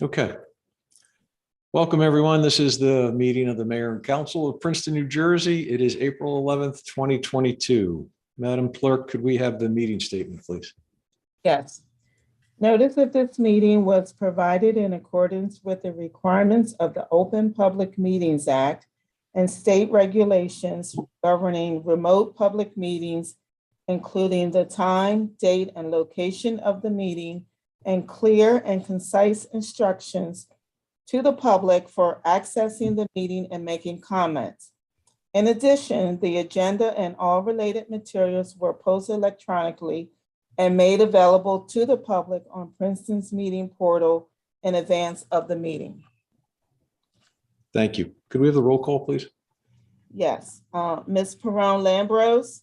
Okay. Welcome, everyone. This is the meeting of the Mayor and Council of Princeton, New Jersey. It is April 11th, 2022. Madam Clerk, could we have the meeting statement, please? Yes. Notice of this meeting was provided in accordance with the requirements of the Open Public Meetings Act and state regulations governing remote public meetings, including the time, date, and location of the meeting, and clear and concise instructions to the public for accessing the meeting and making comments. In addition, the agenda and all related materials were posted electronically and made available to the public on Princeton's meeting portal in advance of the meeting. Thank you. Could we have the roll call, please? Yes, Ms. Perron-Lambros,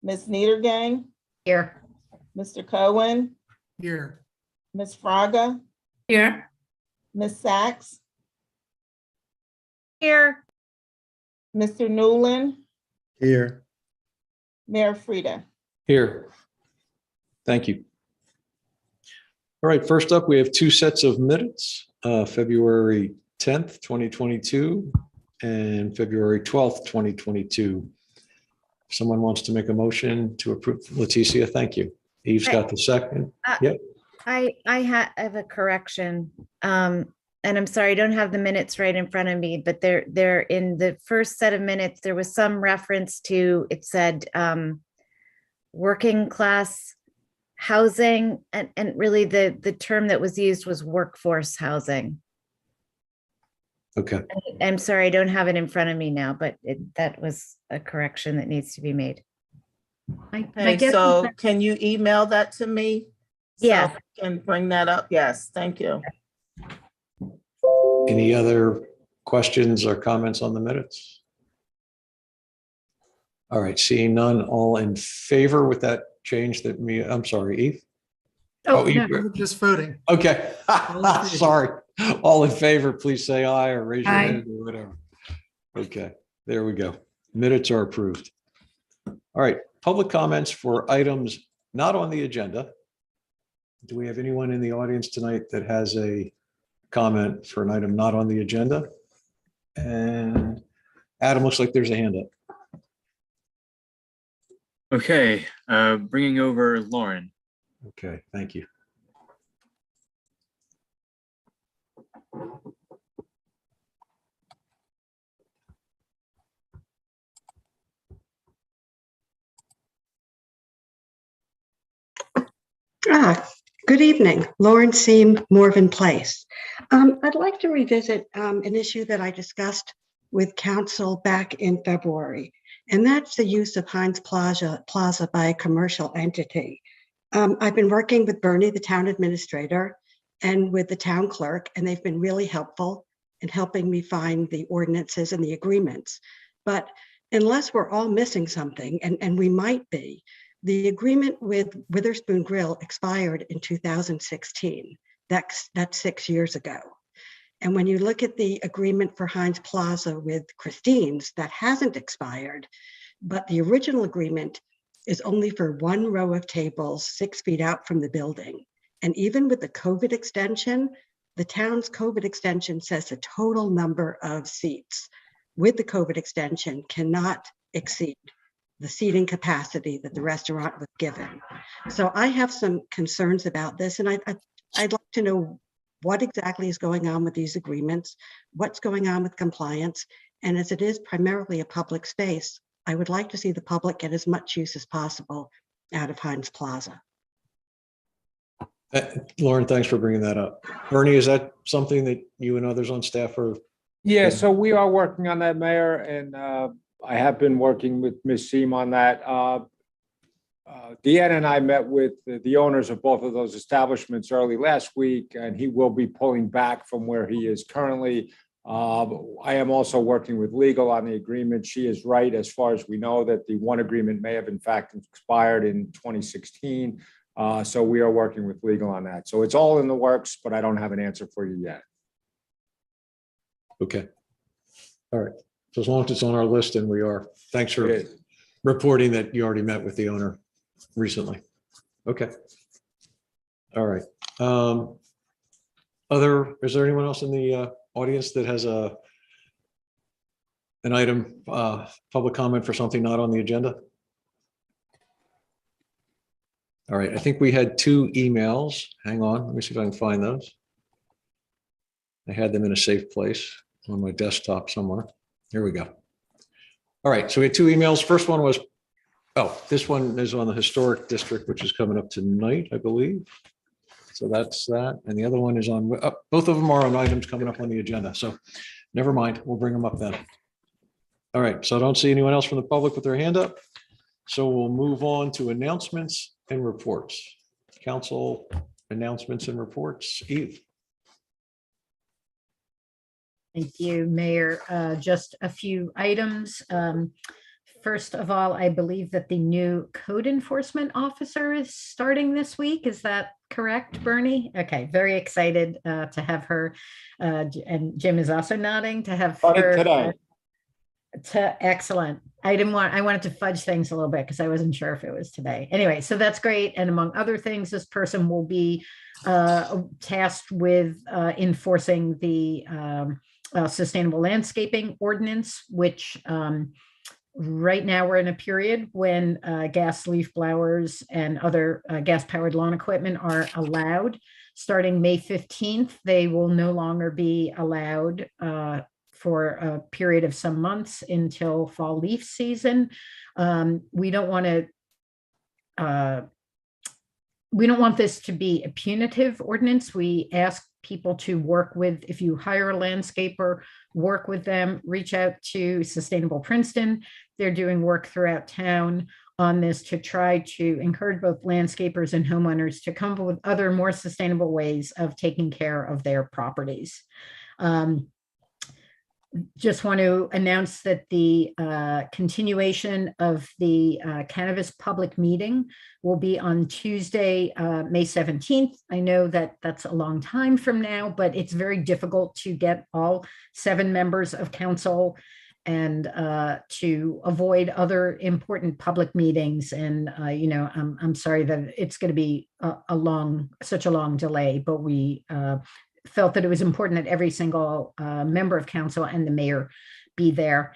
Ms. Niedergang, Here. Mr. Cohen, Here. Ms. Fraga, Here. Ms. Sachs, Here. Mr. Newland, Here. Mayor Frida. Here. Thank you. All right, first up, we have two sets of minutes, February 10th, 2022 and February 12th, 2022. If someone wants to make a motion to approve, Leticia, thank you. Eve's got the second. Yep. I have a correction. And I'm sorry, I don't have the minutes right in front of me, but they're in the first set of minutes. There was some reference to, it said working class housing, and really the term that was used was workforce housing. Okay. I'm sorry, I don't have it in front of me now, but that was a correction that needs to be made. Okay, so can you email that to me? Yeah. So I can bring that up. Yes, thank you. Any other questions or comments on the minutes? All right, seeing none, all in favor with that change that I'm sorry, Eve? Oh, Eve. yeah, we're just voting. Okay, sorry. All in favor, please say aye or raise your hand or whatever. Okay, there we go. Minutes are approved. All right, public comments for items not on the agenda. Do we have anyone in the audience tonight that has a comment for an item not on the agenda? And Adam, looks like there's a hand up. Okay, bringing over Lauren. Okay, thank you. Good evening, Lauren Seam, Morven Place. I'd like to revisit an issue that I discussed with council back in February, and that's the use of Heinz Plaza by a commercial entity. I've been working with Bernie, the town administrator, and with the town clerk, and they've been really helpful in helping me find the ordinances and the agreements. But unless we're all missing something, and we might be, the agreement with Witherspoon Grill expired in 2016. That's 6 years ago. And when you look at the agreement for Heinz Plaza with Christine's, that hasn't expired, but the original agreement is only for one row of tables 6 feet out from the building. And even with the COVID extension, the town's COVID extension says the total number of seats with the COVID extension cannot exceed the seating capacity that the restaurant was given. So I have some concerns about this, and I'd like to know what exactly is going on with these agreements, what's going on with compliance, and as it is primarily a public space, I would like to see the public get as much use as possible out of Heinz Plaza. Lauren, thanks for bringing that up. Bernie, is that something that you and others on staff are? Yeah, so we are working on that, Mayor, and I have been working with Ms. Seam on that. Deanna and I met with the owners of both of those establishments early last week, and he will be pulling back from where he is currently. I am also working with legal on the agreement. She is right, as far as we know, that the one agreement may have in fact expired in 2016. So we are working with legal on that. So it's all in the works, but I don't have an answer for you yet. Okay. All right. So as long as it's on our list, and we are. Thanks for reporting that you already met with the owner recently. Okay. All right. Is there anyone else in the audience that has an item, public comment for something not on the agenda? All right, I think we had 2 emails. Hang on, let me see if I can find those. I had them in a safe place on my desktop somewhere. Here we go. All right, so we had 2 emails. First one was, this one is on the historic district, which is coming up tonight, I believe. So that's that. And the other one is on, both of them are on items coming up on the agenda. So never mind, we'll bring them up then. All right, so I don't see anyone else from the public with their hand up. So we'll move on to announcements and reports. Council announcements and reports. Eve. Thank you, Mayor. Just a few items. First of all, I believe that the new code enforcement officer is starting this week. Is that correct, Bernie? Okay, very excited to have her. And Jim is also nodding to have her. Today. Excellent. I wanted to fudge things a little bit because I wasn't sure if it was today. Anyway, so that's great. And among other things, this person will be tasked with enforcing the sustainable landscaping ordinance, which right now we're in a period when gas leaf blowers and other gas powered lawn equipment are allowed. Starting May 15th, they will no longer be allowed for a period of some months until fall leaf season. We don't want this to be a punitive ordinance. We ask people to work with, if you hire a landscaper, work with them, reach out to Sustainable Princeton. They're doing work throughout town on this to try to encourage both landscapers and homeowners to come up with other more sustainable ways of taking care of their properties. Just want to announce that the continuation of the cannabis public meeting will be on Tuesday, May 17th. I know that that's a long time from now, but it's very difficult to get all 7 members of council and to avoid other important public meetings. And, I'm sorry that it's going to be such a long delay, but we felt that it was important that every single member of council and the mayor be there.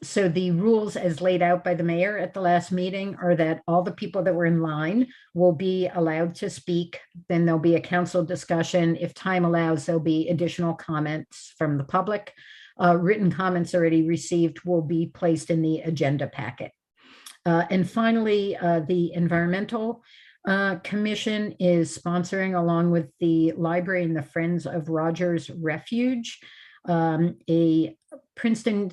So the rules as laid out by the mayor at the last meeting are that all the people that were in line will be allowed to speak. Then there'll be a council discussion. If time allows, there'll be additional comments from the public. Written comments already received will be placed in the agenda packet. And finally, the environmental Commission is sponsoring, along with the library and the Friends of Rogers Refuge, a Princeton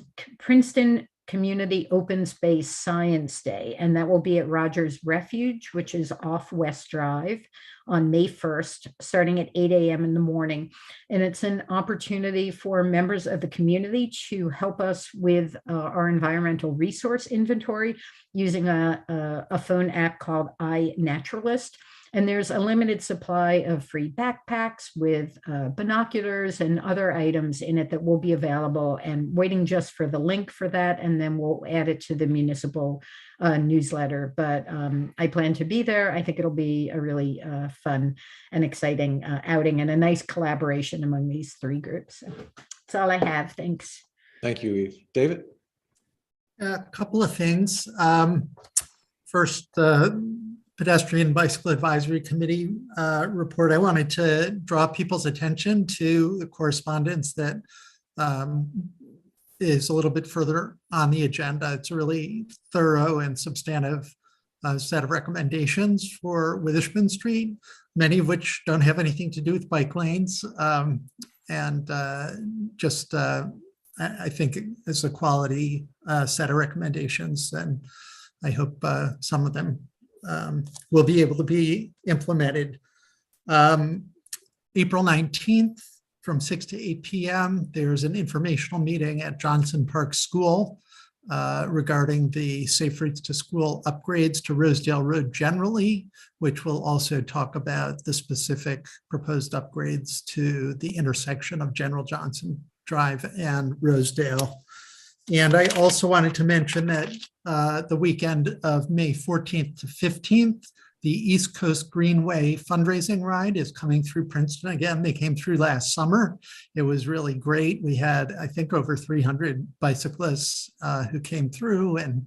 Community Open Space Science Day, and that will be at Rogers Refuge, which is off West Drive, on May 1st, starting at 8 a.m. in the morning. And it's an opportunity for members of the community to help us with our environmental resource inventory using a phone app called iNaturalist. And there's a limited supply of free backpacks with binoculars and other items in it that will be available, and waiting just for the link for that. And then we'll add it to the municipal newsletter. But I plan to be there. I think it'll be a really fun and exciting outing and a nice collaboration among these 3 groups. So that's all I have. Thanks. Thank you, Eve. David? A couple of things. First, Pedestrian Bicycle Advisory Committee report. I wanted to draw people's attention to the correspondence that is a little bit further on the agenda. It's a really thorough and substantive set of recommendations for Witherspoon Street, many of which don't have anything to do with bike lanes. I think it's a quality set of recommendations, and I hope some of them will be able to be implemented. April 19th from 6 to 8 p.m. There's an informational meeting at Johnson Park School regarding the Safe Routes to School upgrades to Rosedale Road generally, which will also talk about the specific proposed upgrades to the intersection of General Johnson Drive and Rosedale. And I also wanted to mention that the weekend of May 14th to 15th, The East Coast Greenway fundraising ride is coming through Princeton again. They came through last summer. It was really great. We had, I think, over 300 bicyclists who came through and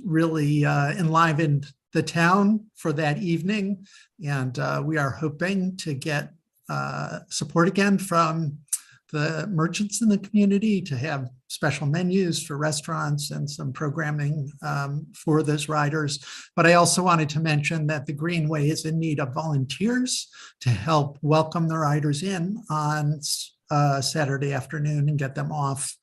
really enlivened the town for that evening. And we are hoping to get support again from the merchants in the community to have special menus for restaurants and some programming for those riders. But I also wanted to mention that the Greenway is in need of volunteers to help welcome the riders in on Saturday afternoon and get them off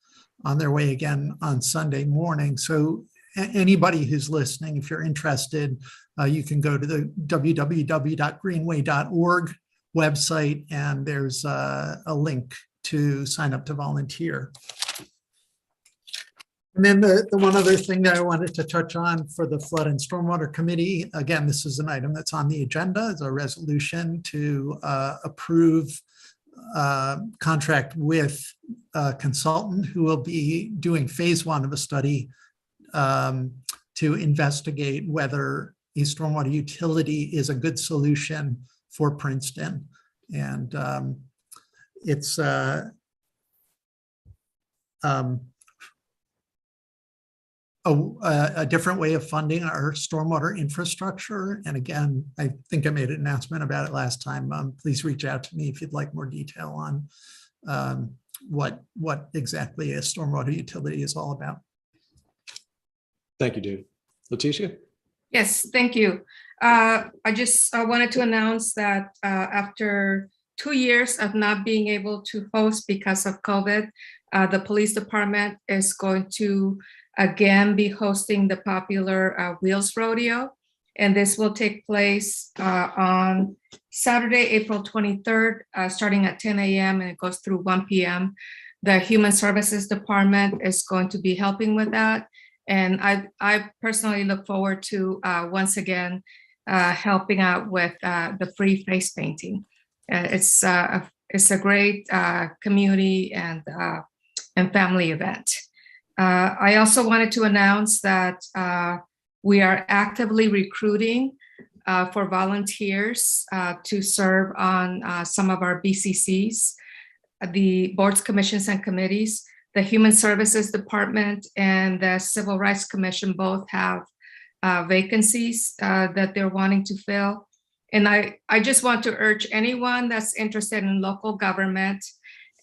on their way again on Sunday morning. So anybody who's listening, if you're interested, you can go to the www.greenway.org website, and there's a link to sign up to volunteer. And then the one other thing that I wanted to touch on for the Flood and Stormwater Committee, again, this is an item that's on the agenda, is a resolution to approve contract with a consultant who will be doing phase 1 of a study to investigate whether a stormwater utility is a good solution for Princeton. And it's a different way of funding our stormwater infrastructure. And again, I think I made an announcement about it last time. Please reach out to me if you'd like more detail on what exactly a stormwater utility is all about. Thank you, David. Leticia? Yes, thank you. I just wanted to announce that after 2 years of not being able to host because of COVID, the police department is going to again be hosting the popular Wheels Rodeo. And this will take place on Saturday, April 23rd, starting at 10 a.m. and it goes through 1 p.m. The Human Services Department is going to be helping with that. And I personally look forward to once again helping out with the free face painting. It's a great community and family event. I also wanted to announce that we are actively recruiting for volunteers to serve on some of our BCCs, the boards, commissions, and committees. The Human Services Department and the Civil Rights Commission both have vacancies that they're wanting to fill. And I just want to urge anyone that's interested in local government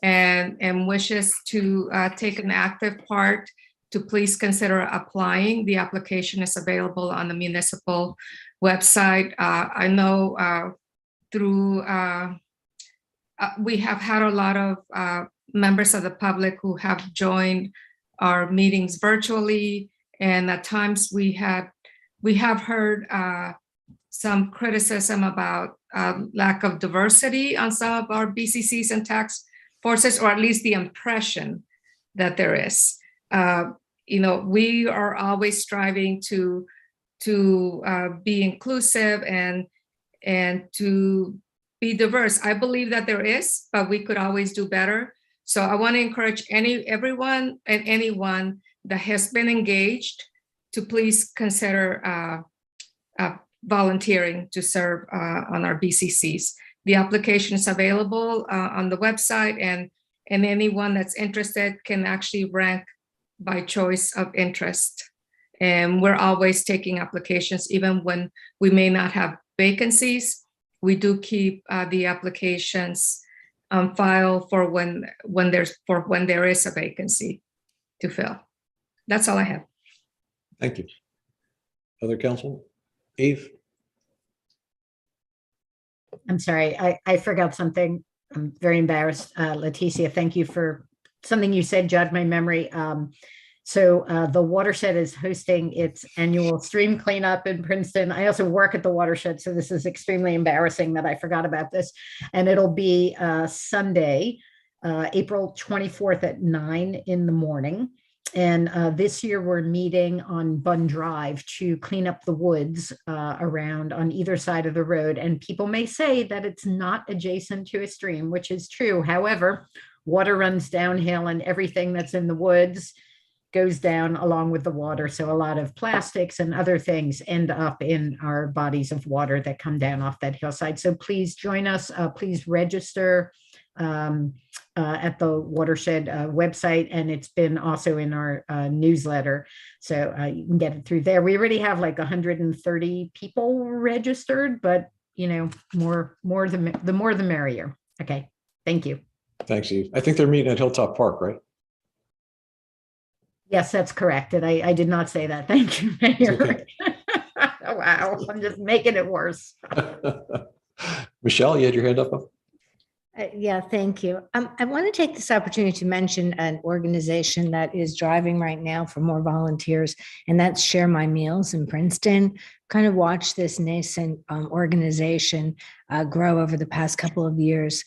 and wishes to take an active part to please consider applying. The application is available on the municipal website. I know we have had a lot of members of the public who have joined our meetings virtually, and at times we have heard some criticism about lack of diversity on some of our BCCs and task forces, or at least the impression that there is. We are always striving to be inclusive and to be diverse. I believe that there is, but we could always do better. So I want to encourage everyone and anyone that has been engaged to please consider volunteering to serve on our BCCs. The application is available on the website, and anyone that's interested can actually rank by choice of interest. And we're always taking applications, even when we may not have vacancies. We do keep the applications on file for when there is a vacancy to fill. That's all I have. Thank you. Other council? Eve? I'm sorry, I forgot something. I'm very embarrassed. Leticia, thank you for something you said, jogged my memory. So the watershed is hosting its annual stream cleanup in Princeton. I also work at the watershed, so this is extremely embarrassing that I forgot about this. And it'll be Sunday, April 24th at 9 in the morning. And this year we're meeting on Bunn Drive to clean up the woods around on either side of the road. And people may say that it's not adjacent to a stream, which is true. However, water runs downhill and everything that's in the woods goes down along with the water. So a lot of plastics and other things end up in our bodies of water that come down off that hillside. So please join us. Please register at the watershed website, and it's been also in our newsletter, so you can get it through there. We already have like 130 people registered, but the more the merrier. Okay, thank you. Thanks, Eve. I think they're meeting at Hilltop Park, right? Yes, that's correct, and I did not say that. Thank you, Mayor. Okay. Wow, I'm just making it worse. Michelle, you had your hand up? Yeah, thank you. I want to take this opportunity to mention an organization that is driving right now for more volunteers, and that's Share My Meals in Princeton. Kind of watched this nascent organization grow over the past couple of years.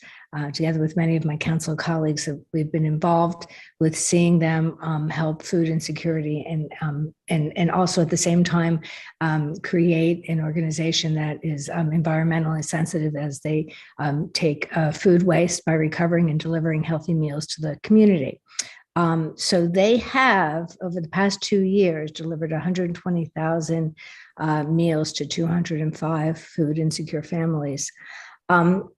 Together with many of my council colleagues, we've been involved with seeing them help food insecurity and also at the same time create an organization that is environmentally sensitive as they take food waste by recovering and delivering healthy meals to the community. So they have, over the past 2 years, delivered 120,000 meals to 205 food insecure families.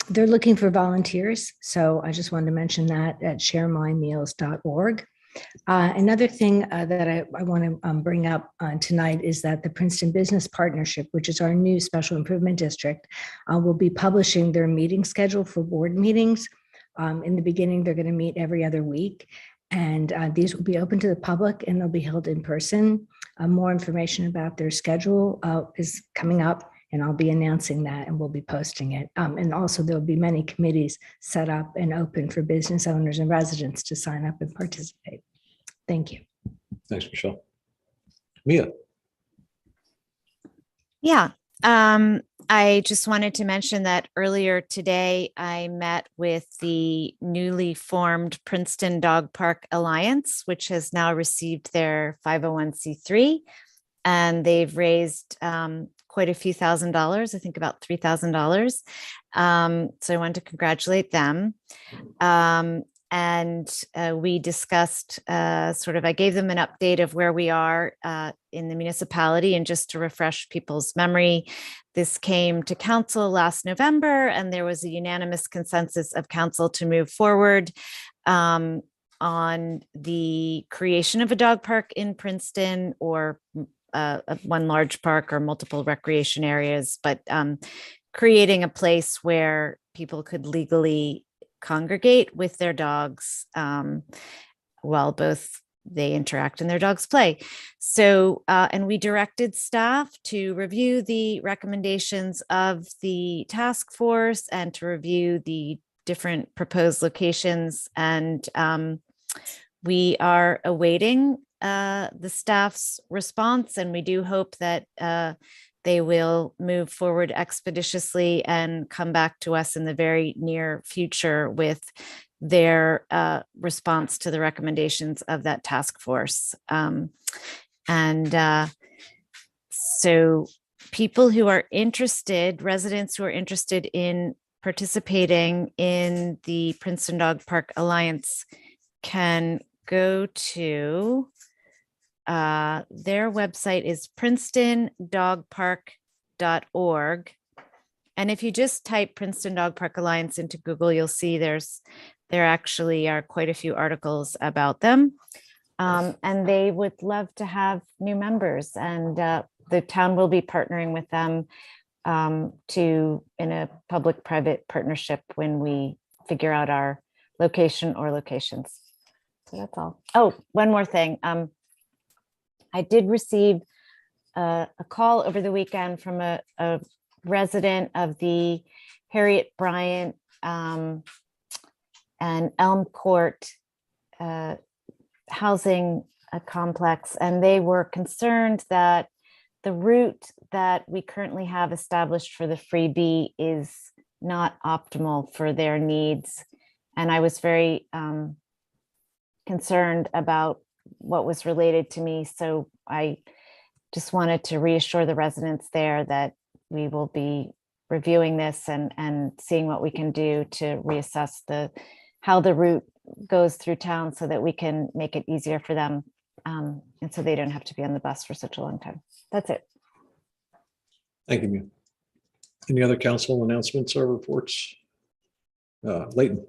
They're looking for volunteers, so I just wanted to mention that at sharemymeals.org. Another thing that I want to bring up tonight is that the Princeton Business Partnership, which is our new special improvement district, will be publishing their meeting schedule for board meetings. In the beginning, they're going to meet every other week, and these will be open to the public and they'll be held in person. More information about their schedule is coming up, and I'll be announcing that and we'll be posting it. And also there'll be many committees set up and open for business owners and residents to sign up and participate. Thank you. Thanks, Michelle. Mia. Yeah, I just wanted to mention that earlier today, I met with the newly formed Princeton Dog Park Alliance, which has now received their 501c3, and they've raised quite a few $1,000s, I think about $3,000. So I wanted to congratulate them. And we discussed I gave them an update of where we are in the municipality. And just to refresh people's memory, this came to council last November, and there was a unanimous consensus of council to move forward on the creation of a dog park in Princeton, or one large park or multiple recreation areas, but creating a place where people could legally congregate with their dogs while both they interact and their dogs play. So, and we directed staff to review the recommendations of the task force and to review the different proposed locations. And we are awaiting the staff's response, and we do hope that they will move forward expeditiously and come back to us in the very near future with their response to the recommendations of that task force. So people who are interested, residents who are interested in participating in the Princeton Dog Park Alliance can go to their website is princetondogpark.org. And if you just type Princeton Dog Park Alliance into Google, you'll see there actually are quite a few articles about them. And they would love to have new members, and the town will be partnering with them in a public-private partnership when we figure out our location or locations. So that's all. Oh, one more thing. I did receive a call over the weekend from a resident of the Harriet Bryant and Elm Court housing complex, and they were concerned that the route that we currently have established for the freebie is not optimal for their needs. And I was very concerned about what was related to me. So I just wanted to reassure the residents there that we will be reviewing this and seeing what we can do to reassess how the route goes through town so that we can make it easier for them And so they don't have to be on the bus for such a long time. That's it. Thank you, Mia. Any other council announcements or reports? Leighton.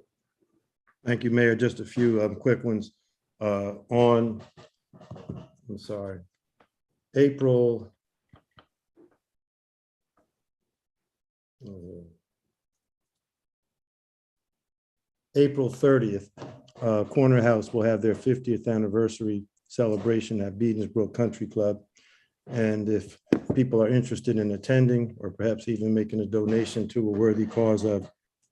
Thank you, Mayor. Just a few quick ones. I'm sorry, April 30th, Corner House will have their 50th anniversary celebration at Beatensburg Country Club. And if people are interested in attending or perhaps even making a donation to a worthy cause of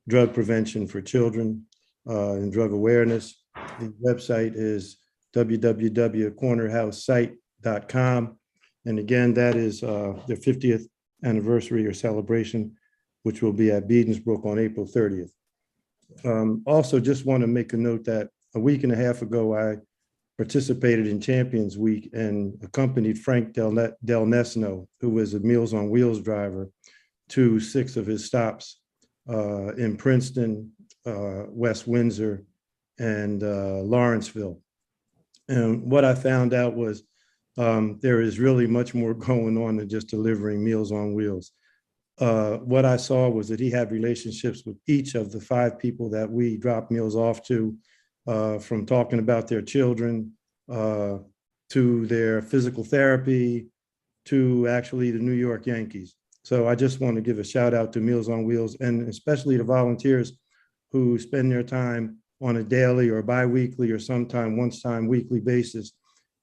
drug prevention for children and drug awareness, the website is www.cornerhousesite.com. And again, that is their 50th anniversary or celebration, which will be at Beatensburg on April 30th. Also, just want to make a note that a week and a half ago, I participated in Champions Week and accompanied Frank Del Nesno, who was a Meals on Wheels driver, to 6 of his stops in Princeton, West Windsor, and Lawrenceville. And what I found out was there is really much more going on than just delivering Meals on Wheels. What I saw was that he had relationships with each of the 5 people that we drop meals off to, from talking about their children to their physical therapy to actually the New York Yankees. So I just want to give a shout out to Meals on Wheels, and especially the volunteers who spend their time on a daily or biweekly or sometime once-time weekly basis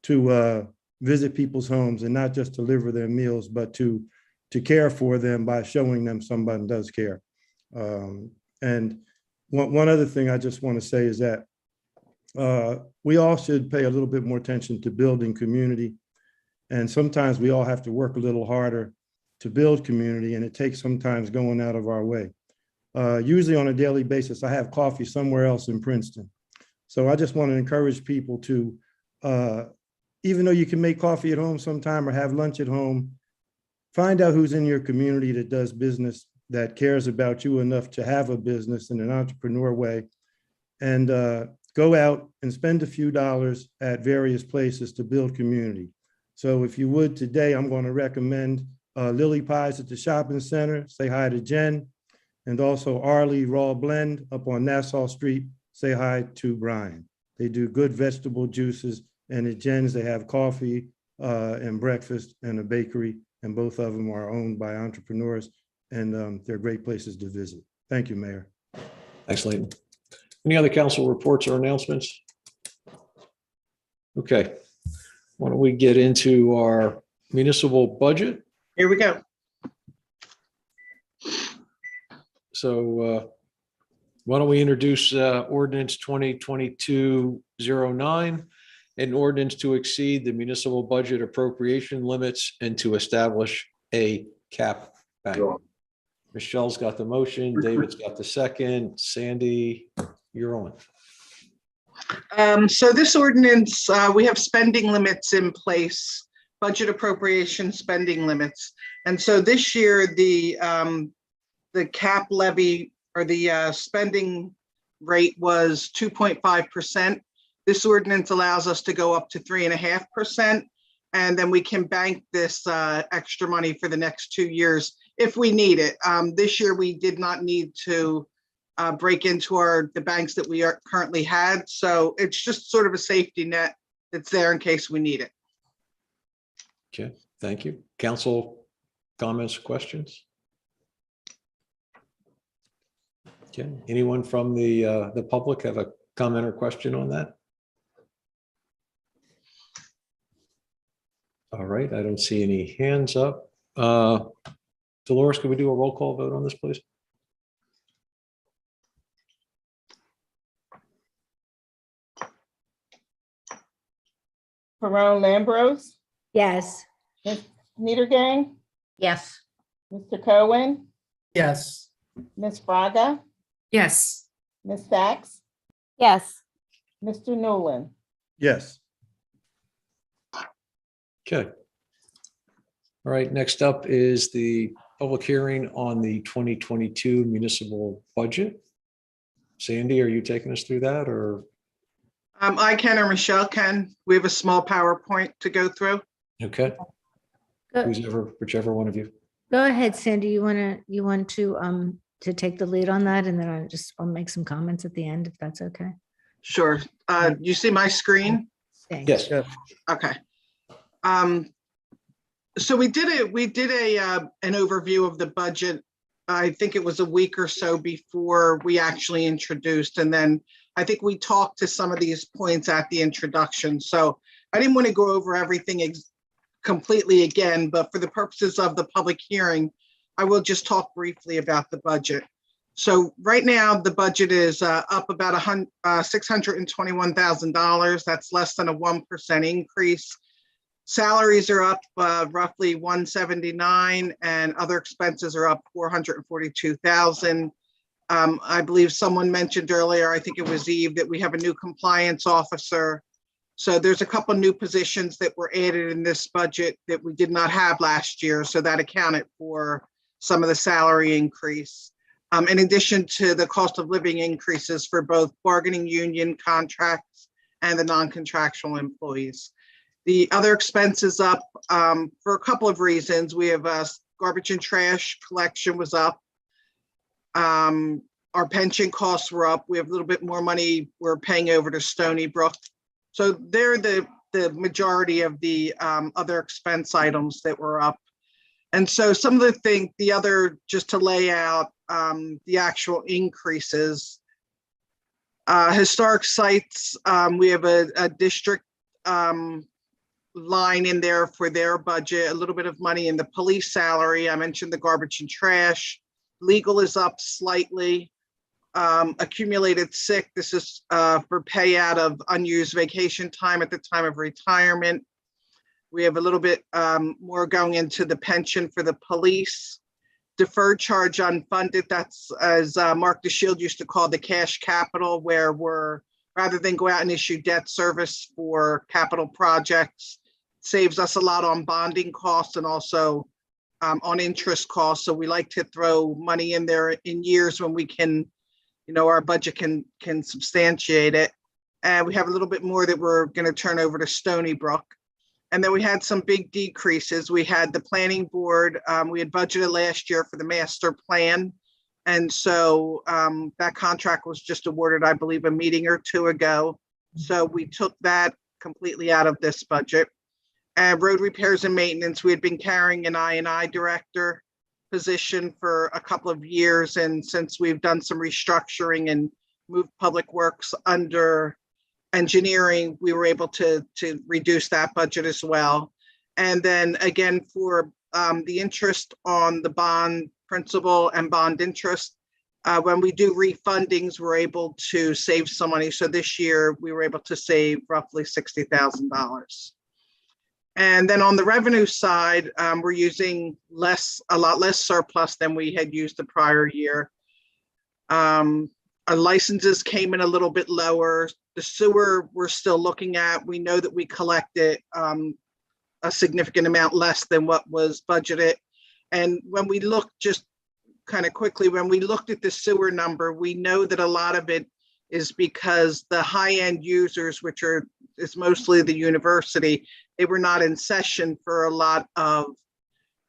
to visit people's homes and not just deliver their meals, but to care for them by showing them someone does care. And one other thing I just want to say is that we all should pay a little bit more attention to building community. And sometimes we all have to work a little harder to build community, and it takes sometimes going out of our way. Usually on a daily basis, I have coffee somewhere else in Princeton. So I just want to encourage people to, even though you can make coffee at home sometime or have lunch at home, find out who's in your community that does business, that cares about you enough to have a business in an entrepreneur way, and go out and spend a few dollars at various places to build community. So if you would today, I'm going to recommend Lily Pies at the shopping center. Say hi to Jen. And also Arlie Raw Blend up on Nassau Street. Say hi to Brian. They do good vegetable juices. And at Jen's, they have coffee and breakfast and a bakery. And both of them are owned by entrepreneurs. And they're great places to visit. Thank you, Mayor. Thanks, Leighton. Any other council reports or announcements? Okay. Why don't we get into our municipal budget? Here we go. So why don't we introduce ordinance 2022-09, an ordinance to exceed the municipal budget appropriation limits and to establish a cap bank. Sure. Michelle's got the motion. David's got the second. Sandy, you're on. So this ordinance, we have spending limits in place, budget appropriation spending limits. And so this year, the cap levy or the spending rate was 2.5%. This ordinance allows us to go up to 3.5%. And then we can bank this extra money for the next 2 years if we need it. This year, we did not need to break into the banks that we currently had. So it's just sort of a safety net that's there in case we need it. Okay, thank you. Council comments, questions? Okay, anyone from the public have a comment or question on that? All right, I don't see any hands up. Dolores, can we do a roll call vote on this, please? Perone Lambros, Yes. Ms. Niedergang, Yes. Mr. Cohen, Yes. Ms. Fraga, Yes. Ms. Sachs, Yes. Mr. Newland. Yes. Okay. All right, next up is the public hearing on the 2022 municipal budget. Sandy, are you taking us through that or? I can or Michelle can. We have a small PowerPoint to go through. Okay, Go whichever one of you. go ahead, Sandy. You want to take the lead on that, and then I'll make some comments at the end, if that's okay. Sure. You see my screen? Thanks. Yes. Okay. So we did an overview of the budget. I think it was a week or so before we actually introduced, and then I think we talked to some of these points at the introduction. So I didn't want to go over everything completely again, but for the purposes of the public hearing, I will just talk briefly about the budget. So right now, the budget is up about $621,000. That's less than a 1% increase. Salaries are up roughly 179, and other expenses are up 442,000. I believe someone mentioned earlier, I think it was Eve, that we have a new compliance officer. So there's a couple new positions that were added in this budget that we did not have last year. So that accounted for some of the salary increase. In addition to the cost of living increases for both bargaining union contracts and the non-contractual employees. The other expenses up for a couple of reasons. We have garbage and trash collection was up. Our pension costs were up. We have a little bit more money we're paying over to Stony Brook. So they're the majority of the other expense items that were up. And so some of the other, just to lay out the actual increases. Historic sites, we have a district line in there for their budget, a little bit of money in the police salary. I mentioned the garbage and trash. Legal is up slightly. Accumulated sick, this is for payout of unused vacation time at the time of retirement. We have a little bit more going into the pension for the police. Deferred charge unfunded, that's as Mark DeShield used to call the cash capital, where rather than go out and issue debt service for capital projects, saves us a lot on bonding costs and also on interest costs. So we like to throw money in there in years when we can, our budget can substantiate it. And we have a little bit more that we're going to turn over to Stony Brook. And then we had some big decreases. We had the planning board. We had budgeted last year for the master plan. And so that contract was just awarded, I believe, a meeting or two ago. So we took that completely out of this budget. And road repairs and maintenance, we had been carrying an I&I director position for a couple of years. And since we've done some restructuring and moved public works under engineering, we were able to reduce that budget as well. And then again, for the interest on the bond principal and bond interest, when we do refundings, we're able to save some money. So this year we were able to save roughly $60,000. And then on the revenue side, we're using a lot less surplus than we had used the prior year. Our licenses came in a little bit lower. The sewer we're still looking at. We know that we collected a significant amount less than what was budgeted. And when we look just kind of quickly, when we looked at the sewer number, we know that a lot of it is because the high-end users, which is mostly the university, they were not in session for a lot of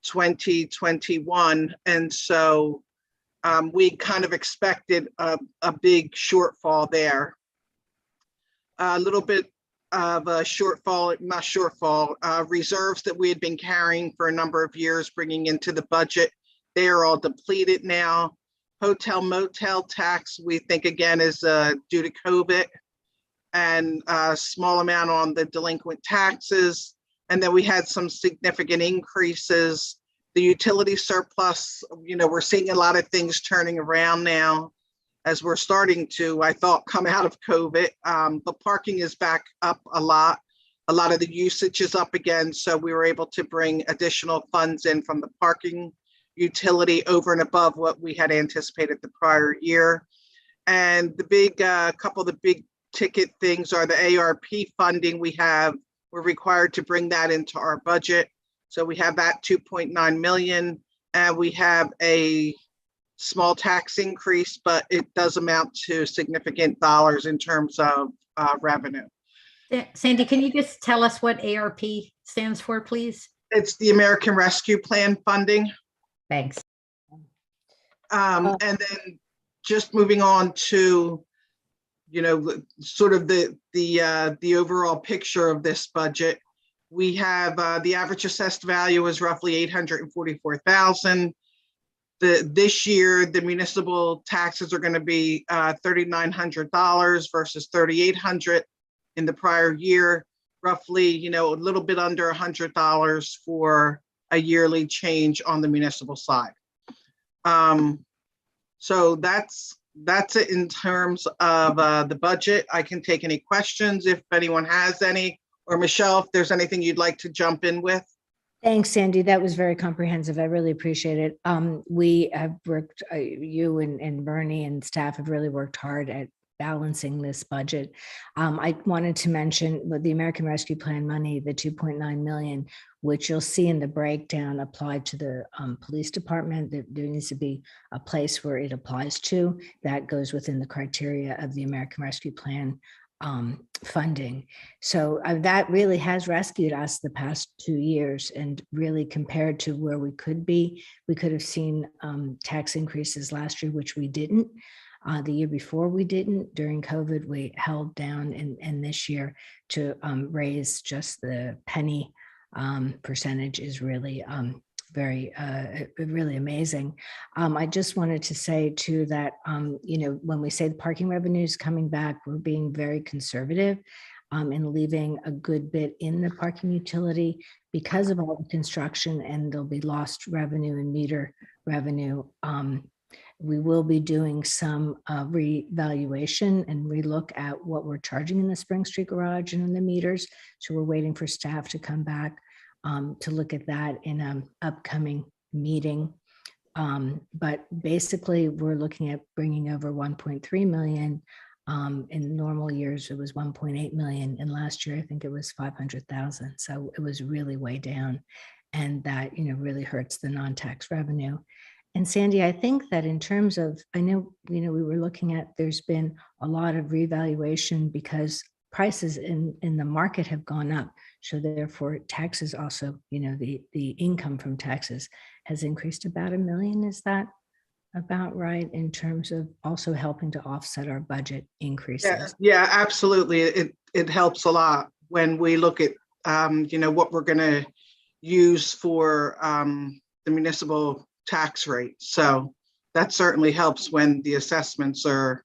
2021. And so we kind of expected a big shortfall there. A little bit of a reserves that we had been carrying for a number of years, bringing into the budget. They are all depleted now. Hotel motel tax, we think again is due to COVID, and a small amount on the delinquent taxes. And then we had some significant increases. The utility surplus, we're seeing a lot of things turning around now as we're starting to, I thought, come out of COVID. The parking is back up a lot. A lot of the usage is up again. So we were able to bring additional funds in from the parking utility over and above what we had anticipated the prior year. And the big, couple of the big ticket things are the ARP funding we're required to bring that into our budget. So we have that 2.9 million, and we have a small tax increase, but it does amount to significant dollars in terms of revenue. Sandy, can you just tell us what ARP stands for, please? It's the American Rescue Plan funding. Thanks. And then just moving on to, sort of the overall picture of this budget. We have the average assessed value is roughly 844,000. This year, the municipal taxes are going to be $3,900 versus $3,800 in the prior year. Roughly, a little bit under $100 for a yearly change on the municipal side. So that's it in terms of the budget. I can take any questions if anyone has any, or Michelle, if there's anything you'd like to jump in with. Thanks, Sandy. That was very comprehensive. I really appreciate it. We have worked, you and Bernie and staff have really worked hard at balancing this budget. I wanted to mention the American Rescue Plan money, the 2.9 million, which you'll see in the breakdown applied to the police department. There needs to be a place where it applies to. That goes within the criteria of the American Rescue Plan funding. So that really has rescued us the past 2 years, and really compared to where we could be, we could have seen tax increases last year, which we didn't. The year before we didn't. During COVID, we held down, and this year to raise just the penny percentage is really really amazing. I just wanted to say too that, when we say the parking revenue is coming back, we're being very conservative in leaving a good bit in the parking utility because of all the construction, and there'll be lost revenue and meter revenue. We will be doing some revaluation and relook at what we're charging in the Spring Street Garage and in the meters. So we're waiting for staff to come back to look at that in an upcoming meeting. But basically, we're looking at bringing over 1.3 million. In normal years, it was 1.8 million. And last year, I think it was 500,000. So it was really way down. And that, really hurts the non-tax revenue. And Sandy, I think that in terms of, I know, we were looking at, there's been a lot of revaluation because prices in the market have gone up. So therefore taxes also, the income from taxes has increased about $1 million. Is that about right in terms of also helping to offset our budget increases? Yeah, absolutely. It helps a lot when we look at, what we're going to use for the municipal tax rate. So that certainly helps when the assessments are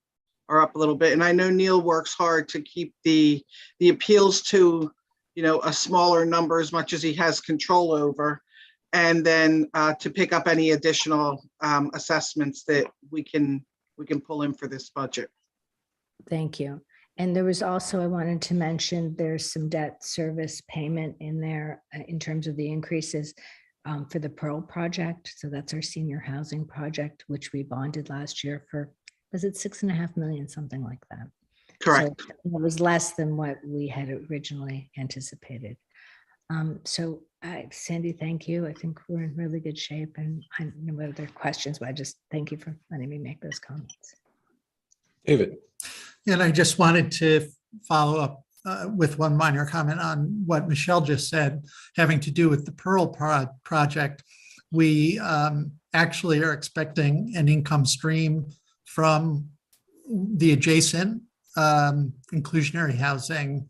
up a little bit. And I know Neil works hard to keep the appeals to, a smaller number as much as he has control over, and then to pick up any additional assessments that we can pull in for this budget. Thank you. And there was also, I wanted to mention, there's some debt service payment in there in terms of the increases for the Pearl project. So that's our senior housing project, which we bonded last year for, was it 6.5 million, something like that? Correct. So it was less than what we had originally anticipated. So Sandy, thank you. I think we're in really good shape, and I don't know what other questions, but I just thank you for letting me make those comments. David. And I just wanted to follow up with one minor comment on what Michelle just said, having to do with the Pearl project. We actually are expecting an income stream from the adjacent inclusionary housing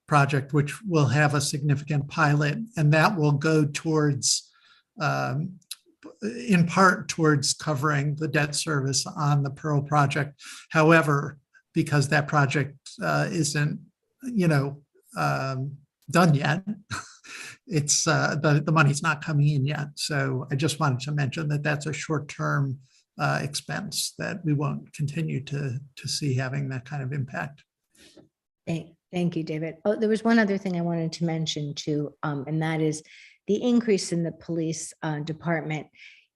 project, which will have a significant pilot, and that will go towards, in part towards covering the debt service on the Pearl project. However, because that project isn't, done yet, it's the money's not coming in yet. So I just wanted to mention that that's a short-term expense that we won't continue to see having that kind of impact. Thank you, David. Oh, there was one other thing I wanted to mention too, and that is the increase in the police department.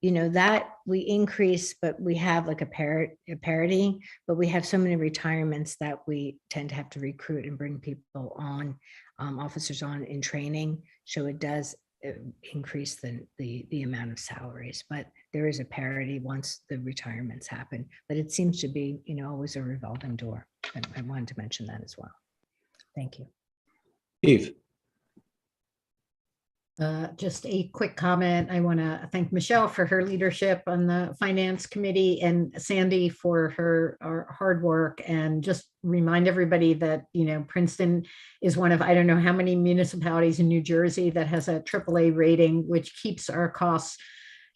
That we increase, but we have like a parity, but we have so many retirements that we tend to have to recruit and bring people on, officers on in training. So it does increase the amount of salaries, but there is a parity once the retirements happen. But it seems to be, always a revolving door. And I wanted to mention that as well. Thank you. Eve. Just a quick comment. I want to thank Michelle for her leadership on the Finance Committee and Sandy for her hard work, and just remind everybody that, Princeton is one of, I don't know how many municipalities in New Jersey that has a AAA rating, which keeps our costs,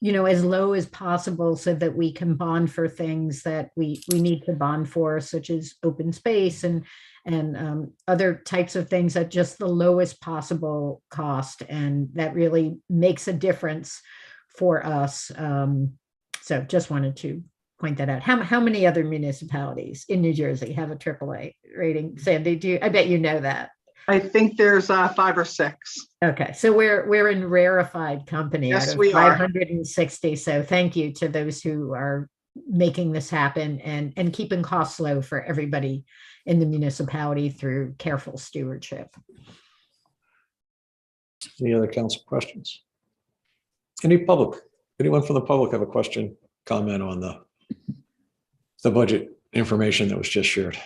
as low as possible so that we can bond for things that we need to bond for, such as open space and other types of things at just the lowest possible cost. And that really makes a difference for us. So just wanted to point that out. How many other municipalities in New Jersey have a AAA rating? Sandy, I bet you know that. I think there's 5 or 6. Okay, so we're in rarefied company. Yes, out of we are. 560. So thank you to those who are making this happen and keeping costs low for everybody in the municipality through careful stewardship. Any other council questions? Anyone from the public have a question, comment on the budget information that was just shared?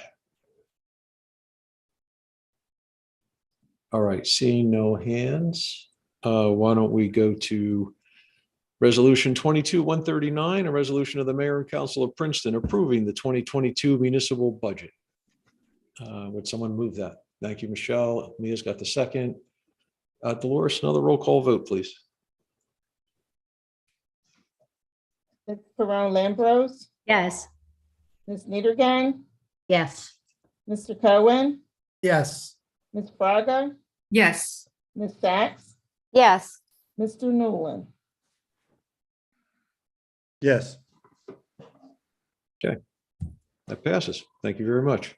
All right, seeing no hands, why don't we go to Resolution 22-139, a resolution of the Mayor and Council of Princeton approving the 2022 municipal budget. Would someone move that? Thank you, Michelle. Mia's got the second. Dolores, another roll call vote, please. Ms. Peron-Lambros, Yes. Ms. Niedergang, Yes. Mr. Cohen, Yes. Ms. Fraga, Yes. Ms. Sachs, Yes. Mr. Newland. Yes. Okay, that passes. Thank you very much.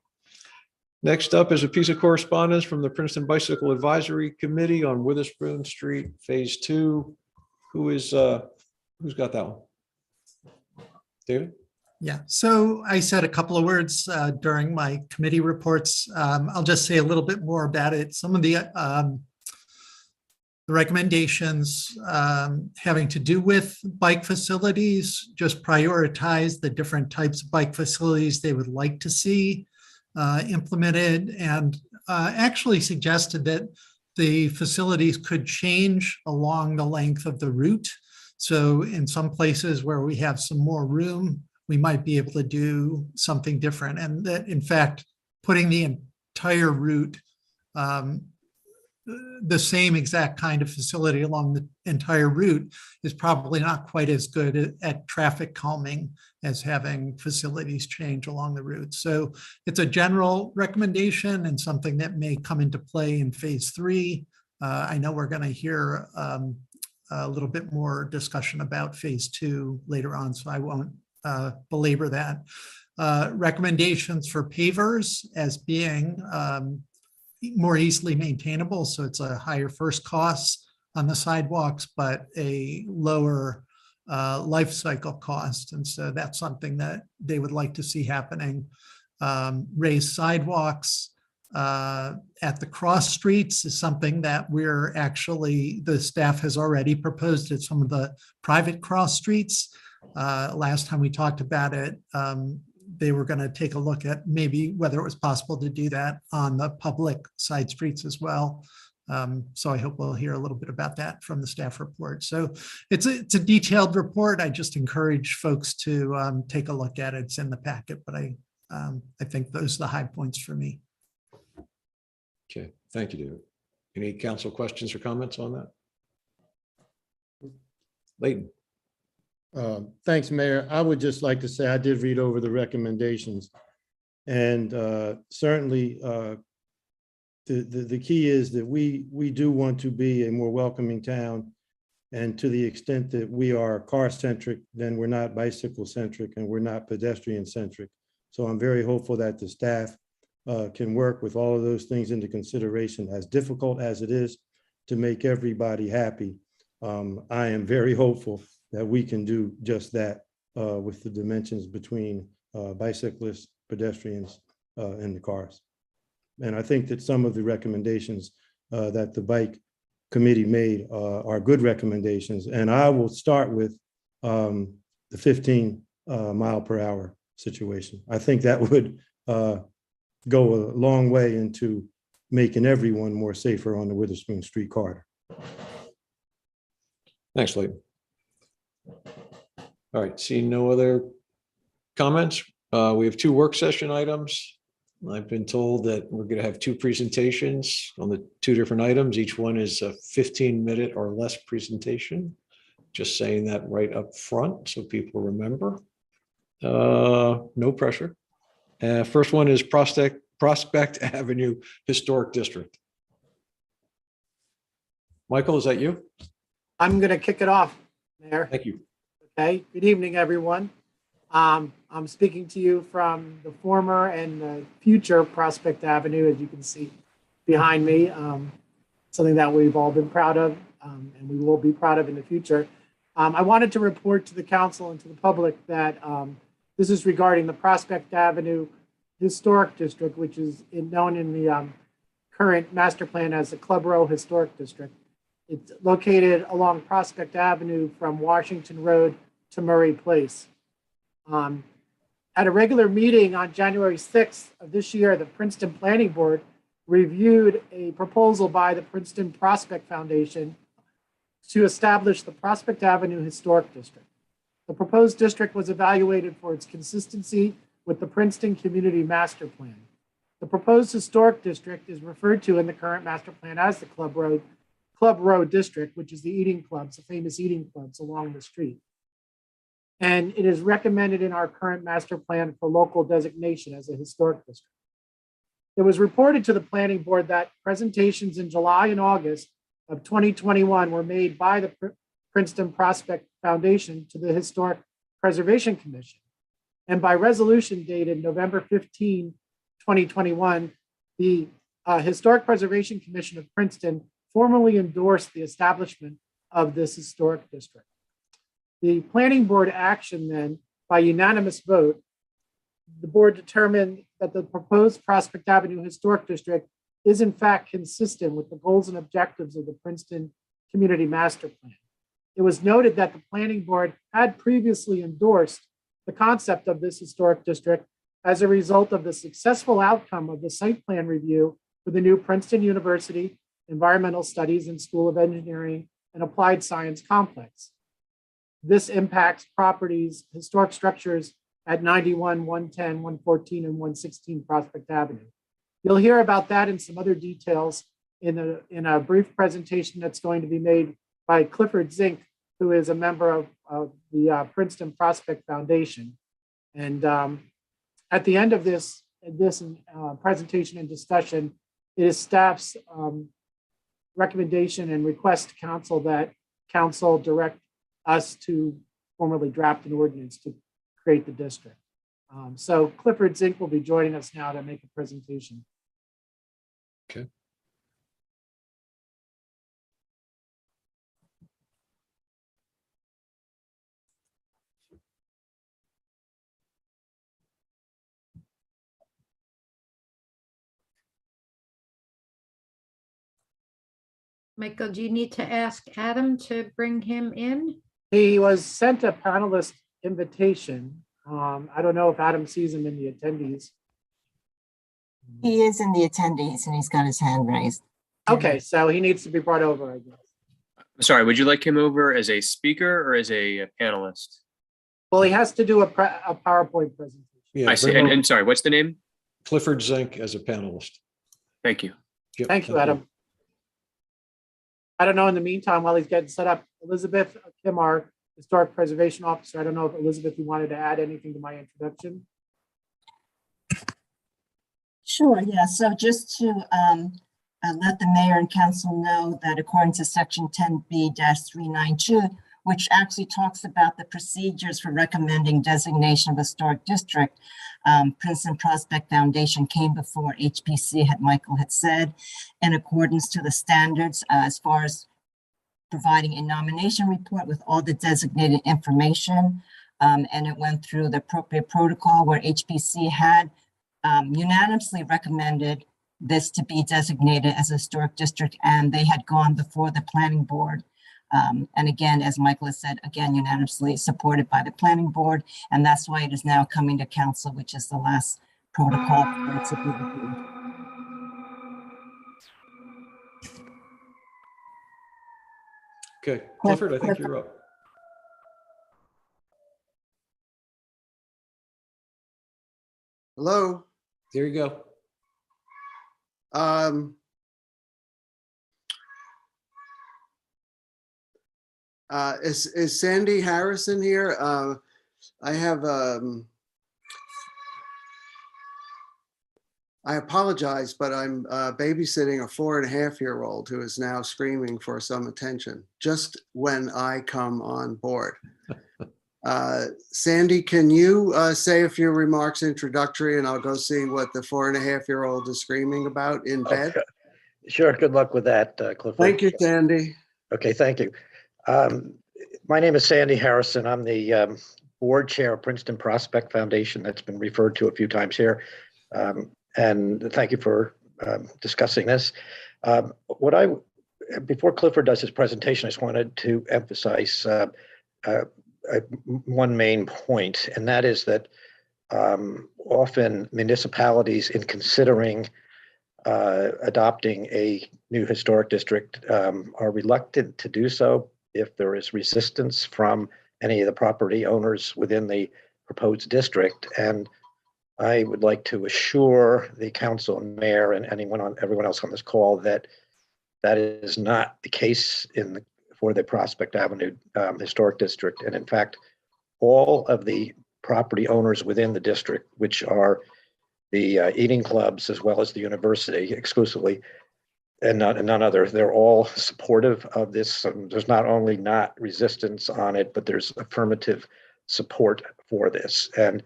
Next up is a piece of correspondence from the Princeton Bicycle Advisory Committee on Witherspoon Street, Phase 2. Who's got that one? David? Yeah, so I said a couple of words during my committee reports. I'll just say a little bit more about it. Some of the recommendations having to do with bike facilities, just prioritize the different types of bike facilities they would like to see implemented, and actually suggested that the facilities could change along the length of the route. So in some places where we have some more room, we might be able to do something different. And that, in fact, putting the entire route, the same exact kind of facility along the entire route is probably not quite as good at traffic calming as having facilities change along the route. So it's a general recommendation and something that may come into play in Phase 3. I know we're going to hear a little bit more discussion about Phase 2 later on, so I won't belabor that. Recommendations for pavers as being more easily maintainable. So it's a higher first cost on the sidewalks, but a lower life cycle cost. And so that's something that they would like to see happening. Raised sidewalks at the cross streets is something that the staff has already proposed at some of the private cross streets. Last time we talked about it, they were going to take a look at maybe whether it was possible to do that on the public side streets as well. So I hope we'll hear a little bit about that from the staff report. So it's a detailed report. I just encourage folks to take a look at it. It's in the packet, but I think those are the high points for me. Okay, thank you, David. Any council questions or comments on that? Leighton? Thanks, Mayor. I would just like to say I did read over the recommendations, and certainly the key is that we do want to be a more welcoming town, and to the extent that we are car-centric, then we're not bicycle-centric and we're not pedestrian-centric. So I'm very hopeful that the staff can work with all of those things into consideration, as difficult as it is to make everybody happy. I am very hopeful that we can do just that with the dimensions between bicyclists, pedestrians, and the cars. And I think that some of the recommendations that the bike committee made are good recommendations. And I will start with the 15 mile per hour situation. I think that would go a long way into making everyone more safer on the Witherspoon Street corridor. Thanks, Leighton. All right, seeing no other comments, we have 2 work session items. I've been told that we're going to have 2 presentations on the 2 different items. Each one is a 15-minute or less presentation. Just saying that right up front so people remember. No pressure. First one is Prospect Avenue Historic District. Michael, is that you? I'm going to kick it off, Mayor. Thank you. Okay, good evening, everyone. I'm speaking to you from the former and the future Prospect Avenue, as you can see behind me. Something that we've all been proud of, and we will be proud of in the future. I wanted to report to the council and to the public that this is regarding the Prospect Avenue Historic District, which is known in the current master plan as the Club Row Historic District. It's located along Prospect Avenue from Washington Road to Murray Place. At a regular meeting on January 6th of this year, the Princeton Planning Board reviewed a proposal by the Princeton Prospect Foundation to establish the Prospect Avenue Historic District. The proposed district was evaluated for its consistency with the Princeton Community Master Plan. The proposed historic district is referred to in the current master plan as the Club Row District, which is the eating clubs, the famous eating clubs along the street. And it is recommended in our current master plan for local designation as a historic district. It was reported to the planning board that presentations in July and August of 2021 were made by the Princeton Prospect Foundation to the Historic Preservation Commission. And by resolution dated November 15, 2021, the Historic Preservation Commission of Princeton formally endorsed the establishment of this historic district. The planning board action then, by unanimous vote, the board determined that the proposed Prospect Avenue Historic District is in fact consistent with the goals and objectives of the Princeton Community Master Plan. It was noted that the planning board had previously endorsed the concept of this historic district as a result of the successful outcome of the site plan review for the new Princeton University Environmental Studies and School of Engineering and Applied Science Complex. This impacts properties, historic structures at 91, 110, 114, and 116 Prospect Avenue. You'll hear about that and some other details in a brief presentation that's going to be made by Clifford Zink, who is a member of the Princeton Prospect Foundation. And at the end of this presentation and discussion, it is staff's recommendation and request to council that council direct us to formally draft an ordinance to create the district. So Clifford Zink will be joining us now to make a presentation. Okay. Michael, do you need to ask Adam to bring him in? He was sent a panelist invitation. I don't know if Adam sees him in the attendees. He is in the attendees and he's got his hand raised. Okay, so he needs to be brought over, I guess. Sorry, would you like him over as a speaker or as a panelist? Well, he has to do a PowerPoint presentation. Yeah, I see. And sorry, what's the name? Clifford Zink as a panelist. Thank you. Yep, Thank you, Adam. I don't know, in the meantime, while he's getting set up, Elizabeth Kim, our Historic Preservation Officer, I don't know if Elizabeth, you wanted to add anything to my introduction? Sure, yeah. So just to let the mayor and council know that according to section 10B-392, which actually talks about the procedures for recommending designation of historic district, Princeton Prospect Foundation came before HPC, Michael had said, in accordance to the standards as far as providing a nomination report with all the designated information. And it went through the appropriate protocol where HPC had unanimously recommended this to be designated as a historic district, and they had gone before the planning board. And again, as Michael has said, again, unanimously supported by the planning board. And that's why it is now coming to council, which is the last protocol for it to be reviewed. Okay, Clifford, I think you're up. Hello. There you go. Is Sandy Harrison here? I have, I apologize, but I'm babysitting a 4.5-year-old who is now screaming for some attention just when I come on board. Sandy, can you say a few remarks introductory, and I'll go see what the 4.5-year-old is screaming about in bed? Okay. Sure. Good luck with that, Clifford. Thank you, Sandy. Okay, thank you. My name is Sandy Harrison. I'm the board chair of Princeton Prospect Foundation. That's been referred to a few times here. And thank you for discussing this. Before Clifford does his presentation, I just wanted to emphasize one main point, and that is that often municipalities, in considering adopting a new historic district, are reluctant to do so if there is resistance from any of the property owners within the proposed district. And I would like to assure the council and mayor and everyone else on this call that that is not the case for the Prospect Avenue Historic District. And in fact, all of the property owners within the district, which are the eating clubs as well as the university exclusively, and none other, they're all supportive of this. There's not only not resistance on it, but there's affirmative support for this. And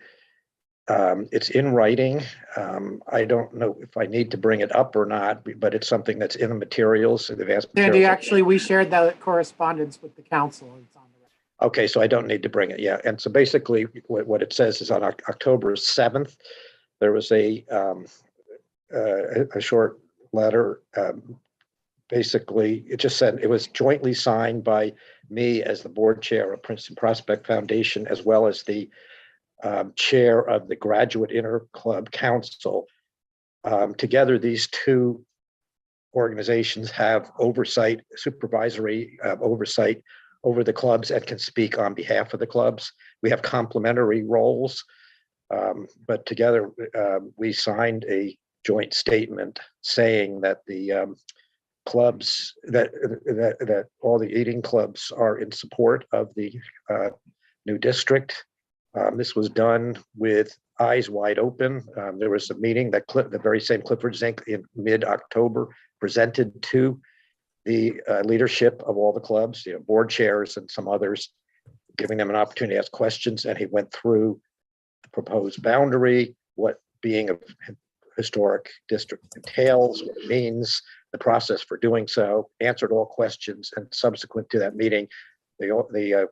it's in writing. I don't know if I need to bring it up or not, but it's something that's in the materials. The vast Sandy, materials. actually, we shared that correspondence with the council. It's on the record. Okay, so I don't need to bring it. Yeah. And so basically what it says is on October 7th, there was a short letter. Basically, it just said it was jointly signed by me as the board chair of Princeton Prospect Foundation, as well as the chair of the Graduate Interclub Council. Together, these two organizations have supervisory oversight over the clubs and can speak on behalf of the clubs. We have complementary roles, but together we signed a joint statement saying that the clubs, that all the eating clubs are in support of the new district. This was done with eyes wide open. There was a meeting that the very same Clifford Zink in mid-October presented to the leadership of all the clubs, board chairs and some others, giving them an opportunity to ask questions. And he went through the proposed boundary, what being a historic district entails, what it means, the process for doing so, answered all questions. And subsequent to that meeting, the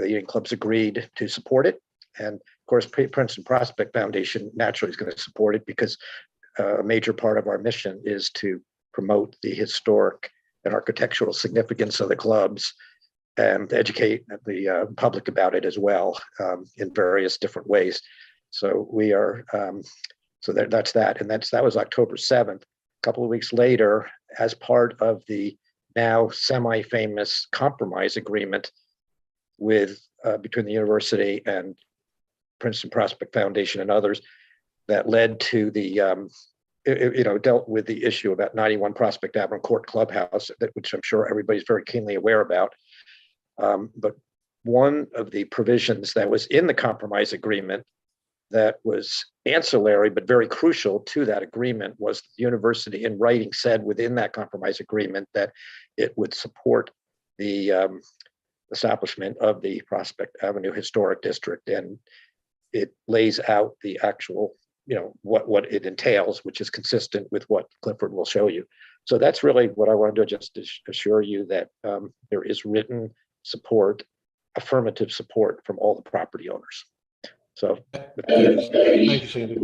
eating clubs agreed to support it. And of course, Princeton Prospect Foundation naturally is going to support it because a major part of our mission is to promote the historic and architectural significance of the clubs and educate the public about it as well in various different ways. So we are, so that's that. And that was October 7th. A couple of weeks later, as part of the now semi-famous compromise agreement between the university and Princeton Prospect Foundation and others, that led to the, dealt with the issue about 91 Prospect Avenue Court Clubhouse, which I'm sure everybody's very keenly aware about. But one of the provisions that was in the compromise agreement that was ancillary but very crucial to that agreement was the university in writing said within that compromise agreement that it would support the establishment of the Prospect Avenue Historic District, and it lays out the actual, what it entails, which is consistent with what Clifford will show you. So that's really what I wanted to just assure you, that there is written support, affirmative support from all the property owners. So, thank you, Sandy.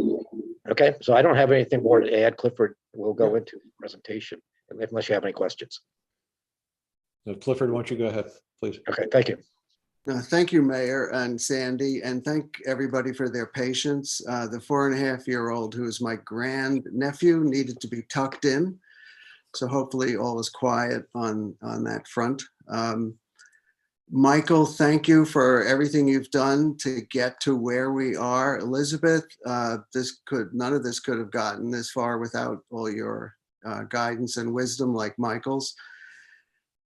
Okay, so I don't have anything more to add. Clifford will go into the presentation unless you have any questions. So Clifford, why don't you go ahead, please? Okay, thank you. Thank you, Mayor and Sandy, and thank everybody for their patience. The 4.5-year-old, who is my grandnephew, needed to be tucked in. So hopefully all is quiet on that front. Michael, thank you for everything you've done to get to where we are. Elizabeth, none of this could have gotten this far without all your guidance and wisdom like Michael's.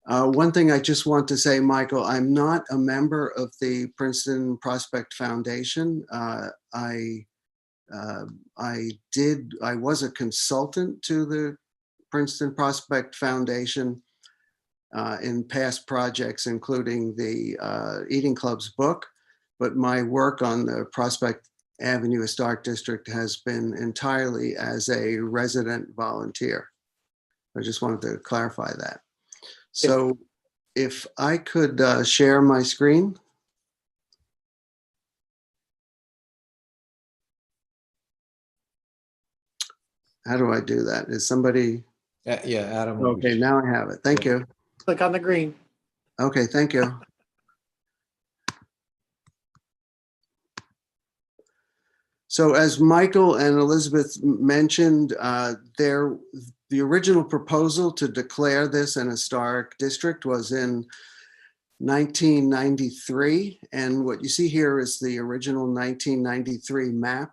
One thing I just want to say, Michael, I'm not a member of the Princeton Prospect Foundation. I was a consultant to the Princeton Prospect Foundation in past projects, including the Eating Club's book, but my work on the Prospect Avenue Historic District has been entirely as a resident volunteer. I just wanted to clarify that. So if I could share my screen. How do I do that? Is somebody? Yeah, Adam. Okay, now I have it. Thank you. Click on the green. Okay, thank you. So as Michael and Elizabeth mentioned, the original proposal to declare this an historic district was in 1993. And what you see here is the original 1993 map.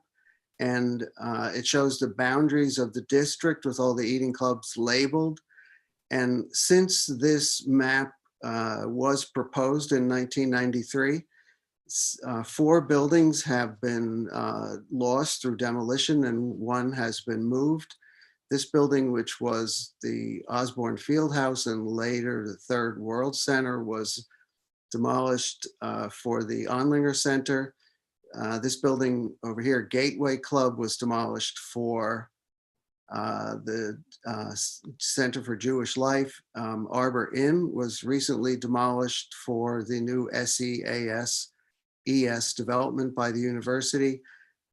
And it shows the boundaries of the district with all the eating clubs labeled. And since this map was proposed in 1993, 4 buildings have been lost through demolition and 1 has been moved. This building, which was the Osborne Fieldhouse and later the Third World Center, was demolished for the Onlinger Center. This building over here, Gateway Club, was demolished for the Center for Jewish Life. Arbor Inn was recently demolished for the new SEAS development by the university.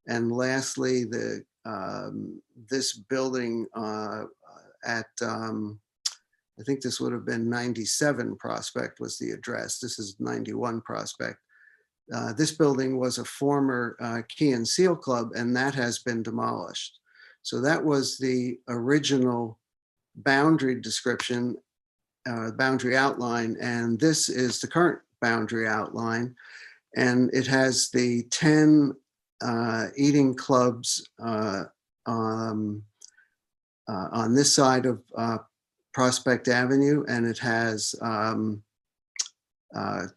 And lastly, this building at, I think this would have been 97 Prospect was the address. This is 91 Prospect. This building was a former Key and Seal Club, and that has been demolished. So that was the original boundary description, boundary outline, and this is the current boundary outline. And it has the 10 eating clubs on this side of Prospect Avenue, and it has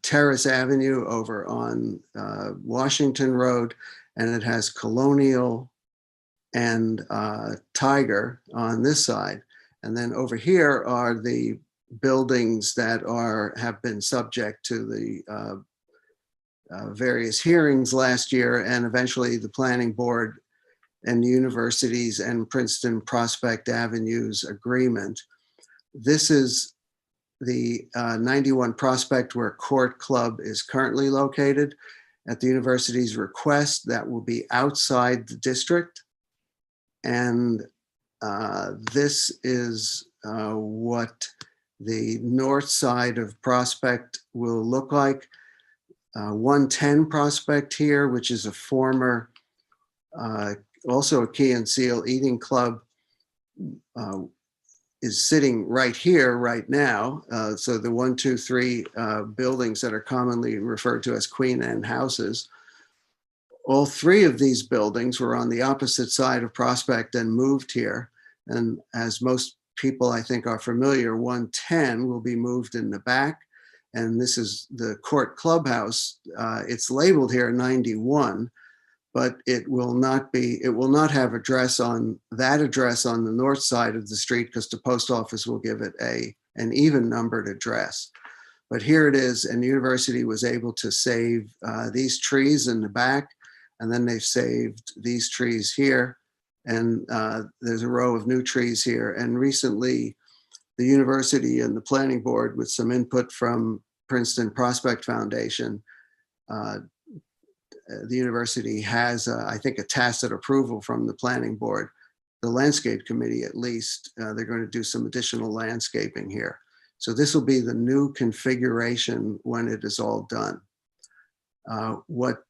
Terrace Avenue over on Washington Road, and it has Colonial and Tiger on this side. And then over here are the buildings that have been subject to the various hearings last year, and eventually the planning board and universities and Princeton Prospect Avenue's agreement. This is the 91 Prospect where Court Club is currently located. At the university's request, that will be outside the district. And this is what the north side of Prospect will look like. 110 Prospect here, which is a former, also a Key and Seal eating club, is sitting right here right now. So the 1, 2, 3 buildings that are commonly referred to as Queen Anne houses. All 3 of these buildings were on the opposite side of Prospect and moved here. And as most people I think are familiar, 110 will be moved in the back. And this is the Court Clubhouse. It's labeled here 91, but it will not have address on that address on the north side of the street because the post office will give it an even numbered address. But here it is, and the university was able to save these trees in the back, and then they've saved these trees here, and there's a row of new trees here. And recently, the university and the planning board, with some input from Princeton Prospect Foundation, the university has, I think, a tacit approval from the planning board, the landscape committee at least. They're going to do some additional landscaping here. So this will be the new configuration when it is all done. What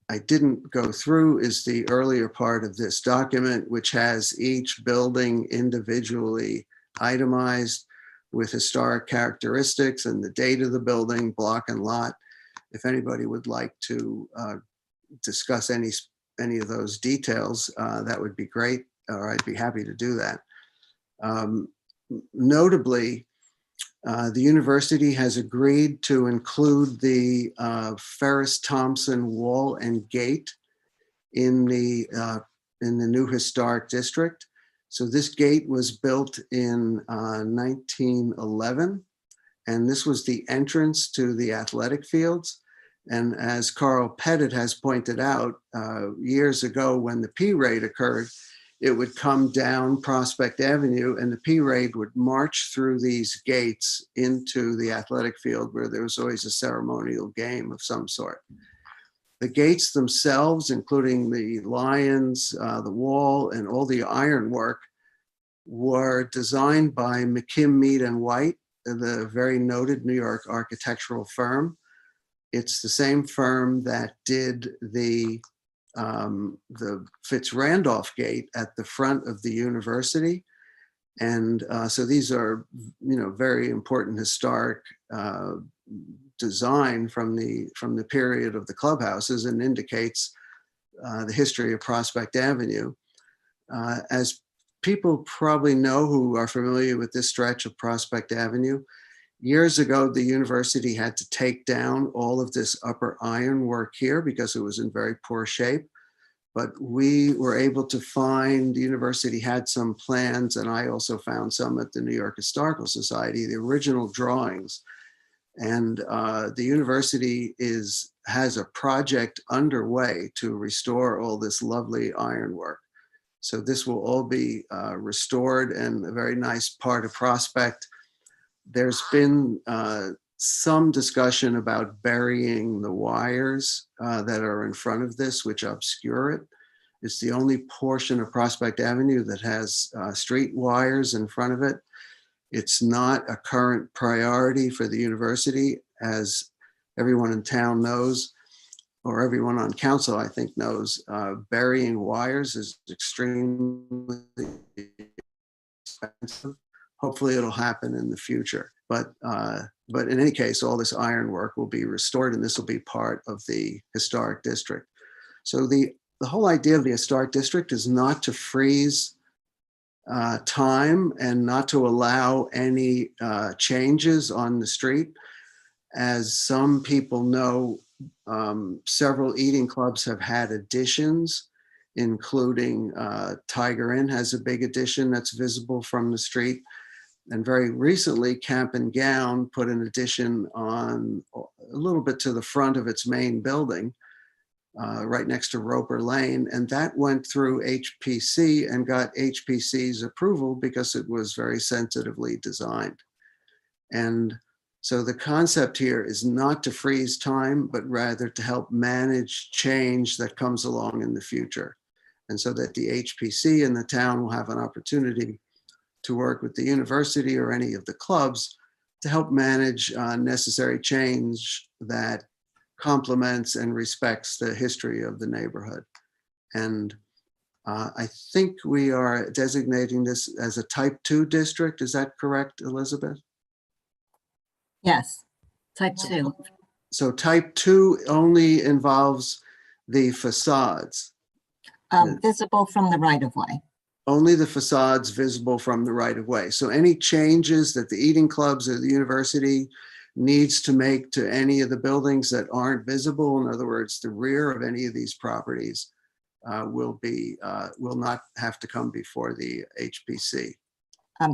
I didn't go through is the earlier part of this document, which has each building individually itemized, with historic characteristics and the date of the building, block and lot. If anybody would like to discuss any of those details, that would be great, or I'd be happy to do that. Notably, the university has agreed to include the Ferris Thompson Wall and Gate in the new historic district. So this gate was built in 1911, and this was the entrance to the athletic fields. And as Carl Pettit has pointed out, years ago when the P raid occurred, it would come down Prospect Avenue and the P raid would march through these gates into the athletic field where there was always a ceremonial game of some sort. The gates themselves, including the lions, the wall, and all the ironwork, were designed by McKim, Mead and White, the very noted New York architectural firm. It's the same firm that did the Fitz-Randolph Gate at the front of the university. And so these are, very important historic design from the period of the clubhouses, and indicates the history of Prospect Avenue. As people probably know who are familiar with this stretch of Prospect Avenue, years ago, the university had to take down all of this upper ironwork here because it was in very poor shape. But we were able to find, the university had some plans, and I also found some at the New York Historical Society, the original drawings. And the university has a project underway to restore all this lovely ironwork. So this will all be restored, and a very nice part of Prospect. There's been some discussion about burying the wires that are in front of this, which obscure it. It's the only portion of Prospect Avenue that has street wires in front of it. It's not a current priority for the university, as everyone in town knows, or everyone on council, I think, knows. Burying wires is extremely expensive. Hopefully it'll happen in the future. But in any case, all this ironwork will be restored, and this will be part of the historic district. So the whole idea of the historic district is not to freeze time and not to allow any changes on the street. As some people know, several eating clubs have had additions, including Tiger Inn has a big addition that's visible from the street. And very recently, Camp and Gown put an addition on a little bit to the front of its main building, right next to Roper Lane. And that went through HPC and got HPC's approval because it was very sensitively designed. And so the concept here is not to freeze time, but rather to help manage change that comes along in the future. And so that the HPC and the town will have an opportunity to work with the university or any of the clubs to help manage necessary change that complements and respects the history of the neighborhood. And I think we are designating this as a type 2 district. Is that correct, Elizabeth? Yes, type 2. So type 2 only involves the facades. Visible from the right of way. Only the facades visible from the right of way. So any changes that the eating clubs or the university needs to make to any of the buildings that aren't visible, in other words, the rear of any of these properties, will not have to come before the HPC.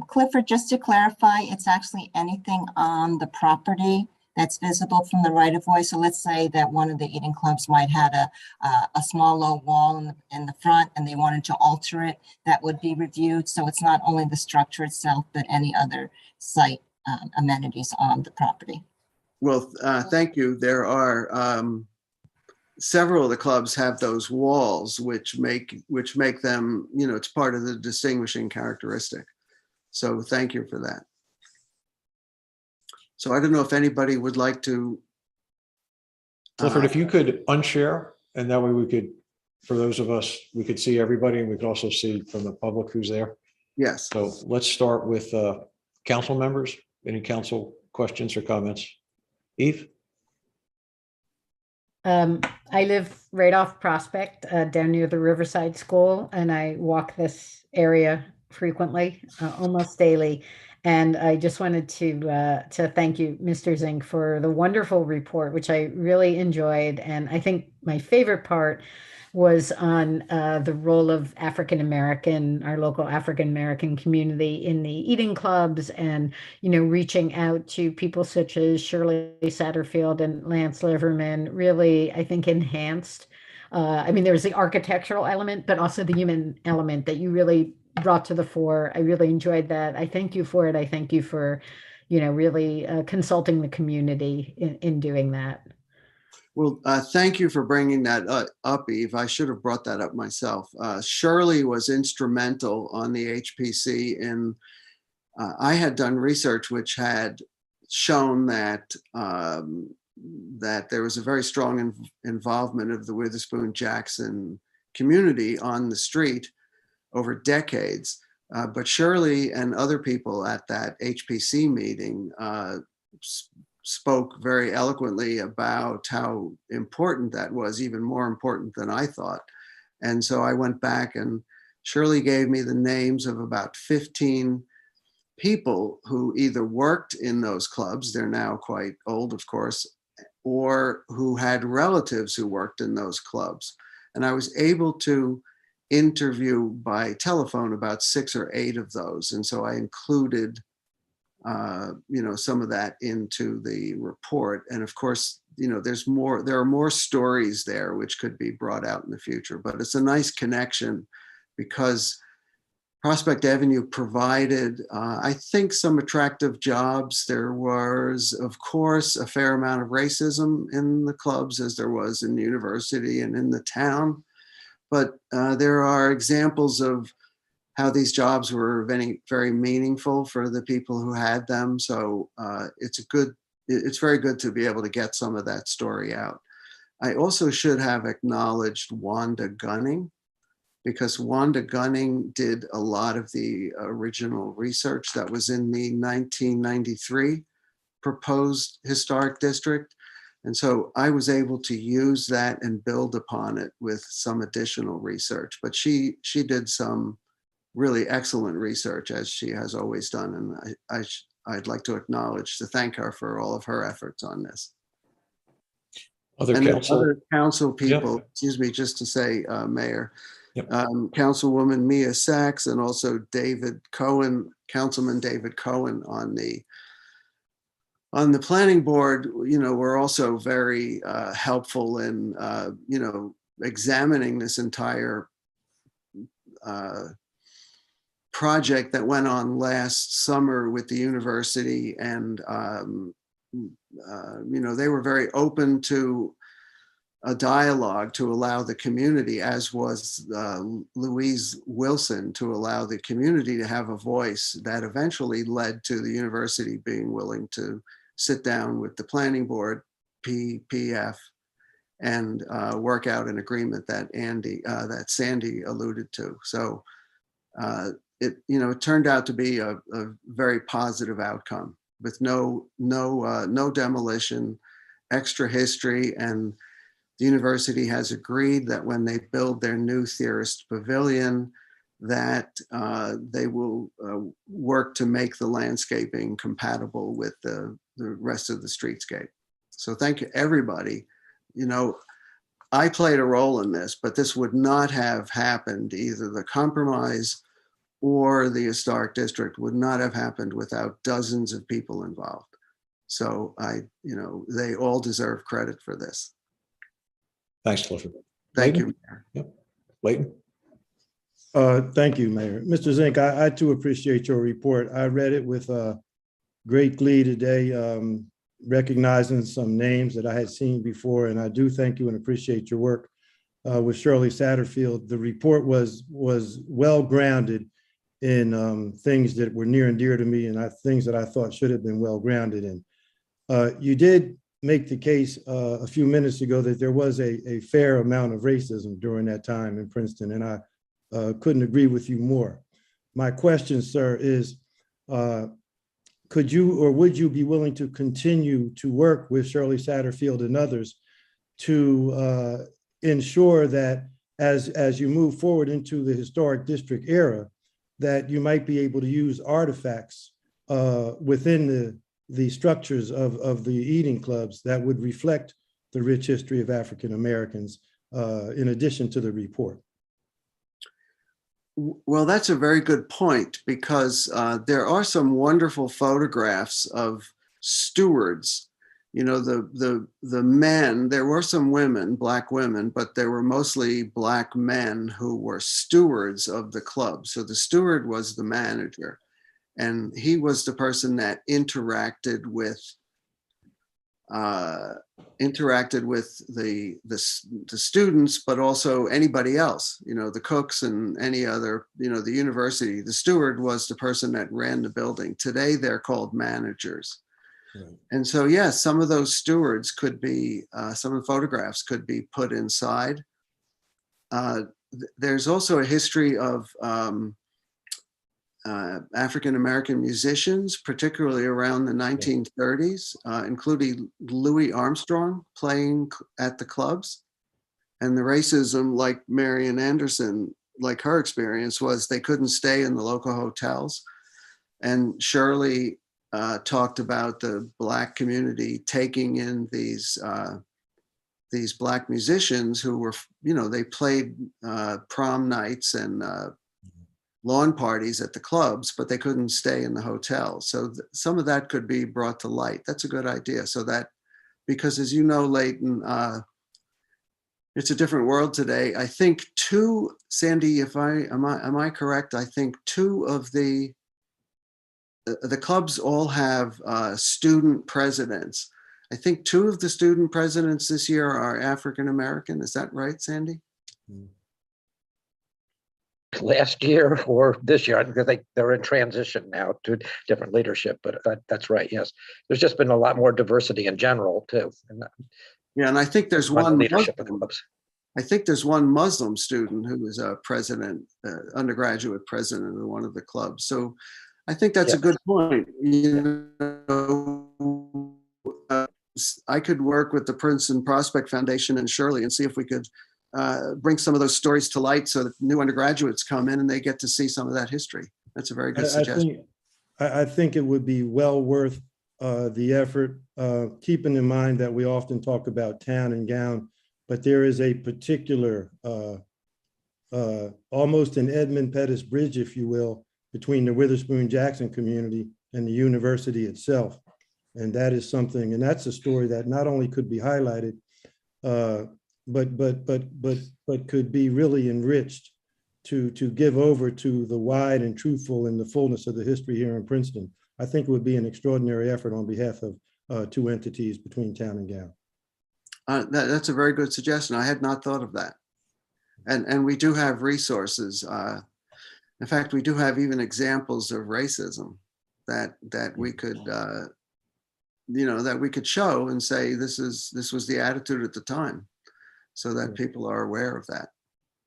Clifford, just to clarify, it's actually anything on the property that's visible from the right of way. So let's say that one of the eating clubs might have a small low wall in the front and they wanted to alter it, that would be reviewed. So it's not only the structure itself, but any other site amenities on the property. Well, thank you. There are several of the clubs have those walls, which make them, it's part of the distinguishing characteristic. So thank you for that. So I don't know if anybody would like to. Clifford, if you could unshare, and that way we could, for those of us, we could see everybody, and we could also see from the public who's there. Yes. So let's start with council members. Any council questions or comments? Eve? I live right off Prospect, down near the Riverside School, and I walk this area frequently, almost daily. And I just wanted to thank you, Mr. Zink, for the wonderful report, which I really enjoyed. And I think my favorite part was on the role of African-American, our local African-American community in the eating clubs, and, reaching out to people such as Shirley Satterfield and Lance Liverman really, I think, enhanced. There was the architectural element, but also the human element that you really brought to the fore. I really enjoyed that. I thank you for it. I thank you for, really consulting the community in doing that. Well, thank you for bringing that up, Eve. I should have brought that up myself. Shirley was instrumental on the HPC in, I had done research which had shown that that there was a very strong involvement of the Witherspoon Jackson community on the street over decades. But Shirley and other people at that HPC meeting spoke very eloquently about how important that was, even more important than I thought. And so I went back, and Shirley gave me the names of about 15 people who either worked in those clubs, they're now quite old, of course, or who had relatives who worked in those clubs. And I was able to interview by telephone about 6 or 8 of those. And so I included some of that into the report. And of course, there are more stories there which could be brought out in the future, but it's a nice connection because Prospect Avenue provided, I think, some attractive jobs. There was, of course, a fair amount of racism in the clubs, as there was in the university and in the town. But there are examples of how these jobs were very meaningful for the people who had them. So it's very good to be able to get some of that story out. I also should have acknowledged Wanda Gunning, because Wanda Gunning did a lot of the original research that was in the 1993 proposed historic district. And so I was able to use that and build upon it with some additional research. But she did some really excellent research, as she has always done. And I'd like to thank her for all of her efforts on this. Other council people, Yep. Excuse me, just to say, Mayor, Yep. Councilwoman Mia Sachs and also David Cohen, Councilman David Cohen on the planning board, were also very helpful in, examining this entire project that went on last summer with the university. And, they were very open to a dialogue to allow the community, as was Louise Wilson, to allow the community to have a voice that eventually led to the university being willing to sit down with the planning board, PPF, and work out an agreement that Sandy alluded to. So it turned out to be a very positive outcome with no demolition, extra history, and the university has agreed that when they build their new Theorist Pavilion, that they will work to make the landscaping compatible with the rest of the streetscape. So thank you, everybody. I played a role in this, but this would not have happened, either the compromise or the historic district would not have happened without dozens of people involved. So they all deserve credit for this. Thanks, Clifford. Thank you, Mayor. Yep. Leighton? Thank you, Mayor. Mr. Zink, I too appreciate your report. I read it with great glee today, recognizing some names that I had seen before, and I do thank you and appreciate your work with Shirley Satterfield. The report was well-grounded in things that were near and dear to me, and things that I thought should have been well-grounded in. You did make the case a few minutes ago that there was a fair amount of racism during that time in Princeton, and I couldn't agree with you more. My question, sir, is could you or would you be willing to continue to work with Shirley Satterfield and others to ensure that as you move forward into the historic district era, that you might be able to use artifacts within the structures of the eating clubs that would reflect the rich history of African Americans in addition to the report? Well, that's a very good point, because there are some wonderful photographs of stewards. You know, the men, there were some women, Black women, but there were mostly Black men who were stewards of the club. So the steward was the manager, and he was the person that interacted with the students, but also anybody else, you know, the cooks and any other, you know, the university. The steward was the person that ran the building. Today they're called managers. Right. And so, yes, some of those stewards could be, some of the photographs could be put inside. There's also a history of African-American musicians, particularly around the 1930s, including Louis Armstrong playing at the clubs. And the racism, like Marian Anderson, like her experience was they couldn't stay in the local hotels. And Shirley talked about the Black community taking in these Black musicians who were, you know, they played prom nights and lawn parties at the clubs, but they couldn't stay in the hotel. So some of that could be brought to light. That's a good idea. So that, because as you know, Leighton, it's a different world today. I think Sandy, am I correct? I think two of the clubs all have student presidents. I think two of the student presidents this year are African-American. Is that right, Sandy? Last year or this year, because they're in transition now to different leadership, but that's right. Yes, there's just been a lot more diversity in general too. Yeah, and I think there's one leadership of the clubs. I think there's one Muslim student who is a president, undergraduate president of one of the clubs. So I think that's a good point. You know, I could work with the Princeton Prospect Foundation and Shirley and see if we could bring some of those stories to light so that new undergraduates come in and they get to see some of that history. That's a very good suggestion. I think it would be well worth the effort, keeping in mind that we often talk about town and gown, but there is a particular, almost an Edmund Pettus bridge, if you will, between the Witherspoon Jackson community and the university itself. And that is something, and that's a story that not only could be highlighted, but could be really enriched to give over to the wide and truthful and the fullness of the history here in Princeton. I think it would be an extraordinary effort on behalf of two entities between town and gown. That's a very good suggestion. I had not thought of that. And we do have resources. In fact, we do have even examples of racism that we could, you know, that we could show and say, this was the attitude at the time, so that people are aware of that.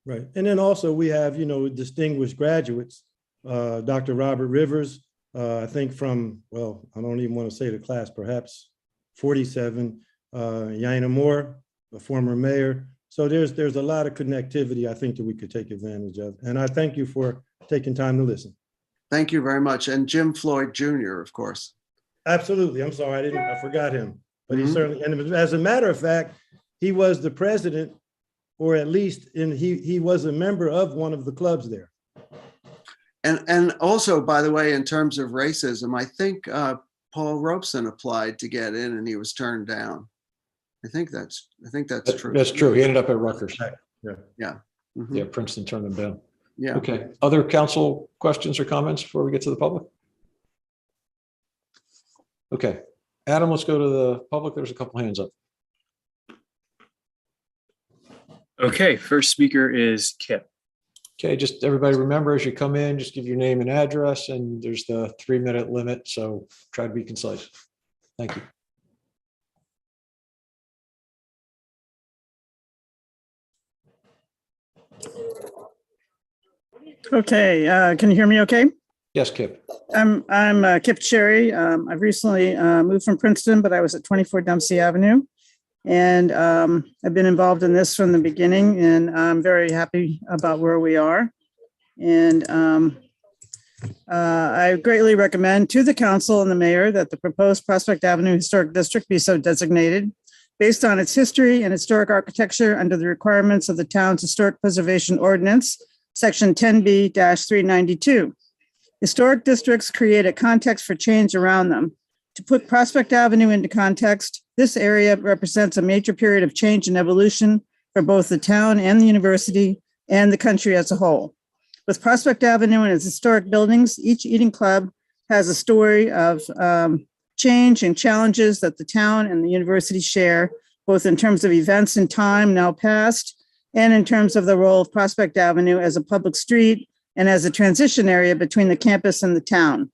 Right. And then also we have, you know, distinguished graduates, Dr. Robert Rivers, I think from, well, I don't even want to say the class, perhaps 47, Yaina Moore, a former mayor. So there's a lot of connectivity I think that we could take advantage of. And I thank you for taking time to listen. Thank you very much. And Jim Floyd Jr., of course. Absolutely. I'm sorry, I forgot him. But he certainly, and as a matter of fact, he was the president, or at least he was a member of one of the clubs there. And also, by the way, in terms of racism, I think Paul Robeson applied to get in and he was turned down. I think that's true. That's true. He ended up at Rutgers. Yeah. Mm-hmm. Yeah, Princeton turned him down. Yeah. Okay. Other council questions or comments before we get to the public? Okay. Adam, let's go to the public. There's a couple hands up. Okay, first speaker is Kip. Okay, just everybody remember, as you come in, just give your name and address, and there's the 3-minute limit, so try to be concise. Thank you. Okay, can you hear me okay? Yes, Kip. I'm Kip Cherry. I've recently moved from Princeton, but I was at 24 Dempsey Avenue. And I've been involved in this from the beginning, and I'm very happy about where we are. And I greatly recommend to the council and the mayor that the proposed Prospect Avenue Historic District be so designated based on its history and historic architecture under the requirements of the town's Historic Preservation Ordinance, Section 10B-392. Historic districts create a context for change around them. To put Prospect Avenue into context, this area represents a major period of change and evolution for both the town and the university and the country as a whole. With Prospect Avenue and its historic buildings, each eating club has a story of change and challenges that the town and the university share, both in terms of events in time now past, and in terms of the role of Prospect Avenue as a public street and as a transition area between the campus and the town.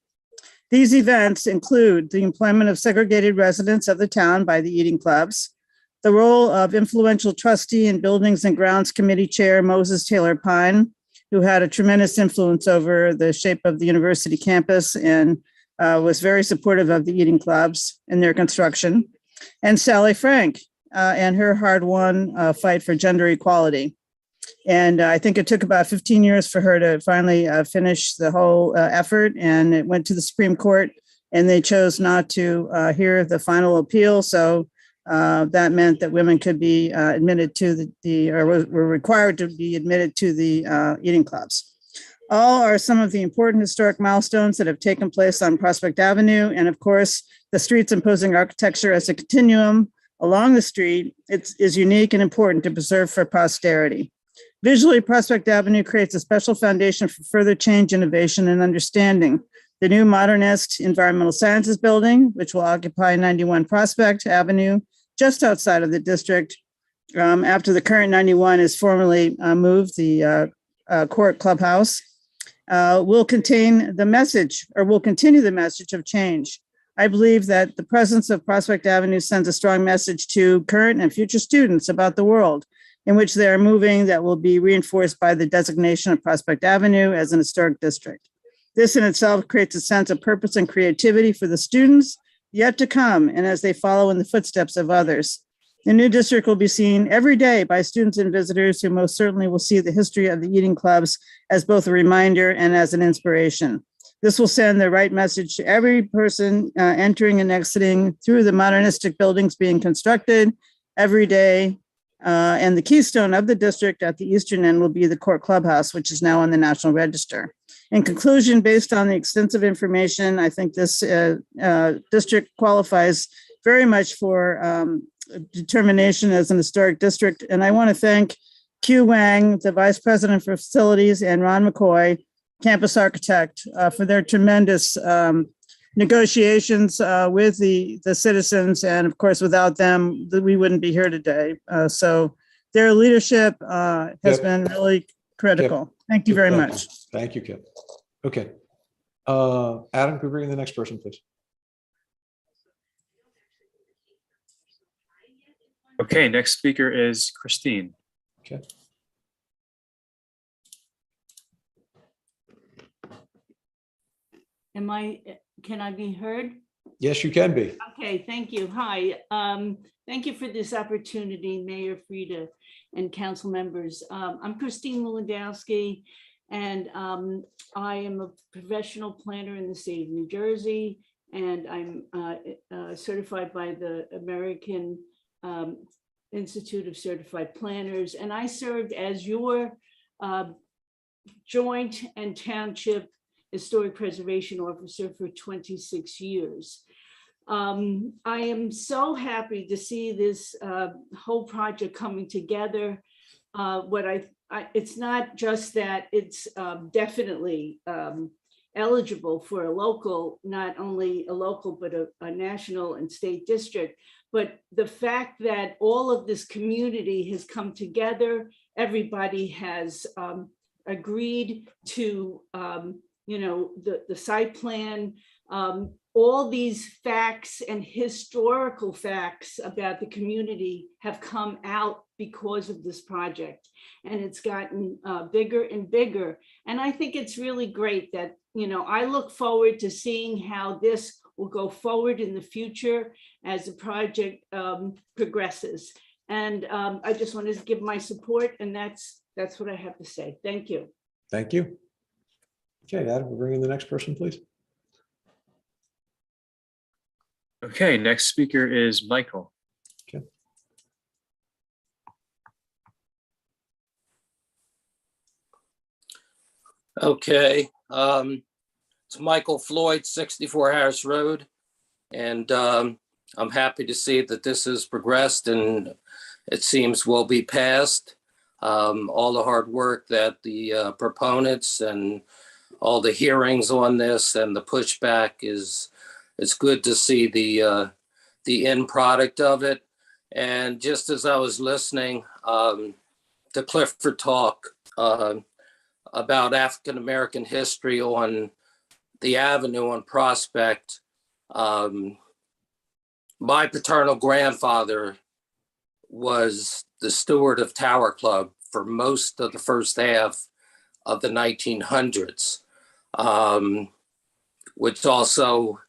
These events include the employment of segregated residents of the town by the eating clubs, the role of influential trustee and Buildings and Grounds Committee Chair Moses Taylor Pine, who had a tremendous influence over the shape of the university campus and was very supportive of the eating clubs in their construction, and Sally Frank and her hard-won fight for gender equality. And I think it took about 15 years for her to finally finish the whole effort, and it went to the Supreme Court, and they chose not to hear the final appeal. So that meant that women could be admitted to or were required to be admitted to the eating clubs. All are some of the important historic milestones that have taken place on Prospect Avenue. And of course, the street's imposing architecture as a continuum along the street is unique and important to preserve for posterity. Visually, Prospect Avenue creates a special foundation for further change, innovation, and understanding. The new modernist environmental sciences building, which will occupy 91 Prospect Avenue, just outside of the district, after the current 91 is formally moved, the Court Clubhouse, will contain the message, or will continue the message of change. I believe that the presence of Prospect Avenue sends a strong message to current and future students about the world in which they are moving that will be reinforced by the designation of Prospect Avenue as an historic district. This in itself creates a sense of purpose and creativity for the students yet to come, and as they follow in the footsteps of others. The new district will be seen every day by students and visitors who most certainly will see the history of the eating clubs as both a reminder and as an inspiration. This will send the right message to every person entering and exiting through the modernistic buildings being constructed every day. And the keystone of the district at the eastern end will be the Court Clubhouse, which is now on the National Register. In conclusion, based on the extensive information, I think this district qualifies very much for determination as an historic district. And I want to thank Q Wang, the Vice President for Facilities, and Ron McCoy, campus architect, for their tremendous negotiations with the citizens. And of course, without them, we wouldn't be here today. So their leadership has been really critical. Kip. Thank you very much. Thank you, Kip. Okay. Adam, could we bring in the next person, please? Okay, next speaker is Christine. Okay. Can I be heard? Yes, you can be. Okay, thank you. Hi. Thank you for this opportunity, Mayor Frieda and council members. I'm Christine Lewandowski, and I am a professional planner in the state of New Jersey, and I'm certified by the American Institute of Certified Planners, and I served as your joint and township historic preservation officer for 26 years. I am so happy to see this whole project coming together. It's not just that it's definitely eligible for a local, not only a local, but a national and state district, but the fact that all of this community has come together, everybody has agreed to the site plan, all these facts and historical facts about the community have come out because of this project, and it's gotten bigger and bigger. And I think it's really great that, you know, I look forward to seeing how this will go forward in the future as the project progresses. And I just wanted to give my support, and that's what I have to say. Thank you. Thank you. Okay, Adam, we'll bring in the next person, please. Okay, next speaker is Michael. Okay. Okay, it's Michael Floyd, 64 Harris Road. And I'm happy to see that this has progressed and it seems will be passed. All the hard work that the proponents and all the hearings on this and the pushback it's good to see the end product of it. And just as I was listening to Clifford talk about African-American history on the Avenue on Prospect, my paternal grandfather was the steward of Tower Club for most of the first half of the 1900s, which also,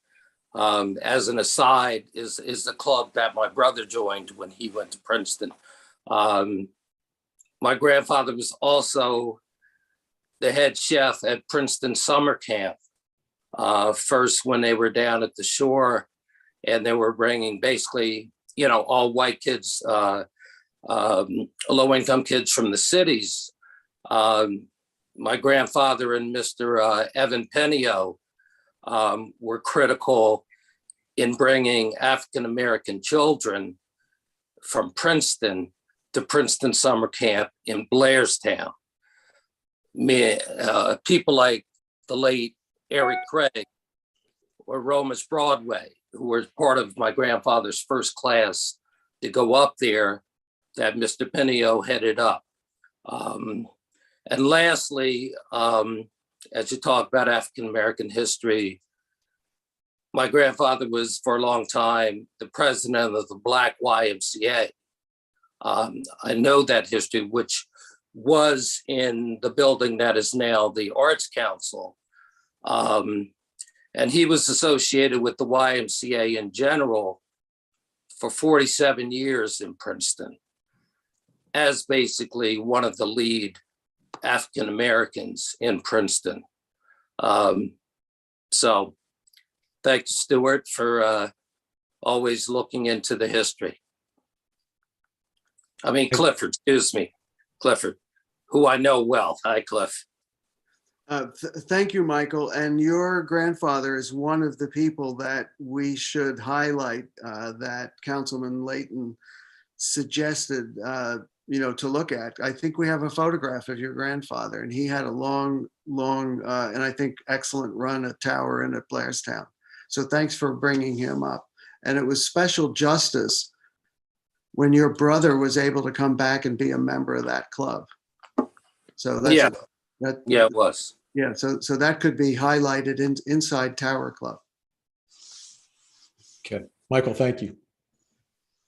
as an aside, is the club that my brother joined when he went to Princeton. My grandfather was also the head chef at Princeton summer camp, first when they were down at the shore and they were bringing basically, you know, all white kids, low-income kids from the cities. My grandfather and Mr. Evan Penio were critical in bringing African-American children from Princeton to Princeton summer camp in Blairstown. People like the late Eric Craig or Romus Broadway, who were part of my grandfather's first class to go up there that Mr. Penio headed up. And lastly, as you talk about African-American history, my grandfather was for a long time the president of the Black YMCA. I know that history, which was in the building that is now the Arts Council. And he was associated with the YMCA in general for 47 years in Princeton as basically one of the lead African Americans in Princeton. So thank you, Stuart, for always looking into the history. I mean, Clifford, excuse me, Clifford, who I know well. Hi, Cliff. Thank you, Michael. And your grandfather is one of the people that we should highlight that Councilman Layton suggested, to look at. I think we have a photograph of your grandfather, and he had a long, and I think excellent run at Tower and at Blairstown. So thanks for bringing him up. And it was special justice when your brother was able to come back and be a member of that club. So that's it was. Yeah, so that could be highlighted inside Tower Club. Okay, Michael, thank you.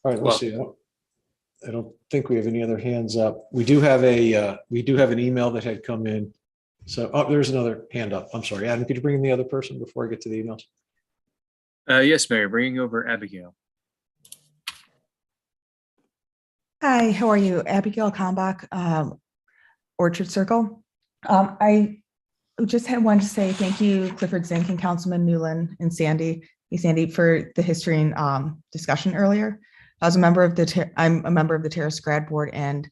All right, let's see. I don't think we have any other hands up. We do have an email that had come in. So, there's another hand up. I'm sorry, Adam, could you bring in the other person before I get to the emails? Yes, Mayor, bringing over Abigail. Hi, how are you? Abigail Kalmbach, Orchard Circle. I just wanted to say thank you, Clifford Zink and Councilman Newland and Sandy, for the history and discussion earlier. I'm a member of the Terrace Grad Board, and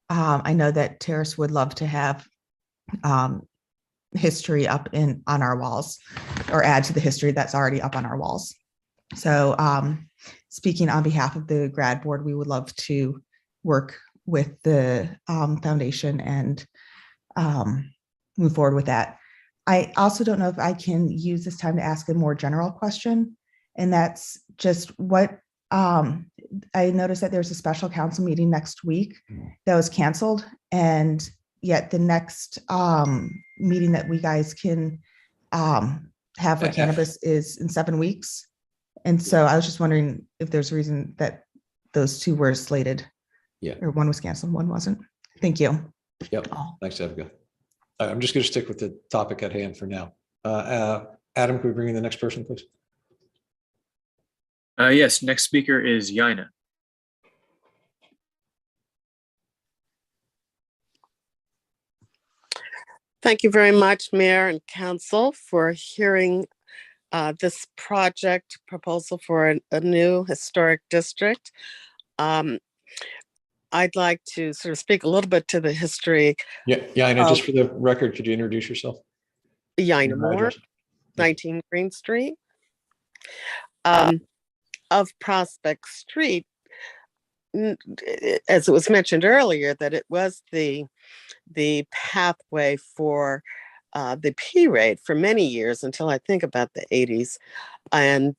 I know that Terrace would love to have history up on our walls, or add to the history that's already up on our walls. So speaking on behalf of the Grad Board, we would love to work with the foundation and move forward with that. I also don't know if I can use this time to ask a more general question, and that's just what I noticed that there's a special council meeting next week that was canceled, and yet the next meeting that we guys can have have for cannabis is in 7 weeks. And so I was just wondering if there's a reason that those two were slated. Yeah. Or one was canceled, one wasn't. Thank you. Yep. Thanks, Abigail. I'm just going to stick with the topic at hand for now. Adam, can we bring in the next person, please? Yes, next speaker is Yaina. Thank you very much, Mayor and Council, for hearing this project proposal for a new historic district. I'd like to sort of speak a little bit to the history. Yeah, Yaina, just for the record, could you introduce yourself? Yaina Moore, 19 Green Street. Of Prospect Street, as it was mentioned earlier, that it was the pathway for the P-rate for many years until I think about the 80s. And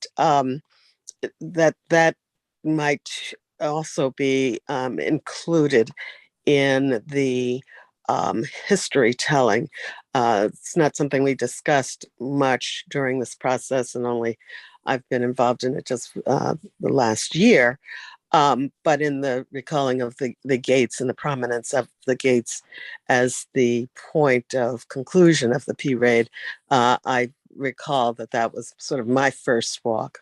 that might also be included in the history telling. It's not something we discussed much during this process, and only I've been involved in it just the last year. But in the recalling of the gates and the prominence of the gates as the point of conclusion of the P-Raid, I recall that was sort of my first walk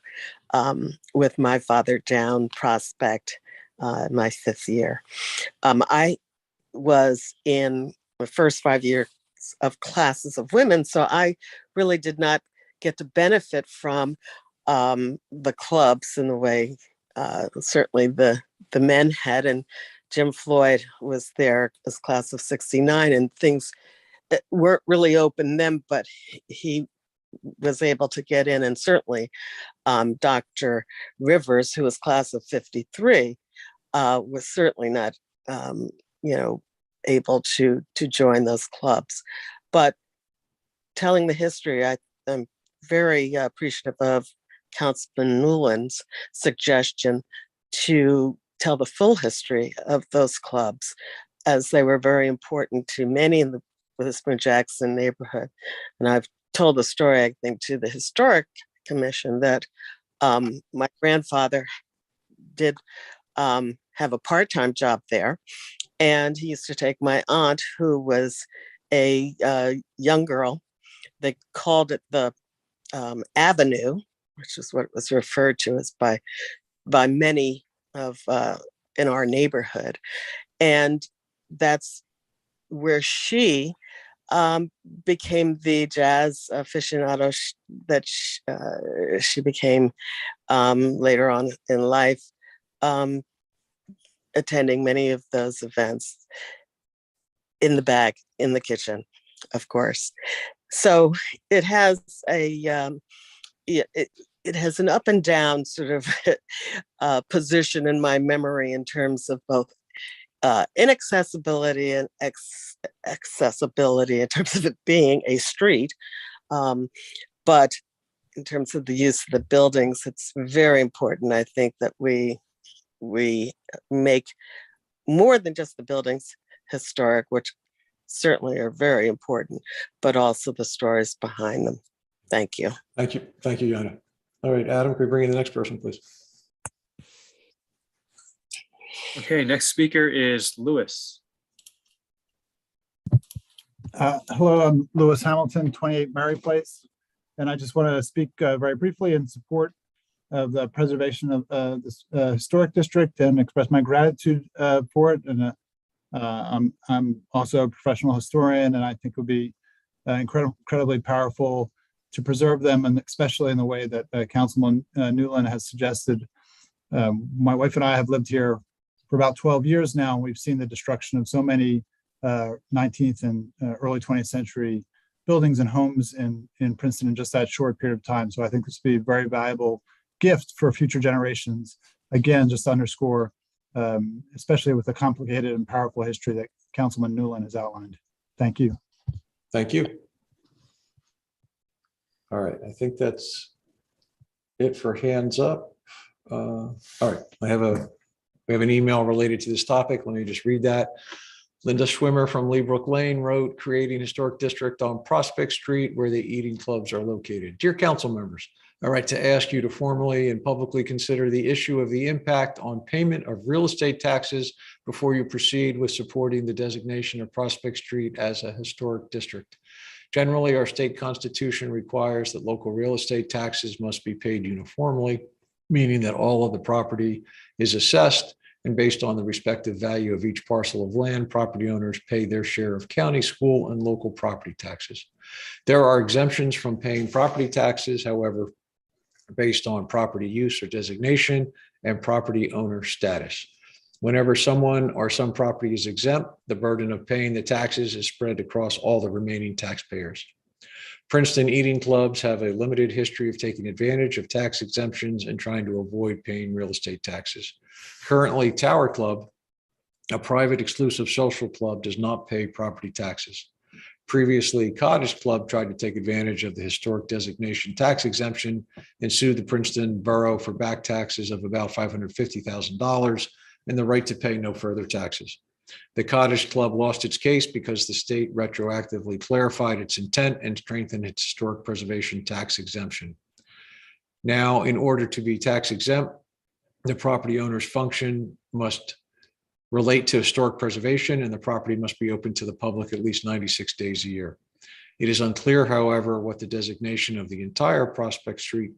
with my father down Prospect in my 5th year. I was in the first 5 years of classes of women, so I really did not get to benefit from the clubs in the way certainly the men had, and Jim Floyd was there as class of 69, and things weren't really open then, but he was able to get in, and certainly Dr. Rivers, who was class of 53, was certainly not able to join those clubs. But telling the history, I'm very appreciative of Councilman Newland's suggestion to tell the full history of those clubs, as they were very important to many in the Witherspoon Jackson neighborhood. And I've told the story, I think, to the Historic Commission that my grandfather did have a part-time job there, and he used to take my aunt, who was a young girl. They called it the Avenue, which is what it was referred to as by many of in our neighborhood, and that's where she became the jazz aficionado that she became later on in life, attending many of those events in the back, in the kitchen, of course. So it has it has an up and down sort of position in my memory in terms of both inaccessibility and accessibility in terms of it being a street. But in terms of the use of the buildings, it's very important, I think, that we make more than just the buildings historic, which certainly are very important, but also the stories behind them. Thank you. Thank you. Thank you, Yana. All right, Adam, can we bring in the next person, please? Okay, next speaker is Lewis. Hello, I'm Lewis Hamilton, 28 Mary Place. And I just want to speak very briefly in support of the preservation of this historic district and express my gratitude for it. And I'm also a professional historian, and I think it would be incredibly powerful to preserve them, and especially in the way that Councilman Newland has suggested. My wife and I have lived here for about 12 years now, and we've seen the destruction of so many 19th and early 20th century buildings and homes in Princeton in just that short period of time. So I think this would be a very valuable gift for future generations. Again, just to underscore, especially with the complicated and powerful history that Councilman Newland has outlined. Thank you. Thank you. All right, I think that's it for hands up. All right, we have an email related to this topic. Let me just read that. Linda Schwimmer from Leebrook Lane wrote, creating historic district on Prospect Street where the eating clubs are located. Dear council members, I'd like to ask you to formally and publicly consider the issue of the impact on payment of real estate taxes before you proceed with supporting the designation of Prospect Street as a historic district. Generally, our state constitution requires that local real estate taxes must be paid uniformly, meaning that all of the property is assessed, and based on the respective value of each parcel of land, property owners pay their share of county, school, and local property taxes. There are exemptions from paying property taxes, however, based on property use or designation and property owner status. Whenever someone or some property is exempt, the burden of paying the taxes is spread across all the remaining taxpayers. Princeton eating clubs have a limited history of taking advantage of tax exemptions and trying to avoid paying real estate taxes. Currently, Tower Club, a private exclusive social club, does not pay property taxes. Previously, Cottage Club tried to take advantage of the historic designation tax exemption and sued the Princeton Borough for back taxes of about $550,000 and the right to pay no further taxes. The Cottage Club lost its case because the state retroactively clarified its intent and strengthened its historic preservation tax exemption. Now, in order to be tax exempt, the property owner's function must relate to historic preservation, and the property must be open to the public at least 96 days a year. It is unclear, however, what the designation of the entire Prospect Street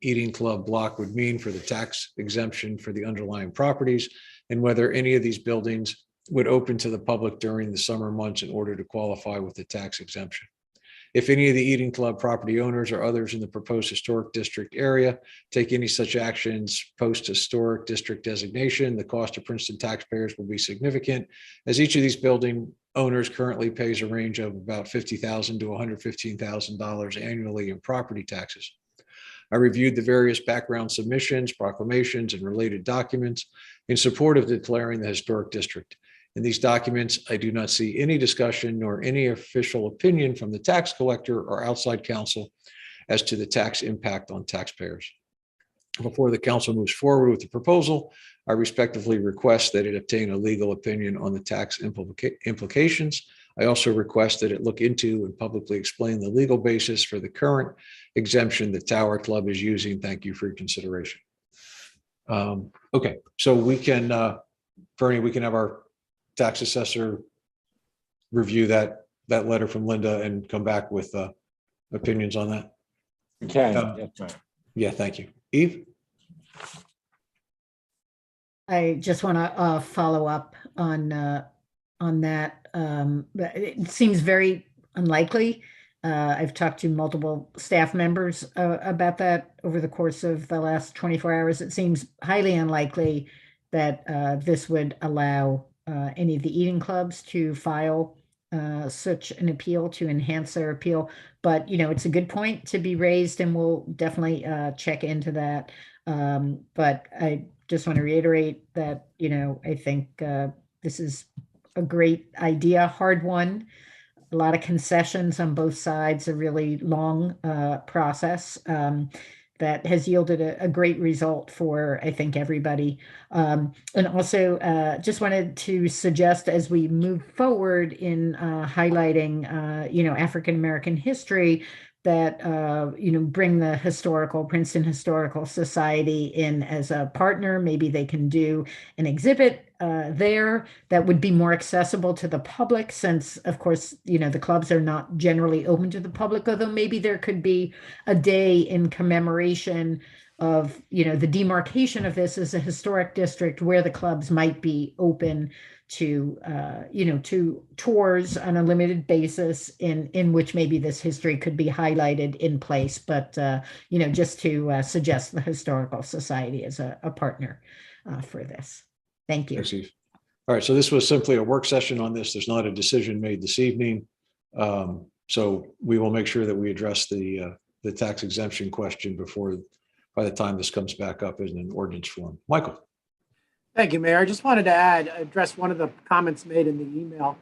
Eating Club block would mean for the tax exemption for the underlying properties, and whether any of these buildings would open to the public during the summer months in order to qualify with the tax exemption. If any of the eating club property owners or others in the proposed historic district area take any such actions post-historic district designation, the cost to Princeton taxpayers will be significant, as each of these building owners currently pays a range of about $50,000 to $115,000 annually in property taxes. I reviewed the various background submissions, proclamations, and related documents in support of declaring the historic district. In these documents, I do not see any discussion nor any official opinion from the tax collector or outside counsel as to the tax impact on taxpayers. Before the council moves forward with the proposal, I respectfully request that it obtain a legal opinion on the tax implications. I also request that it look into and publicly explain the legal basis for the current exemption that Tower Club is using. Thank you for your consideration. Okay, so we can, Bernie, we can have our tax assessor review that letter from Linda and come back with opinions on that. Okay. Yeah, thank you. Eve? I just want to follow up on that. It seems very unlikely. I've talked to multiple staff members about that over the course of the last 24 hours. It seems highly unlikely that this would allow any of the eating clubs to file such an appeal to enhance their appeal. But, you know, it's a good point to be raised, and we'll definitely check into that. But I just want to reiterate that, you know, I think this is a great idea, hard one. A lot of concessions on both sides, a really long process that has yielded a great result for, I think, everybody. And also just wanted to suggest, as we move forward in highlighting, you know, African-American history, that, you know, bring the Princeton Historical Society in as a partner. Maybe they can do an exhibit there that would be more accessible to the public, since, of course, you know, the clubs are not generally open to the public, although maybe there could be a day in commemoration of, you know, the demarcation of this as a historic district where the clubs might be open to, you know, to tours on a limited basis, in which maybe this history could be highlighted in place. But, you know, just to suggest the Historical Society as a partner for this. Thank you. Thanks, Eve. All right, so this was simply a work session on this. There's not a decision made this evening. So we will make sure that we address the tax exemption question by the time this comes back up in an ordinance form. Michael. Thank you, Mayor. I just wanted to address one of the comments made in the email.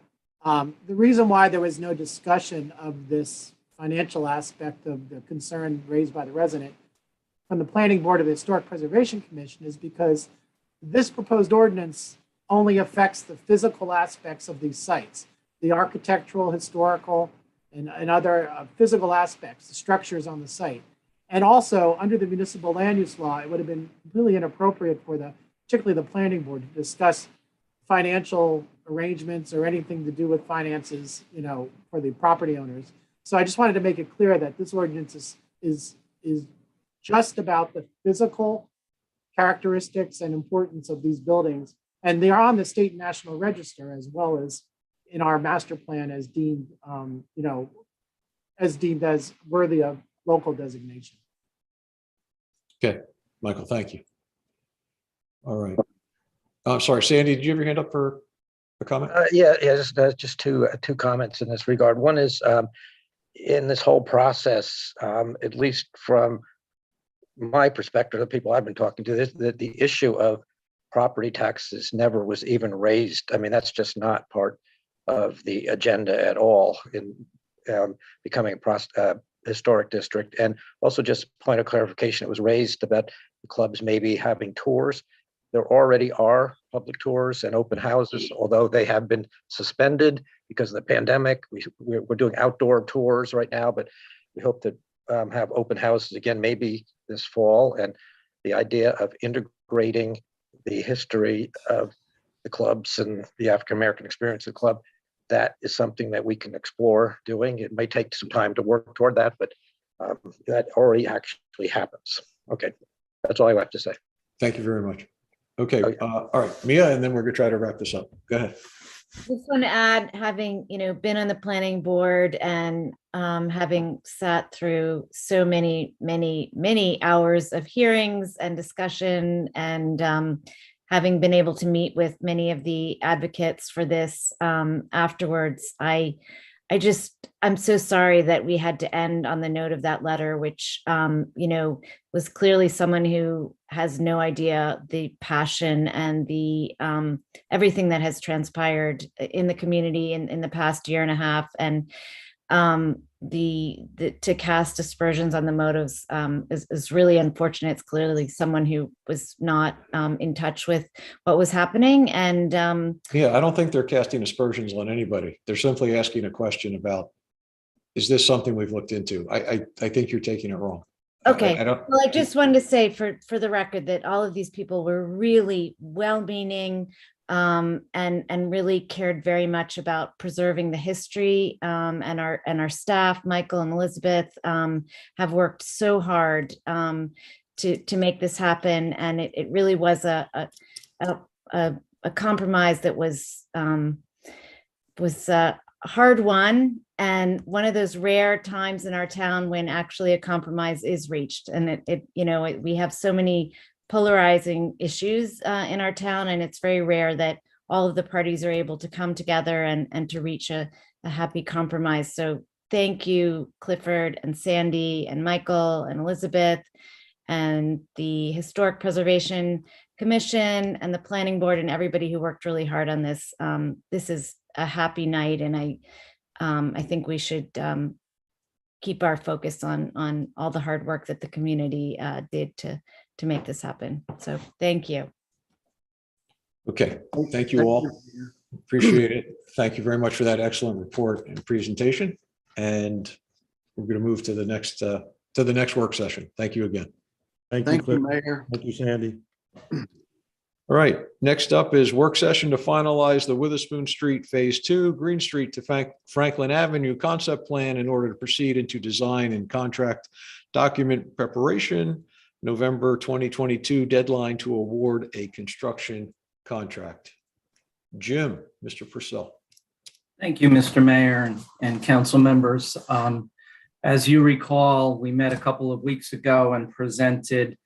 The reason why there was no discussion of this financial aspect of the concern raised by the resident from the Planning Board of the Historic Preservation Commission is because this proposed ordinance only affects the physical aspects of these sites, the architectural, historical, and other physical aspects, the structures on the site. And also, under the municipal land use law, it would have been completely inappropriate for particularly the planning board, to discuss financial arrangements or anything to do with finances, for the property owners. So I just wanted to make it clear that this ordinance is just about the physical characteristics and importance of these buildings. And they are on the state and national register, as well as in our master plan as deemed, as worthy of local designation. Okay, Michael, thank you. All right. I'm sorry, Sandy, did you have your hand up for a comment? Yeah, just two comments in this regard. One is in this whole process, at least from my perspective, the people I've been talking to, that the issue of property taxes never was even raised. I mean, that's just not part of the agenda at all in becoming a historic district. And also, just point of clarification, it was raised about the clubs maybe having tours. There already are public tours and open houses, although they have been suspended because of the pandemic. We're doing outdoor tours right now, but we hope to have open houses again, maybe this fall. And the idea of integrating the history of the clubs and the African-American experience of the club, that is something that we can explore doing. It may take some time to work toward that, but that already actually happens. Okay, that's all I have to say. Thank you very much. Okay, all right, Mia, and then we're gonna try to wrap this up. Go ahead. Just want to add, having, been on the planning board and having sat through so many hours of hearings and discussion, and having been able to meet with many of the advocates for this afterwards, I'm so sorry that we had to end on the note of that letter, which, was clearly someone who has no idea the passion and the everything that has transpired in the community in the past year and a half. And to cast aspersions on the motives is really unfortunate. It's clearly someone who was not in touch with what was happening. And yeah, I don't think they're casting aspersions on anybody. They're simply asking a question about, is this something we've looked into? I think you're taking it wrong. Okay. Well, I just wanted to say for the record that all of these people were really well-meaning and really cared very much about preserving the history, and our staff, Michael and Elizabeth, have worked so hard to make this happen. And it really was a compromise that was a hard one, and one of those rare times in our town when actually a compromise is reached. And we have so many polarizing issues in our town, and it's very rare that all of the parties are able to come together and to reach a happy compromise. So thank you, Clifford and Sandy and Michael and Elizabeth and the Historic Preservation Commission and the Planning Board and everybody who worked really hard on this. This is a happy night, and I think we should keep our focus on all the hard work that the community did to make this happen. So thank you. Okay, thank you all. Appreciate it. Thank you very much for that excellent report and presentation. And we're going to move to the next work session. Thank you again. Thank you, Mayor. Thank you, Sandy. All right, next up is work session to finalize the Witherspoon Street Phase 2, Green Street to Franklin Avenue concept plan in order to proceed into design and contract document preparation. November 2022 deadline to award a construction contract. Jim, Mr. Purcell. Thank you, Mr. Mayor and council members. As you recall, we met a couple of weeks ago and presented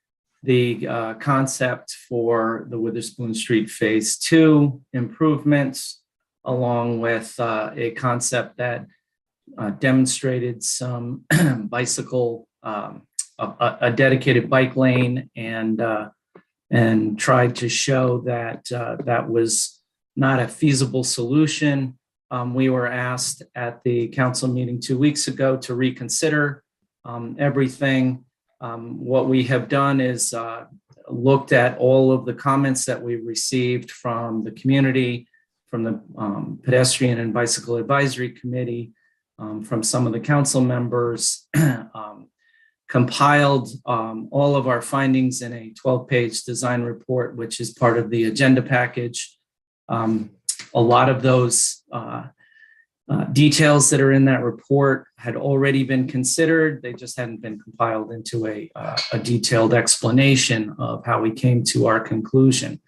the concept for the Witherspoon Street Phase 2 improvements, along with a concept that demonstrated some bicycle, a dedicated bike lane, and tried to show that that was not a feasible solution. We were asked at the council meeting 2 weeks ago to reconsider everything. What we have done is looked at all of the comments that we received from the community, from the Pedestrian and Bicycle Advisory Committee, from some of the council members, compiled all of our findings in a 12-page design report, which is part of the agenda package. A lot of those details that are in that report had already been considered. They just hadn't been compiled into a detailed explanation of how we came to our conclusion.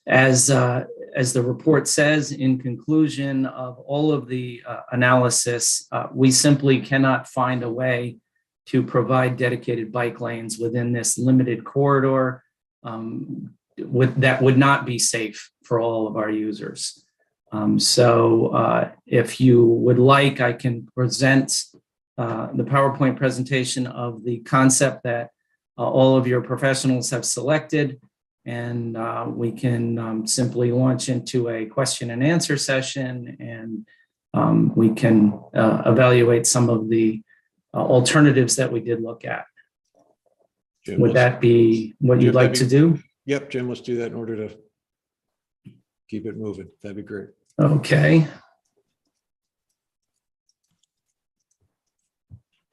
As the report says, in conclusion of all of the analysis, we simply cannot find a way to provide dedicated bike lanes within this limited corridor that would not be safe for all of our users. So if you would like, I can present the PowerPoint presentation of the concept that all of your professionals have selected, and we can simply launch into a question and answer session, and we can evaluate some of the alternatives that we did look at. Jim, Would that be what you'd like to do? Yep, Jim, let's do that in order to keep it moving. That'd be great. Okay.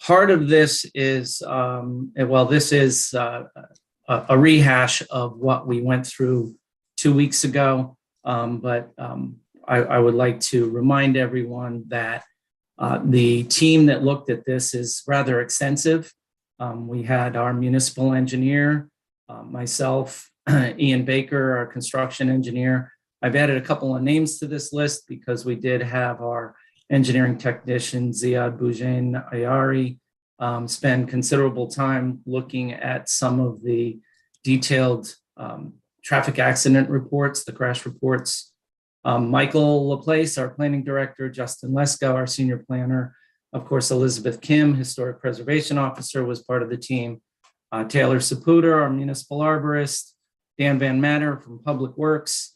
Part of this is, this is a rehash of what we went through 2 weeks ago. But I would like to remind everyone that the team that looked at this is rather extensive. We had our municipal engineer, myself, Ian Baker, our construction engineer. I've added a couple of names to this list because we did have our engineering technician, Ziad Boujain Ayari, spend considerable time looking at some of the detailed traffic accident reports, the crash reports. Michael Laplace, our planning director, Justin Lesko, our senior planner, of course, Elizabeth Kim, historic preservation officer, was part of the team. Taylor Saputo, our municipal arborist, Dan Van Matter from Public Works,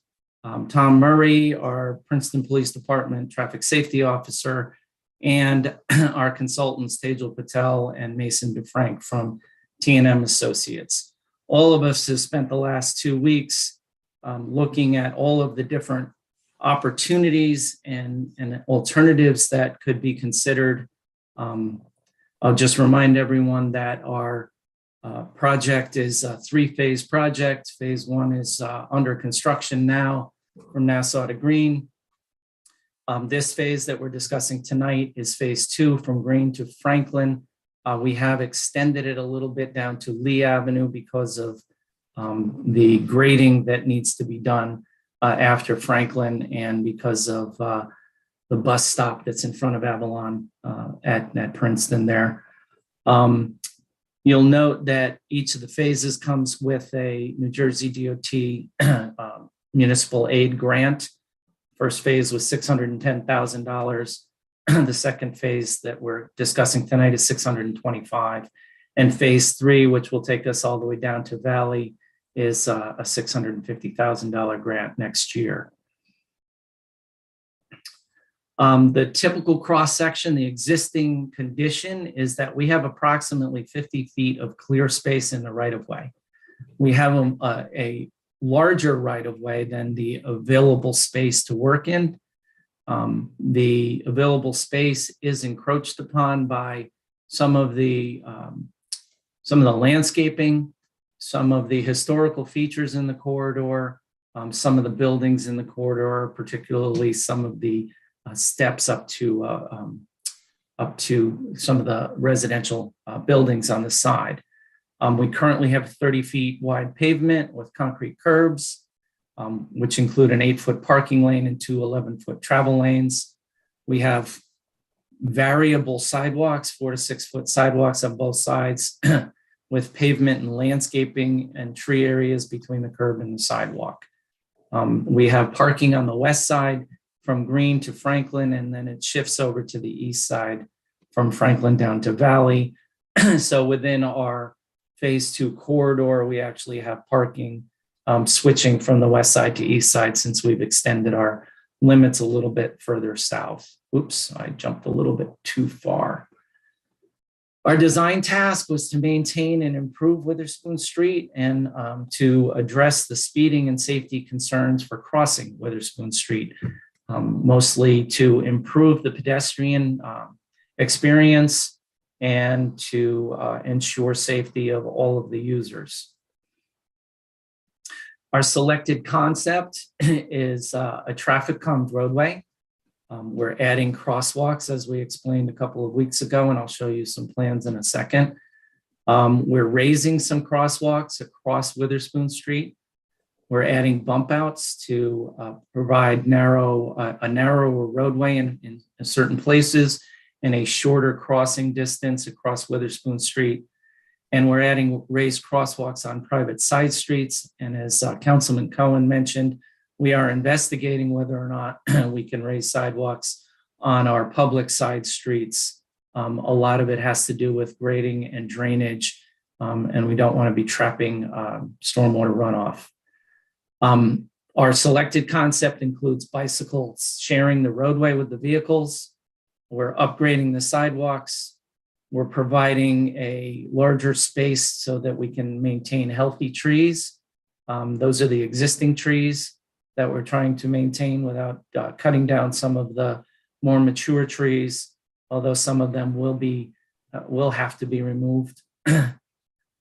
Tom Murray, our Princeton Police Department traffic safety officer, and our consultants, Tejal Patel and Mason DeFrank from T&M Associates. All of us have spent the last 2 weeks looking at all of the different opportunities and alternatives that could be considered. I'll just remind everyone that our project is a 3-phase project. Phase 1 is under construction now from Nassau to Green. This phase that we're discussing tonight is phase 2 from Green to Franklin. We have extended it a little bit down to Lee Avenue because of the grading that needs to be done after Franklin, and because of the bus stop that's in front of Avalon at Princeton there. You'll note that each of the phases comes with a New Jersey DOT municipal aid grant. First phase was $610,000. The second phase that we're discussing tonight is $625,000. And phase 3, which will take us all the way down to Valley, is a $650,000 grant next year. The typical cross-section, the existing condition is that we have approximately 50 feet of clear space in the right-of-way. We have a larger right-of-way than the available space to work in. The available space is encroached upon by some of the landscaping, some of the historical features in the corridor, some of the buildings in the corridor, particularly some of the steps up to some of the residential buildings on the side. We currently have 30 feet wide pavement with concrete curbs, which include an 8-foot parking lane and 2 11-foot travel lanes. We have variable sidewalks, 4 to 6 foot sidewalks on both sides with pavement and landscaping and tree areas between the curb and the sidewalk. We have parking on the west side from Green to Franklin, and then it shifts over to the east side from Franklin down to Valley. So within our phase 2 corridor, we actually have parking switching from the west side to east side since we've extended our limits a little bit further south. Oops, I jumped a little bit too far. Our design task was to maintain and improve Witherspoon Street and to address the speeding and safety concerns for crossing Witherspoon Street, mostly to improve the pedestrian experience and to ensure safety of all of the users. Our selected concept is a traffic calmed roadway. We're adding crosswalks, as we explained a couple of weeks ago, and I'll show you some plans in a second. We're raising some crosswalks across Witherspoon Street. We're adding bump outs to provide a narrower roadway in certain places and a shorter crossing distance across Witherspoon Street. And we're adding raised crosswalks on private side streets. And as Councilman Cohen mentioned, we are investigating whether or not we can raise sidewalks on our public side streets. A lot of it has to do with grading and drainage, and we don't want to be trapping stormwater runoff. Our selected concept includes bicycles sharing the roadway with the vehicles. We're upgrading the sidewalks. We're providing a larger space so that we can maintain healthy trees. Those are the existing trees that we're trying to maintain without cutting down some of the more mature trees, although some of them will have to be removed.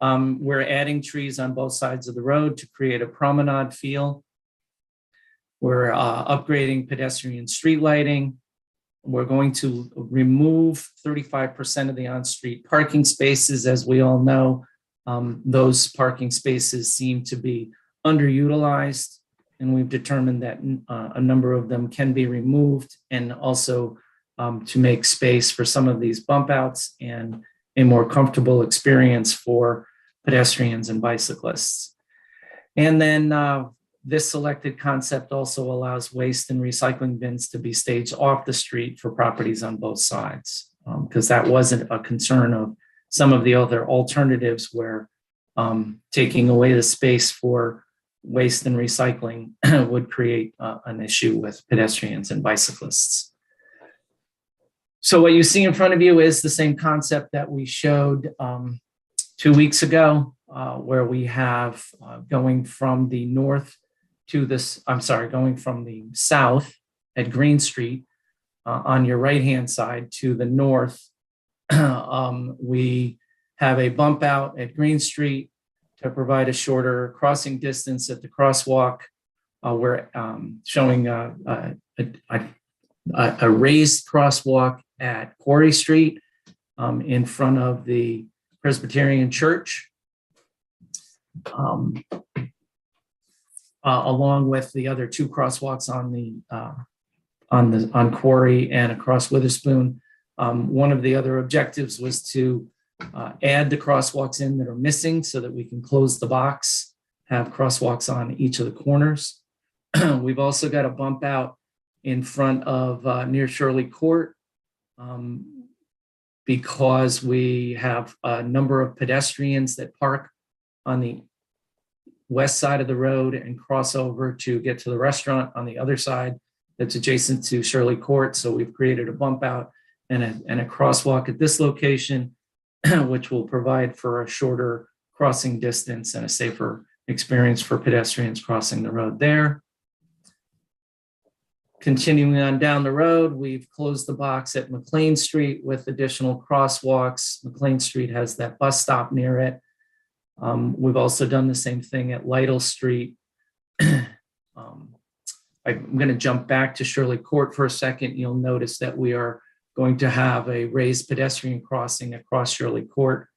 We're adding trees on both sides of the road to create a promenade feel. We're upgrading pedestrian street lighting. We're going to remove 35% of the on-street parking spaces. As we all know, those parking spaces seem to be underutilized, and we've determined that a number of them can be removed, and also to make space for some of these bump outs and a more comfortable experience for pedestrians and bicyclists. And then this selected concept also allows waste and recycling bins to be staged off the street for properties on both sides, because that wasn't a concern of some of the other alternatives where taking away the space for waste and recycling would create an issue with pedestrians and bicyclists. So what you see in front of you is the same concept that we showed 2 weeks ago, where we have going from the north to this, going from the south at Green Street on your right-hand side to the north. We have a bump out at Green Street to provide a shorter crossing distance at the crosswalk. We're showing a raised crosswalk at Quarry Street in front of the Presbyterian Church, along with the other two crosswalks on Quarry and across Witherspoon. One of the other objectives was to add the crosswalks in that are missing so that we can close the box, have crosswalks on each of the corners. We've also got a bump out in front of near Shirley Court because we have a number of pedestrians that park on the west side of the road and cross over to get to the restaurant on the other side that's adjacent to Shirley Court. So we've created a bump out and a crosswalk at this location, which will provide for a shorter crossing distance and a safer experience for pedestrians crossing the road there. Continuing on down the road, we've closed the box at McLean Street with additional crosswalks. McLean Street has that bus stop near it. We've also done the same thing at Lytle Street. I'm going to jump back to Shirley Court for a second. You'll notice that we are going to have a raised pedestrian crossing across Shirley Court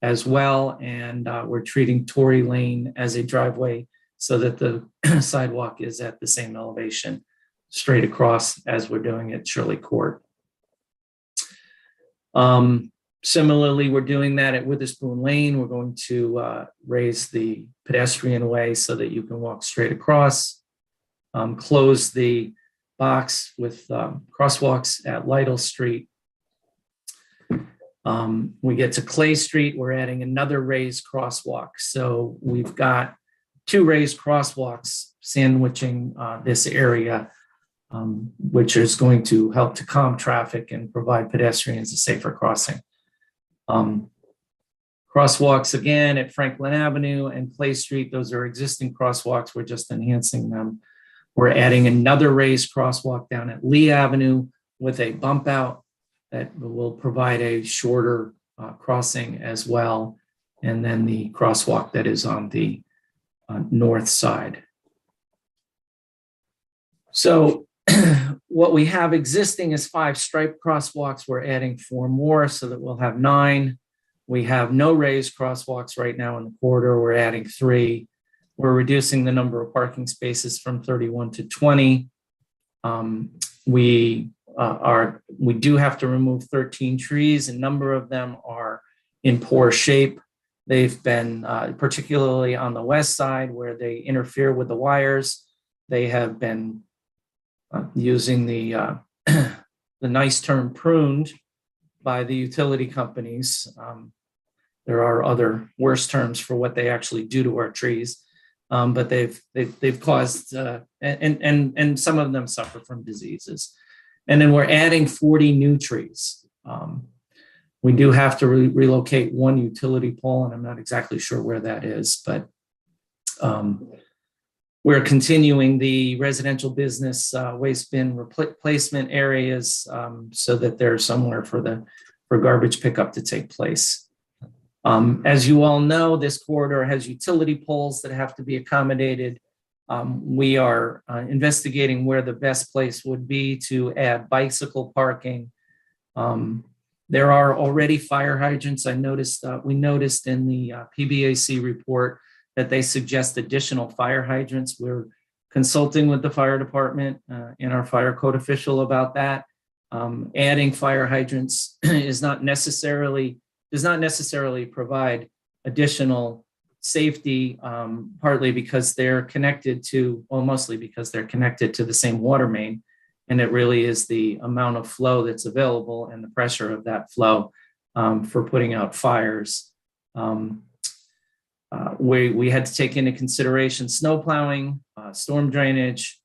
as well. And we're treating Tory Lane as a driveway so that the sidewalk is at the same elevation straight across as we're doing at Shirley Court. Similarly, we're doing that at Witherspoon Lane. We're going to raise the pedestrian way so that you can walk straight across, close the box with crosswalks at Lytle Street. We get to Clay Street, we're adding another raised crosswalk. So we've got two raised crosswalks sandwiching this area, which is going to help to calm traffic and provide pedestrians a safer crossing. Crosswalks again at Franklin Avenue and Clay Street. Those are existing crosswalks. We're just enhancing them. We're adding another raised crosswalk down at Lee Avenue with a bump out that will provide a shorter crossing as well. And then the crosswalk that is on the north side. So what we have existing is 5 striped crosswalks. We're adding 4 more so that we'll have 9. We have no raised crosswalks right now in the corridor. We're adding 3. We're reducing the number of parking spaces from 31 to 20. We do have to remove 13 trees. A number of them are in poor shape. They've been, particularly on the west side where they interfere with the wires, they have been using the nice term pruned by the utility companies. There are other worse terms for what they actually do to our trees, but they've caused and some of them suffer from diseases. And then we're adding 40 new trees. We do have to relocate 1 utility pole, and I'm not exactly sure where that is, but we're continuing the residential business waste bin replacement areas so that there's somewhere for garbage pickup to take place. As you all know, this corridor has utility poles that have to be accommodated. We are investigating where the best place would be to add bicycle parking. There are already fire hydrants. We noticed in the PBAC report that they suggest additional fire hydrants. We're consulting with the fire department and our fire code official about that. Adding fire hydrants does not necessarily provide additional safety, partly because they're connected to, well, mostly because they're connected to the same water main. And it really is the amount of flow that's available and the pressure of that flow for putting out fires. We had to take into consideration snow plowing, storm drainage,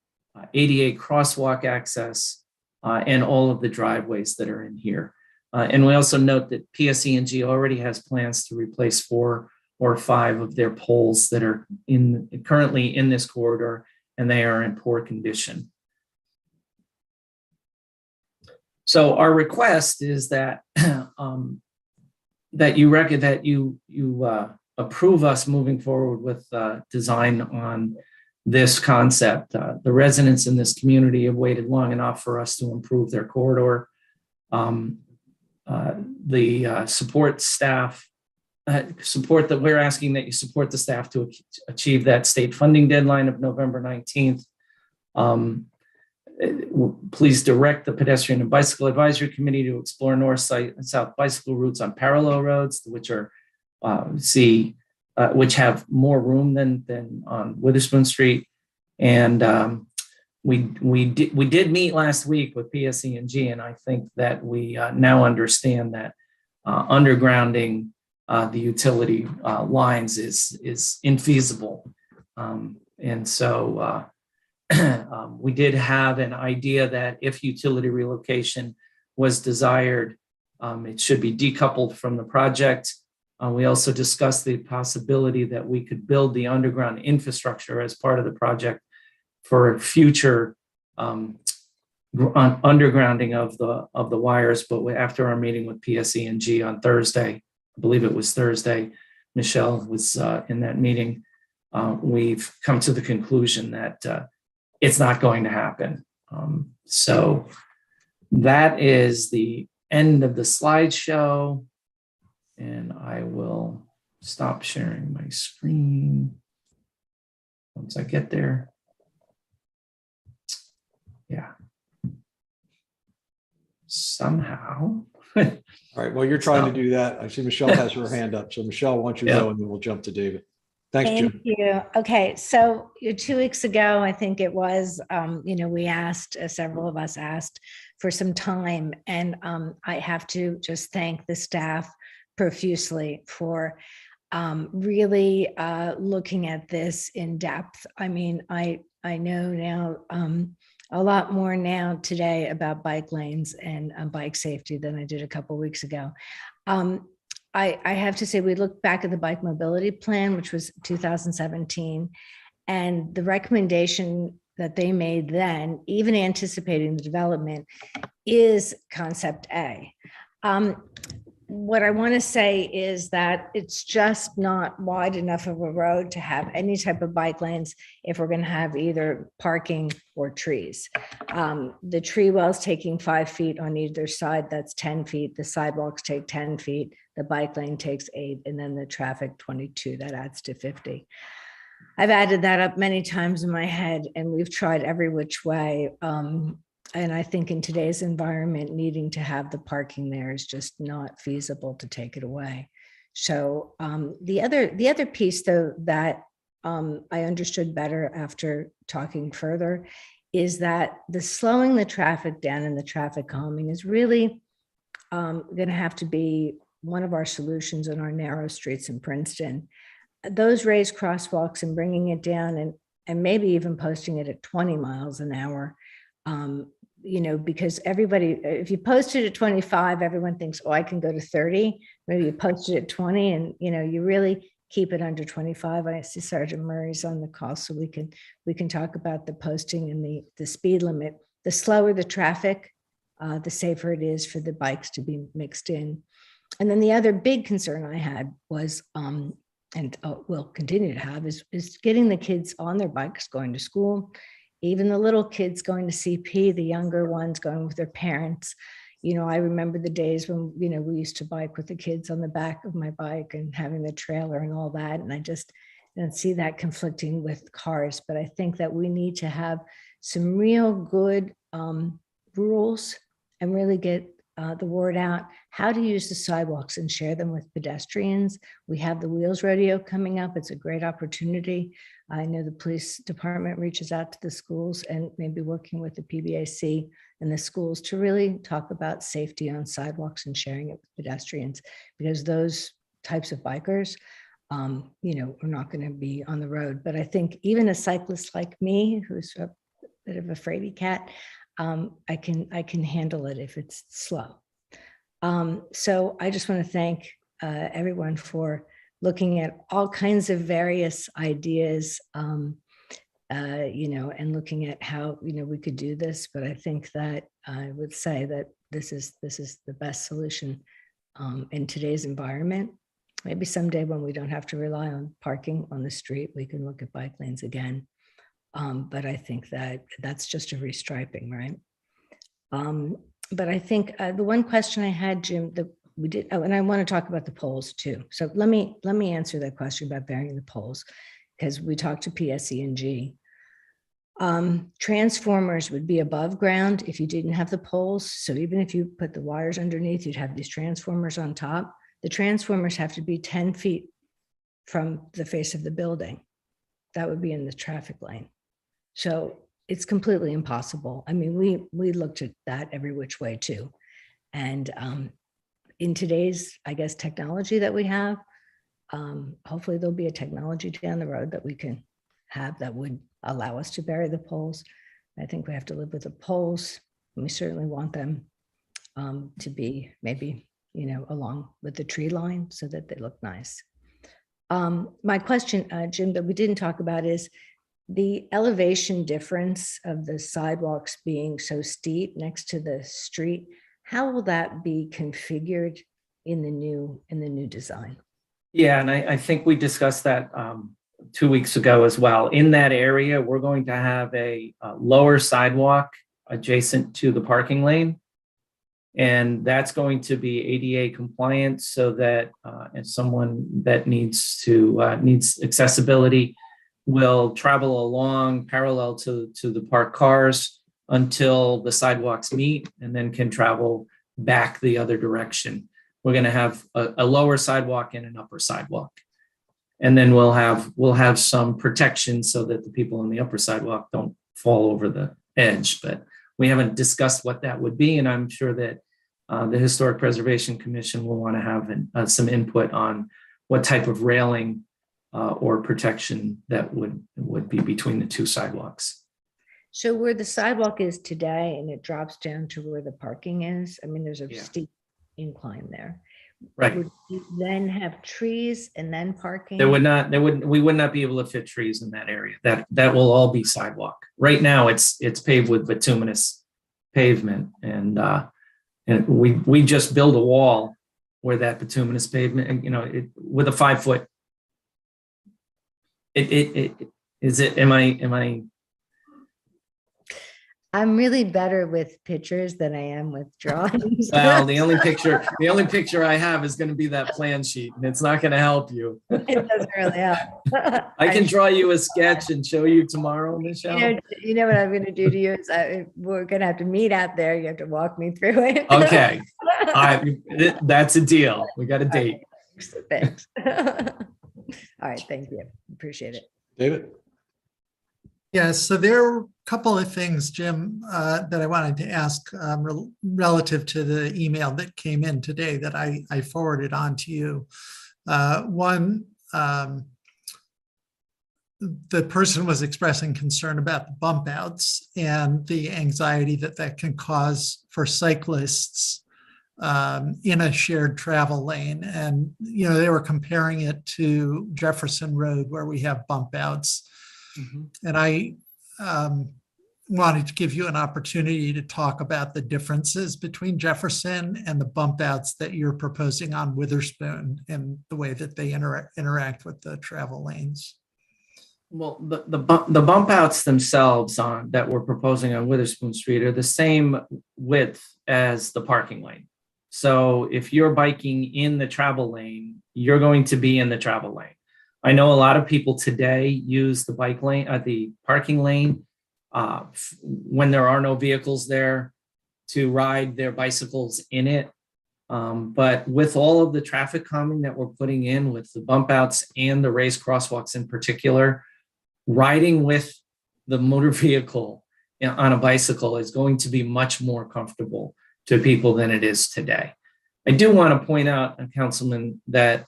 ADA crosswalk access, and all of the driveways that are in here. And we also note that PSE&G already has plans to replace 4 or 5 of their poles that are currently in this corridor, and they are in poor condition. So our request is that you approve us moving forward with design on this concept. The residents in this community have waited long enough for us to improve their corridor. The support staff, that we're asking that you support the staff to achieve that state funding deadline of November 19th. Please direct the Pedestrian and Bicycle Advisory Committee to explore north and south bicycle routes on parallel roads, which are which have more room than on Witherspoon Street. And we did meet last week with PSE&G, and I think that we now understand that undergrounding the utility lines is infeasible. And so we did have an idea that if utility relocation was desired, it should be decoupled from the project. We also discussed the possibility that we could build the underground infrastructure as part of the project for future undergrounding of the wires. But after our meeting with PSE&G on Thursday, I believe it was Thursday, Michelle was in that meeting, we've come to the conclusion that it's not going to happen. So that is the end of the slideshow. And I will stop sharing my screen once I get there. Yeah. Somehow. All right. Well, you're trying to do that. I see Michelle has her hand up. So Michelle, why don't you go and then we'll jump to David. Thanks, Jim. Thank you. Okay. So 2 weeks ago, I think it was, we asked, several of us asked for some time, and I have to just thank the staff profusely for really looking at this in depth. I mean, I know now a lot more now today about bike lanes and bike safety than I did a couple of weeks ago. I have to say, we looked back at the bike mobility plan, which was 2017, and the recommendation that they made then, even anticipating the development, is concept A. What I want to say is that it's just not wide enough of a road to have any type of bike lanes if we're going to have either parking or trees. The tree wells taking 5 feet on either side, that's 10 feet. The sidewalks take 10 feet. The bike lane takes 8, and then the traffic 22, that adds to 50. I've added that up many times in my head, and we've tried every which way. And I think in today's environment, needing to have the parking there is just not feasible to take it away. So the other piece, though, that I understood better after talking further is that the slowing the traffic down and the traffic calming is really going to have to be one of our solutions on our narrow streets in Princeton. Those raised crosswalks and bringing it down and maybe even posting it at 20 miles an hour, because everybody, if you post it at 25, everyone thinks, oh, I can go to 30. Maybe you post it at 20 and, you really keep it under 25. I see Sergeant Murray's on the call, so we can talk about the posting and the speed limit. The slower the traffic, the safer it is for the bikes to be mixed in. And then the other big concern I had was, and will continue to have, is getting the kids on their bikes going to school, even the little kids going to CP, the younger ones going with their parents. I remember the days when, we used to bike with the kids on the back of my bike and having the trailer and all that. And I just don't see that conflicting with cars. But I think that we need to have some real good rules and really get the word out, how to use the sidewalks and share them with pedestrians. We have the Wheels Rodeo coming up. It's a great opportunity. I know the police department reaches out to the schools and maybe working with the PBAC and the schools to really talk about safety on sidewalks and sharing it with pedestrians, because those types of bikers, are not going to be on the road. But I think even a cyclist like me, who's a bit of a fraidy cat, I can handle it if it's slow. So I just want to thank everyone for looking at all kinds of various ideas, and looking at how we could do this. But I think that I would say that this is the best solution in today's environment. Maybe someday when we don't have to rely on parking on the street, we can look at bike lanes again. But I think that that's just a restriping, right? But I think the one question I had, Jim, that we did, and I want to talk about the poles too. So let me answer that question about burying the poles, because we talked to PSE&G. Transformers would be above ground if you didn't have the poles. So even if you put the wires underneath, you'd have these transformers on top. The transformers have to be 10 feet from the face of the building. That would be in the traffic lane. So it's completely impossible. I mean, we looked at that every which way too. And in today's, I guess, technology that we have, hopefully there'll be a technology down the road that we can have that would allow us to bury the poles. I think we have to live with the poles, and we certainly want them to be maybe, along with the tree line so that they look nice. My question, Jim, that we didn't talk about is the elevation difference of the sidewalks being so steep next to the street. How will that be configured in the new design? Yeah, and I think we discussed that 2 weeks ago as well. In that area, we're going to have a lower sidewalk adjacent to the parking lane. And that's going to be ADA compliant so that if someone that needs accessibility will travel along parallel to the parked cars until the sidewalks meet, and then can travel back the other direction. We're going to have a lower sidewalk and an upper sidewalk. And then we'll have some protection so that the people on the upper sidewalk don't fall over the edge. But we haven't discussed what that would be. And I'm sure that the Historic Preservation Commission will want to have some input on what type of railing or protection that would be between the two sidewalks. So where the sidewalk is today and it drops down to where the parking is, I mean, there's a steep incline there. Right. Would we then have trees and then parking? We would not be able to fit trees in that area. That will all be sidewalk. Right now, it's paved with bituminous pavement, and we just build a wall where that bituminous pavement, with a 5 foot. Am I? I'm really better with pictures than I am with drawings. Well, the only picture I have is going to be that plan sheet, and it's not going to help you. It doesn't really help. I can draw you a sketch and show you tomorrow, Michelle. You know what I'm going to do to you is we're going to have to meet out there. You have to walk me through it. Okay, that's a deal. We got a date. Thanks. All right, thank you. Appreciate it. David? Yeah, so there are a couple of things, Jim, that I wanted to ask relative to the email that came in today that I forwarded on to you. One, the person was expressing concern about the bump outs and the anxiety that can cause for cyclists in a shared travel lane. And, they were comparing it to Jefferson Road where we have bump outs. And I wanted to give you an opportunity to talk about the differences between Jefferson and the bump outs that you're proposing on Witherspoon and the way that they interact with the travel lanes. Well, the bump outs themselves that we're proposing on Witherspoon Street are the same width as the parking lane. So if you're biking in the travel lane, you're going to be in the travel lane. I know a lot of people today use the bike lane, the parking lane, when there are no vehicles there to ride their bicycles in it. But with all of the traffic calming that we're putting in with the bump outs and the raised crosswalks in particular, riding with the motor vehicle on a bicycle is going to be much more comfortable to people than it is today. I do want to point out, Councilman, that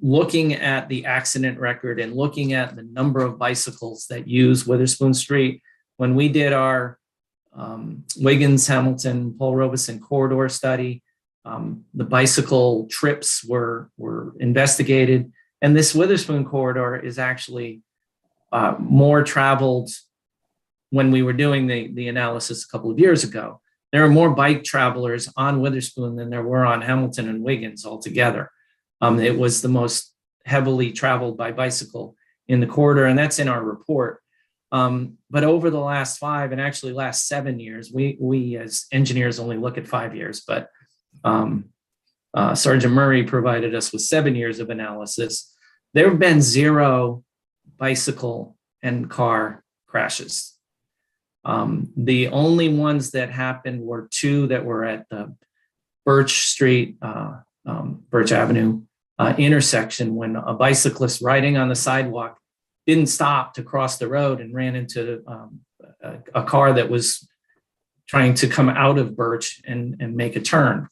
looking at the accident record and looking at the number of bicycles that use Witherspoon Street, when we did our Wiggins, Hamilton, Paul Robeson corridor study, the bicycle trips were investigated, and this Witherspoon corridor is actually more traveled. When we were doing the analysis a couple of years ago, there are more bike travelers on Witherspoon than there were on Hamilton and Wiggins altogether. It was the most heavily traveled by bicycle in the corridor, and that's in our report. But over the last 5 and actually last 7 years, we as engineers only look at 5 years, but Sergeant Murray provided us with 7 years of analysis. There have been 0 bicycle and car crashes. The only ones that happened were 2 that were at the Birch Street, Birch Avenue intersection, when a bicyclist riding on the sidewalk didn't stop to cross the road and ran into a car that was trying to come out of Birch and make a turn.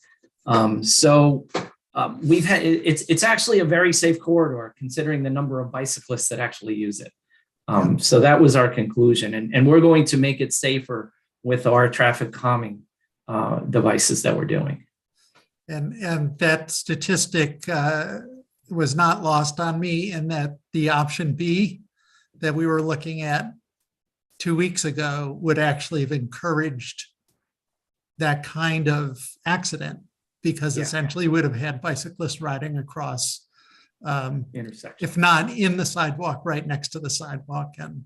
We've had it's actually a very safe corridor considering the number of bicyclists that actually use it. So that was our conclusion, and we're going to make it safer with our traffic calming devices that we're doing. And that statistic was not lost on me, in that the option B that we were looking at 2 weeks ago would actually have encouraged that kind of accident, because essentially would have had bicyclists riding across intersection, if not in the sidewalk, right next to the sidewalk. And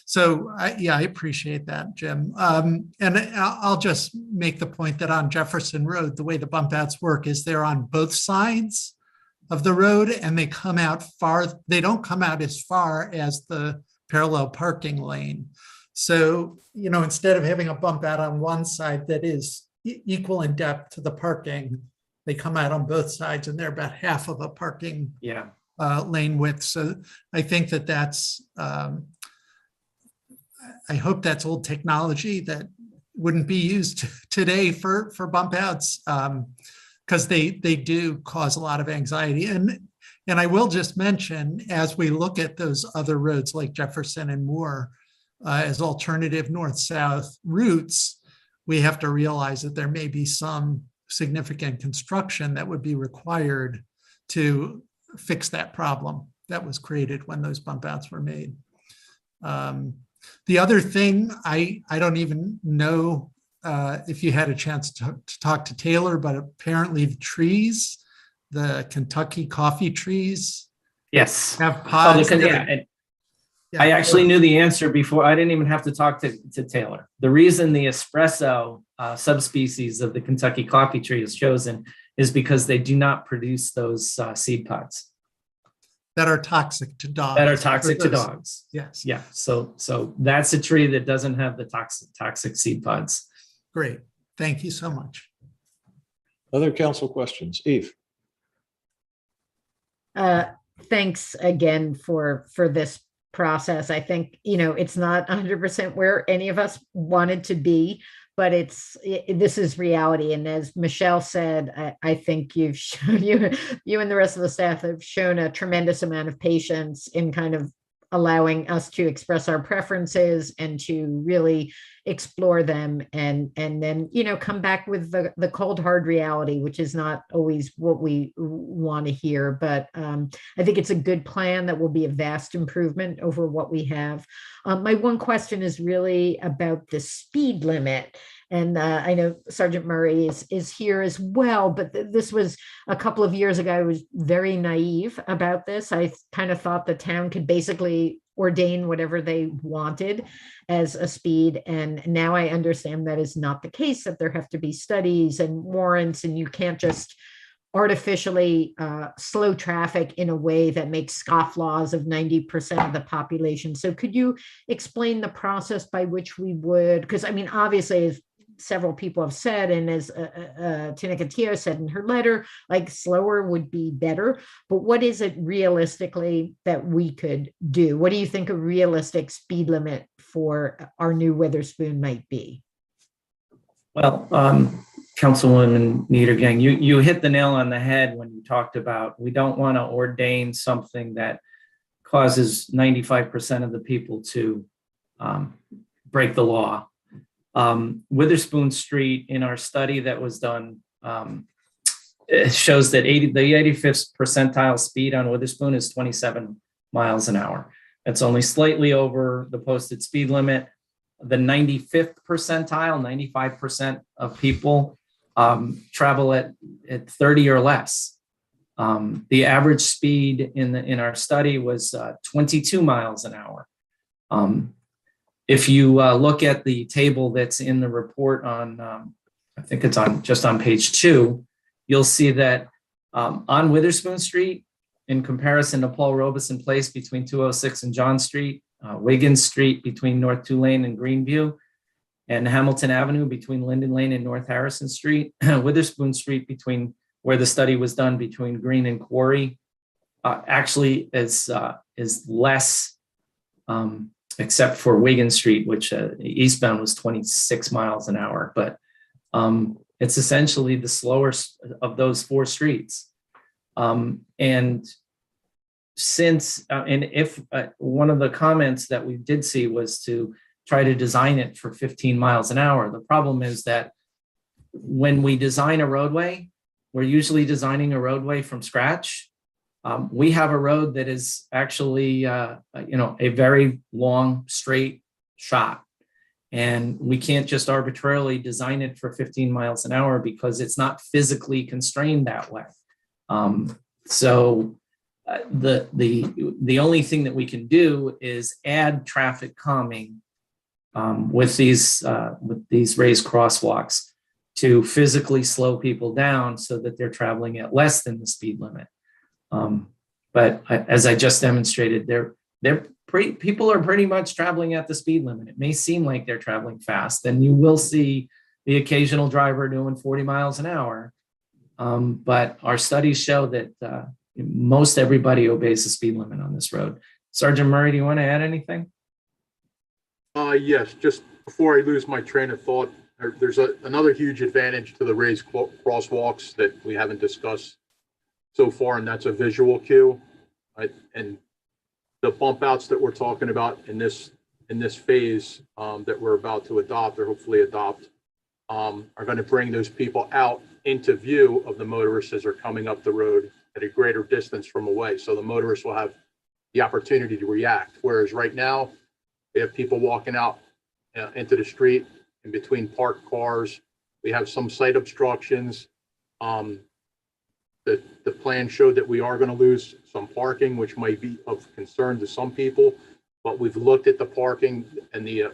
so I appreciate that, Jim. And I'll just make the point that on Jefferson Road, the way the bump outs work is they're on both sides of the road, and they come out far. They don't come out as far as the parallel parking lane. So, instead of having a bump out on one side that is equal in depth to the parking, they come out on both sides, and they're about half of a parking lane width. So I think that's I hope that's old technology that wouldn't be used today for bump outs, because they do cause a lot of anxiety. And I will just mention, as we look at those other roads like Jefferson and Moore as alternative north-south routes, we have to realize that there may be some significant construction that would be required to fix that problem that was created when those bump outs were made. The other thing, I don't even know if you had a chance to talk to Taylor, but apparently the trees, the Kentucky coffee trees, Yes. have pods. I actually knew the answer before. I didn't even have to talk to Taylor. The reason the espresso subspecies of the Kentucky coffee tree is chosen is because they do not produce those seed pods that are toxic to dogs. That are toxic to dogs. Yes. Yeah. So that's a tree that doesn't have the toxic seed pods. Great. Thank you so much. Other council questions? Eve? Thanks again for this process. I think, it's not 100% where any of us wanted to be, but this is reality. And as Michelle said, I think you've shown, you and the rest of the staff have shown a tremendous amount of patience in kind of allowing us to express our preferences and to really explore them and then, come back with the cold, hard reality, which is not always what we want to hear. But I think it's a good plan that will be a vast improvement over what we have. My one question is really about the speed limit. And I know Sergeant Murray is here as well, but this was a couple of years ago. I was very naive about this. I kind of thought the town could basically ordain whatever they wanted as a speed. And now I understand that is not the case, that there have to be studies and warrants, and you can't just artificially slow traffic in a way that makes scofflaws of 90% of the population. So could you explain the process by which we would, because I mean, obviously, as several people have said, and as Tinica Tio said in her letter, like slower would be better, but what is it realistically that we could do? What do you think a realistic speed limit for our new Witherspoon might be? Well, Councilwoman Niedergang, you hit the nail on the head when you talked about we don't want to ordain something that causes 95% of the people to break the law. Witherspoon Street, in our study that was done, it shows that the 85th percentile speed on Witherspoon is 27 miles an hour. That's only slightly over the posted speed limit. The 95th percentile, 95% of people travel at 30 or less. The average speed in our study was 22 miles an hour. If you look at the table that's in the report on, I think it's just on page 2, you'll see that on Witherspoon Street, in comparison to Paul Robeson Place between 206 and John Street, Wiggins Street between North Tulane and Greenview, and Hamilton Avenue between Linden Lane and North Harrison Street, Witherspoon Street between where the study was done between Green and Quarry, actually is less, except for Wiggins Street, which eastbound was 26 miles an hour. But it's essentially the slowest of those 4 streets. And if one of the comments that we did see was to try to design it for 15 miles an hour. The problem is that when we design a roadway, we're usually designing a roadway from scratch. We have a road that is actually, a very long, straight shot. And we can't just arbitrarily design it for 15 miles an hour because it's not physically constrained that way. So the only thing that we can do is add traffic calming with these raised crosswalks to physically slow people down so that they're traveling at less than the speed limit. But as I just demonstrated, people are pretty much traveling at the speed limit. It may seem like they're traveling fast, and you will see the occasional driver doing 40 miles an hour. But our studies show that most everybody obeys the speed limit on this road. Sergeant Murray, do you want to add anything? Yes, just before I lose my train of thought, there's another huge advantage to the raised crosswalks that we haven't discussed so far, and that's a visual cue. Right? And the bump outs that we're talking about in this phase that we're about to adopt or hopefully adopt are going to bring those people out into view of the motorists as they're coming up the road at a greater distance from away. So the motorists will have the opportunity to react. Whereas right now, we have people walking out into the street in between parked cars. We have some site obstructions. The plan showed that we are going to lose some parking, which might be of concern to some people. But we've looked at the parking and the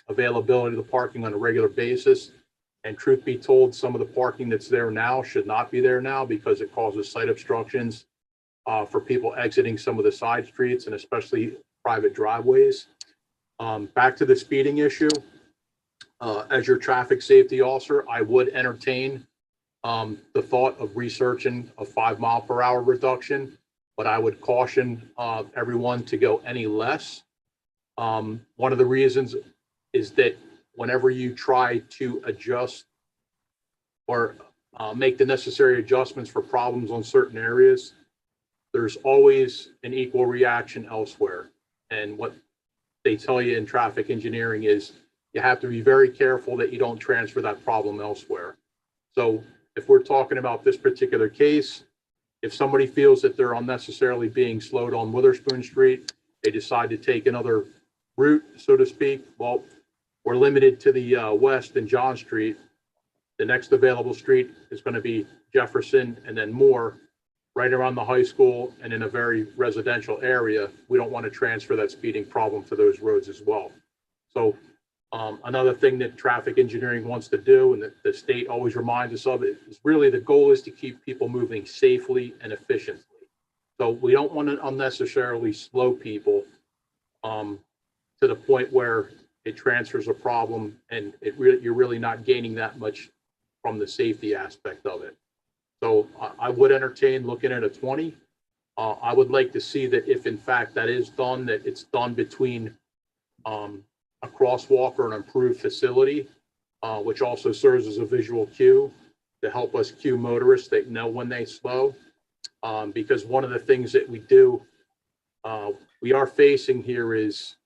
availability of the parking on a regular basis. And truth be told, some of the parking that's there now should not be there now because it causes site obstructions for people exiting some of the side streets and especially private driveways. Back to the speeding issue. As your traffic safety officer, I would entertain the thought of researching a 5 mile per hour reduction, but I would caution everyone to go any less. One of the reasons is that whenever you try to adjust or make the necessary adjustments for problems on certain areas, there's always an equal reaction elsewhere. And what they tell you in traffic engineering is you have to be very careful that you don't transfer that problem elsewhere. So if we're talking about this particular case, if somebody feels that they're unnecessarily being slowed on Witherspoon Street, they decide to take another route, so to speak. Well, we're limited to the west and John Street. The next available street is going to be Jefferson and then Moore, right around the high school and in a very residential area. We don't want to transfer that speeding problem to those roads as well. So another thing that traffic engineering wants to do, and that the state always reminds us of, it is really the goal is to keep people moving safely and efficiently. So we don't want to unnecessarily slow people to the point where it transfers a problem and you're really not gaining that much from the safety aspect of it. So I would entertain looking at a 20. I would like to see that if in fact that is done, that it's done between a crosswalk or an improved facility, which also serves as a visual cue to help us cue motorists that know when they slow. Because one of the things that we are facing here is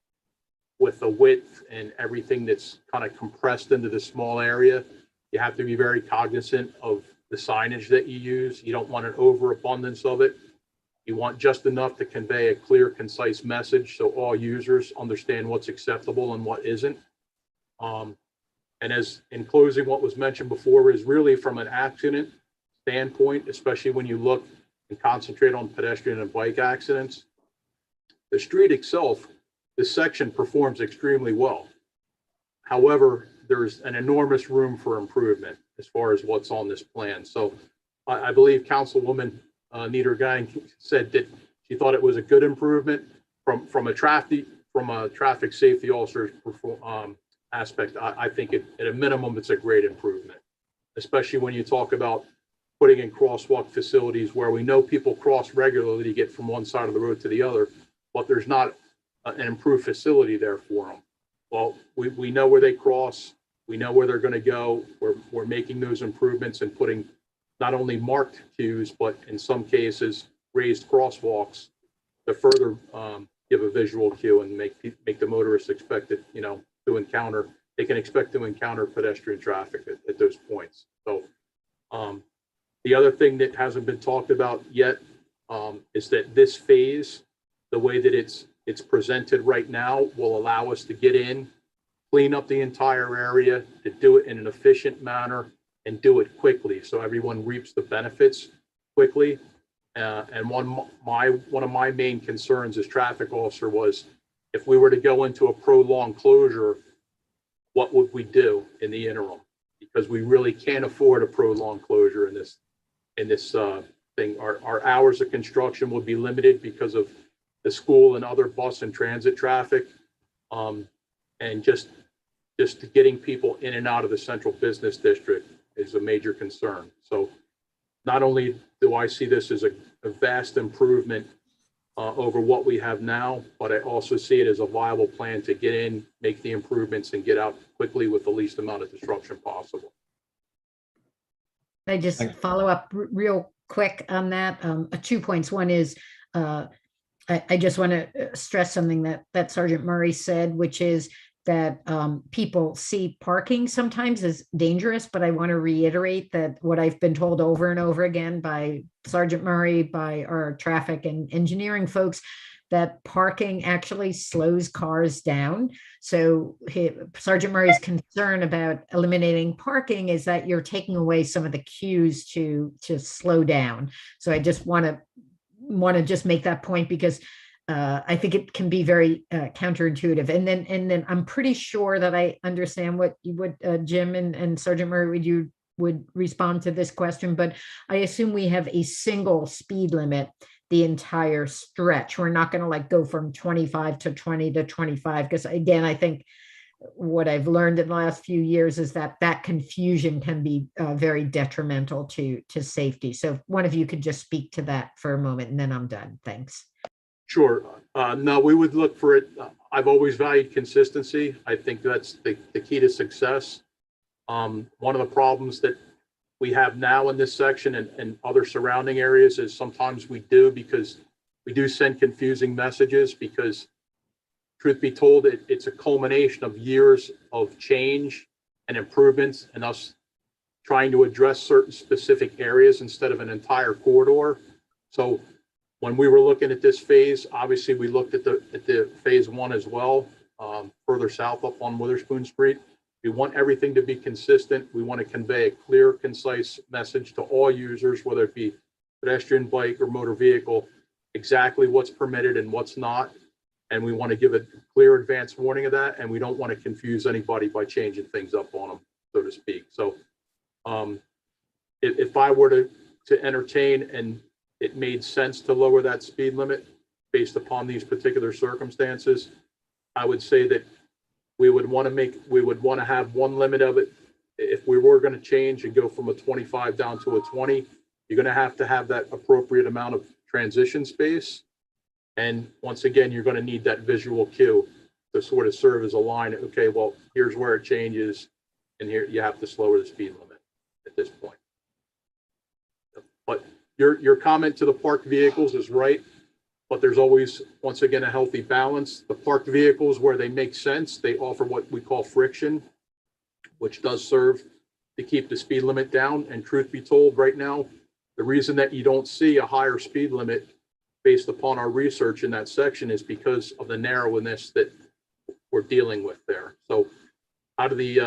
with the width and everything that's kind of compressed into the small area, you have to be very cognizant of the signage that you use. You don't want an overabundance of it. You want just enough to convey a clear, concise message so all users understand what's acceptable and what isn't. And as in closing, what was mentioned before is really from an accident standpoint, especially when you look and concentrate on pedestrian and bike accidents, the street itself, this section performs extremely well. However, there's an enormous room for improvement as far as what's on this plan. So I believe Councilwoman Nieder Gang said that she thought it was a good improvement from a traffic safety officer's aspect. I think at a minimum it's a great improvement, especially when you talk about putting in crosswalk facilities where we know people cross regularly to get from one side of the road to the other, but there's not an improved facility there for them. Well, we know where they cross, we know where they're going to go. We're making those improvements and putting not only marked cues, but in some cases, raised crosswalks to further give a visual cue and make the motorists expect it, to encounter, they can expect to encounter pedestrian traffic at those points. So the other thing that hasn't been talked about yet is that this phase, the way that it's presented right now, will allow us to get in, clean up the entire area, to do it in an efficient manner, and do it quickly so everyone reaps the benefits quickly. And one of my main concerns as traffic officer was if we were to go into a prolonged closure, what would we do in the interim? Because we really can't afford a prolonged closure in this thing. Our hours of construction would be limited because of the school and other bus and transit traffic, and just getting people in and out of the central business district is a major concern. So not only do I see this as a vast improvement over what we have now, but I also see it as a viable plan to get in, make the improvements, and get out quickly with the least amount of disruption possible. I just follow up real quick on that. 2 points. One is I just want to stress something that Sergeant Murray said, which is that people see parking sometimes as dangerous, but I want to reiterate that what I've been told over and over again by Sergeant Murray, by our traffic and engineering folks, that parking actually slows cars down. So Sergeant Murray's concern about eliminating parking is that you're taking away some of the cues to slow down. So I just want to just make that point, because I think it can be very counterintuitive. And then I'm pretty sure that I understand what Jim and Sergeant Murray would respond to this question, but I assume we have a single speed limit the entire stretch. We're not going to like go from 25 to 20 to 25, because again, I think what I've learned in the last few years is that confusion can be very detrimental to safety. So if one of you could just speak to that for a moment, and then I'm done. Thanks. Sure. No, we would look for it. I've always valued consistency. I think that's the key to success. One of the problems that we have now in this section and other surrounding areas is sometimes we do send confusing messages, because truth be told, it's a culmination of years of change and improvements and us trying to address certain specific areas instead of an entire corridor. So when we were looking at this phase, obviously we looked at the phase one as well, further south up on Witherspoon Street. We want everything to be consistent. We want to convey a clear, concise message to all users, whether it be pedestrian, bike, or motor vehicle, exactly what's permitted and what's not. And we want to give a clear advance warning of that. And we don't want to confuse anybody by changing things up on them, so to speak. So if I were to entertain and it made sense to lower that speed limit based upon these particular circumstances, I would say that we would want to have one limit of it. If we were going to change and go from a 25 down to a 20, you're going to have that appropriate amount of transition space. And once again, you're going to need that visual cue to sort of serve as a line. Okay, well, here's where it changes, and here you have to slower the speed limit at this point. But your comment to the parked vehicles is right. But there's always, once again, a healthy balance. The parked vehicles, where they make sense, they offer what we call friction, which does serve to keep the speed limit down. And truth be told, right now, the reason that you don't see a higher speed limit based upon our research in that section is because of the narrowness that we're dealing with there. So out of the,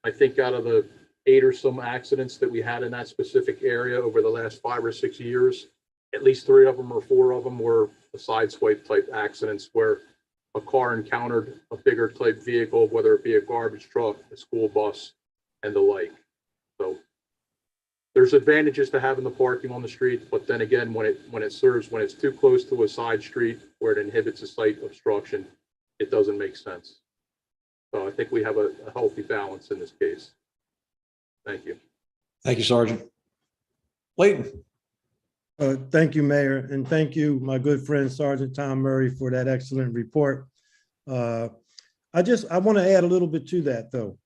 I think out of the 8 or some accidents that we had in that specific area over the last 5 or 6 years, at least 3 of them or 4 of them were a side swipe type accidents where a car encountered a bigger type vehicle, whether it be a garbage truck, a school bus, and the like. So there's advantages to having the parking on the street, but then again, when it's too close to a side street where it inhibits a site obstruction, it doesn't make sense. So I think we have a healthy balance in this case. Thank you. Thank you, Sergeant. Leighton. Thank you, Mayor, and thank you, my good friend, Sergeant Tom Murray, for that excellent report. I want to add a little bit to that, though.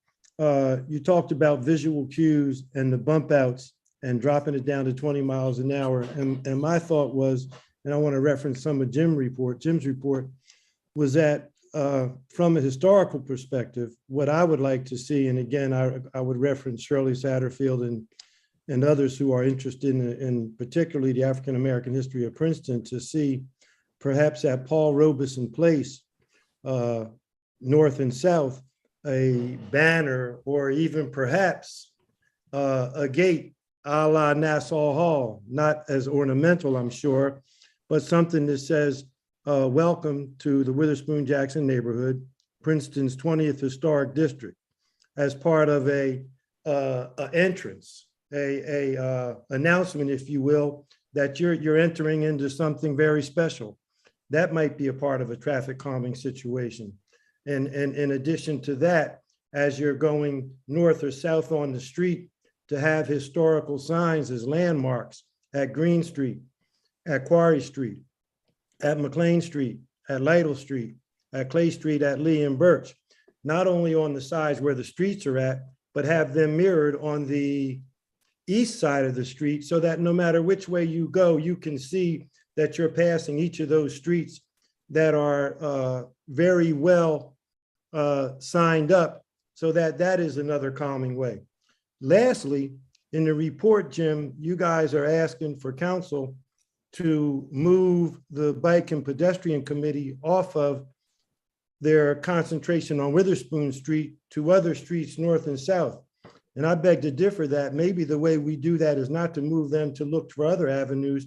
You talked about visual cues and the bump outs and dropping it down to 20 miles an hour. And my thought was, and I want to reference some of Jim's report, was that from a historical perspective, what I would like to see, and again, I would reference Shirley Satterfield and others who are interested in particularly the African-American history of Princeton, to see perhaps at Paul Robeson Place, north and south, a banner or even perhaps a gate a la Nassau Hall, not as ornamental, I'm sure, but something that says, welcome to the Witherspoon Jackson neighborhood, Princeton's 20th Historic District, as part of a entrance. A announcement, if you will, that you're entering into something very special. That might be a part of a traffic calming situation. And in addition to that, as you're going north or south on the street, to have historical signs as landmarks at Green Street, at Quarry Street, at McLean Street, at Lytle Street, at Clay Street, at Lee and Birch, not only on the sides where the streets are at, but have them mirrored on the east side of the street, so that no matter which way you go, you can see that you're passing each of those streets that are very well signed up, so that is another calming way. Lastly, in the report, Jim, you guys are asking for council to move the Bike and Pedestrian Committee off of their concentration on Witherspoon Street to other streets north and south. And I beg to differ that maybe the way we do that is not to move them to look for other avenues,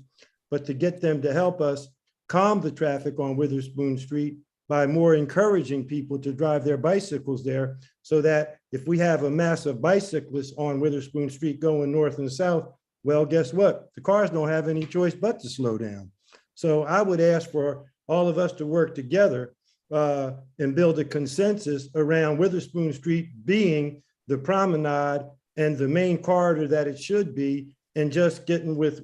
but to get them to help us calm the traffic on Witherspoon Street by more encouraging people to drive their bicycles there, so that if we have a mass of bicyclists on Witherspoon Street going north and south, well, guess what? The cars don't have any choice but to slow down. So I would ask for all of us to work together and build a consensus around Witherspoon Street being the promenade and the main corridor that it should be, and just getting with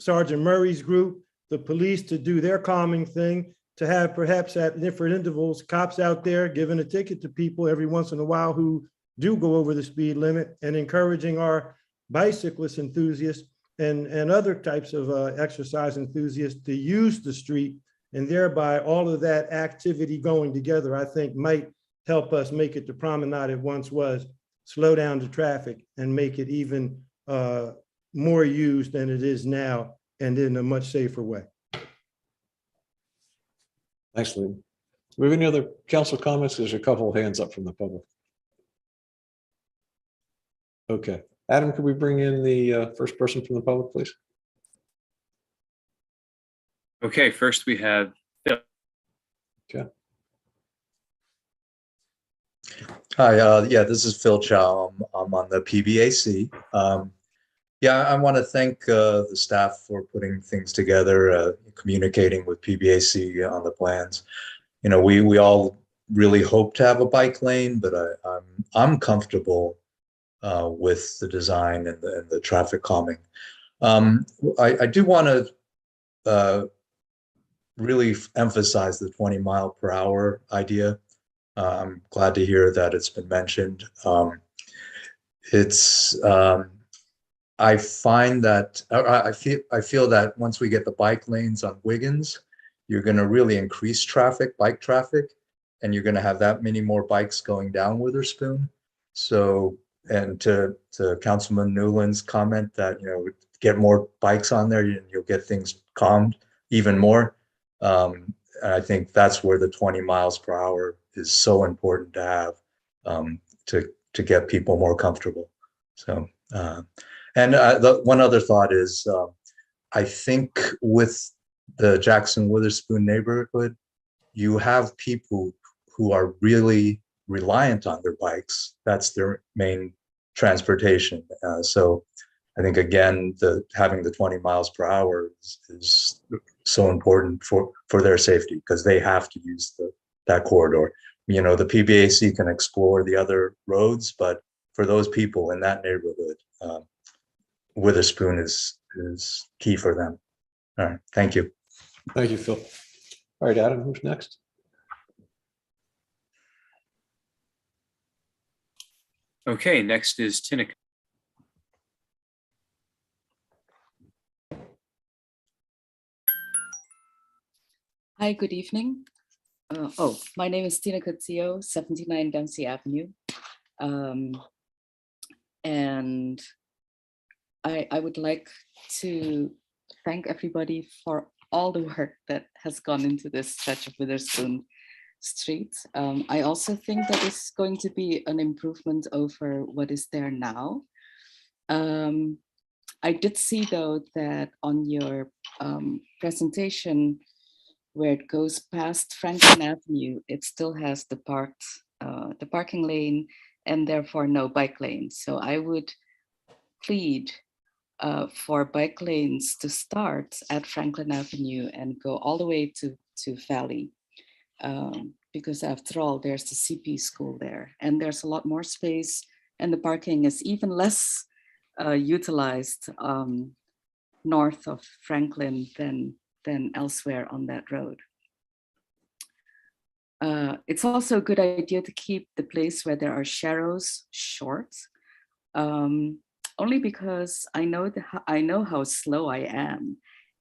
Sergeant Murray's group, the police, to do their calming thing, to have perhaps at different intervals, cops out there giving a ticket to people every once in a while who do go over the speed limit, and encouraging our bicyclist enthusiasts and other types of exercise enthusiasts to use the street, and thereby all of that activity going together, I think might help us make it the promenade it once was, slow down the traffic and make it even more used than it is now, and in a much safer way. Thanks, Lee. Do we have any other council comments? There's a couple of hands up from the public. Okay. Adam, could we bring in the first person from the public, please? Okay, first we have Phil. Okay. Hi, yeah, this is Phil Chow. I'm on the PBAC. Yeah, I want to thank the staff for putting things together, communicating with PBAC on the plans. You know, we all really hope to have a bike lane, but I'm comfortable with the design and the traffic calming. I do want to really emphasize the 20-mile-per-hour idea. I'm glad to hear that it's been mentioned. I find that I feel that once we get the bike lanes on Wiggins, you're going to really increase bike traffic, and you're going to have that many more bikes going down Witherspoon. So, and to Councilman Newland's comment that, you know, get more bikes on there, you'll get things calmed even more. And I think that's where the 20 miles per hour is so important to have, to get people more comfortable. So, the one other thought is, I think with the Jackson Witherspoon neighborhood, you have people who are really reliant on their bikes. That's their main transportation. So I think, again, having the 20 miles per hour is so important for their safety, because they have to use that corridor. You know, the PBAC can explore the other roads, but for those people in that neighborhood, Witherspoon is key for them. All right, thank you. Thank you, Phil. All right, Adam, who's next? Okay, next is Tinnick. Hi, good evening. My name is Tina Cutzio, 79 Dempsey Avenue. And I would like to thank everybody for all the work that has gone into this stretch of Witherspoon Street. I also think that it's going to be an improvement over what is there now. I did see, though, that on your presentation, where it goes past Franklin Avenue, it still has the parking lane and therefore no bike lane. So I would plead for bike lanes to start at Franklin Avenue and go all the way to Valley, because after all, there's the CP school there, and there's a lot more space, and the parking is even less utilized north of Franklin than elsewhere on that road. It's also a good idea to keep the place where there are sharrows short, only because I know how slow I am.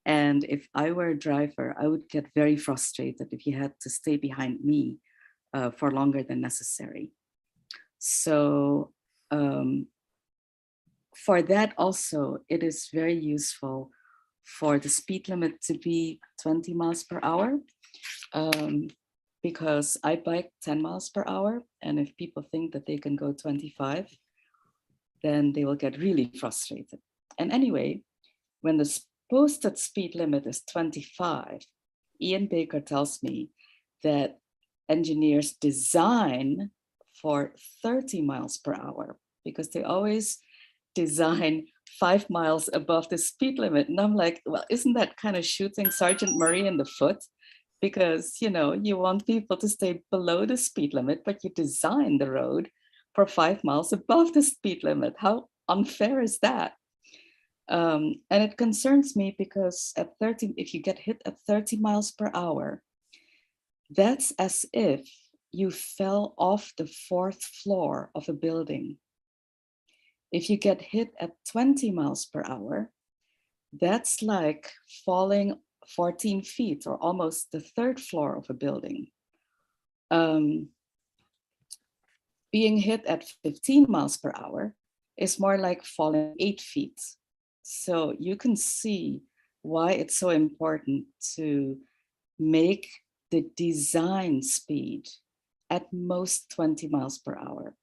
And if I were a driver, I would get very frustrated if you had to stay behind me for longer than necessary. So for that also, it is very useful for the speed limit to be 20 miles per hour. Because I bike 10 miles per hour, and if people think that they can go 25, then they will get really frustrated. And anyway, when the posted speed limit is 25, Ian Baker tells me that engineers design for 30 miles per hour because they always design 5 miles above the speed limit. And I'm like, well, isn't that kind of shooting Sergeant Murray in the foot? Because, you know, you want people to stay below the speed limit, but you design the road for 5 miles above the speed limit. How unfair is that? And it concerns me because at 30, if you get hit at 30 miles per hour, that's as if you fell off the 4th floor of a building. If you get hit at 20 miles per hour, that's like falling 14 feet or almost the 3rd floor of a building. Being hit at 15 miles per hour is more like falling 8 feet. So you can see why it's so important to make the design speed at most 20 miles per hour.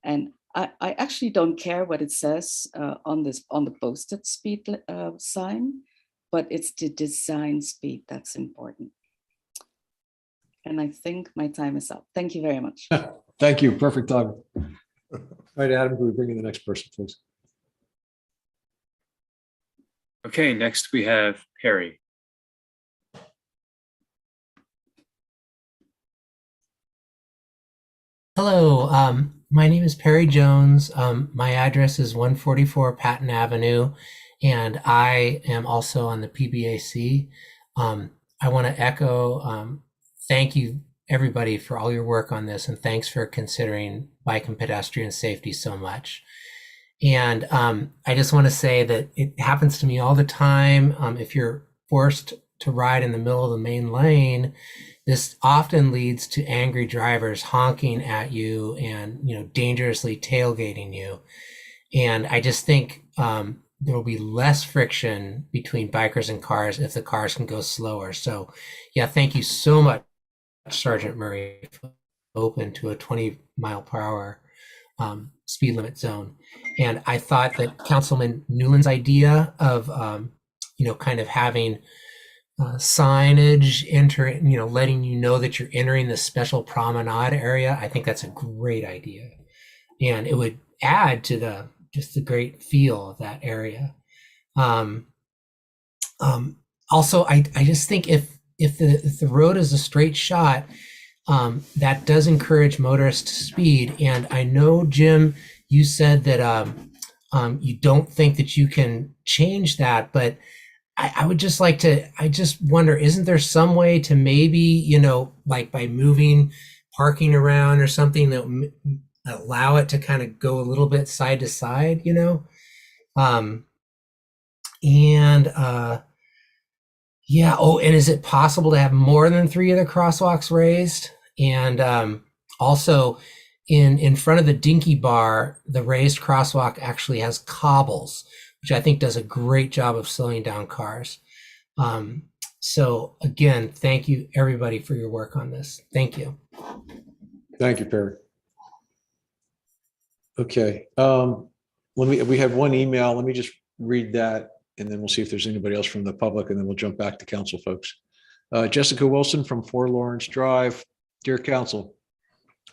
And I actually don't care what it says on the posted speed sign, but it's the design speed that's important. And I think my time is up. Thank you very much. Thank you. Perfect time. All right, Adam, can we bring in the next person, please? Okay, next we have Perry. Hello, my name is Perry Jones. My address is 144 Patton Avenue, and I am also on the PBAC. I want to echo thank you, everybody, for all your work on this, and thanks for considering bike and pedestrian safety so much. And I just want to say that it happens to me all the time. If you're forced to ride in the middle of the main lane, this often leads to angry drivers honking at you and, you know, dangerously tailgating you. And I just think there will be less friction between bikers and cars if the cars can go slower. So yeah, thank you so much, Sergeant Murray, for open to a 20 mile per hour speed limit zone. And I thought that Councilman Newland's idea of, you know, kind of having signage letting you know that you're entering the special promenade area, I think that's a great idea. And it would add to the great feel of that area. Also, I just think if the road is a straight shot, that does encourage motorist speed. And I know, Jim, you said that you don't think that you can change that, but I would just like to, I just wonder, isn't there some way to maybe, you know, like by moving parking around or something that allow it to kind of go a little bit side to side, you know? Yeah. Oh, and is it possible to have more than 3 of the crosswalks raised? And also in front of the Dinky Bar, the raised crosswalk actually has cobbles, which I think does a great job of slowing down cars. So again, thank you everybody for your work on this. Thank you. Thank you, Perry. Okay, we have one email. Let me just read that, and then we'll see if there's anybody else from the public, and then we'll jump back to council folks. Jessica Wilson from 4 Lawrence Drive. Dear council,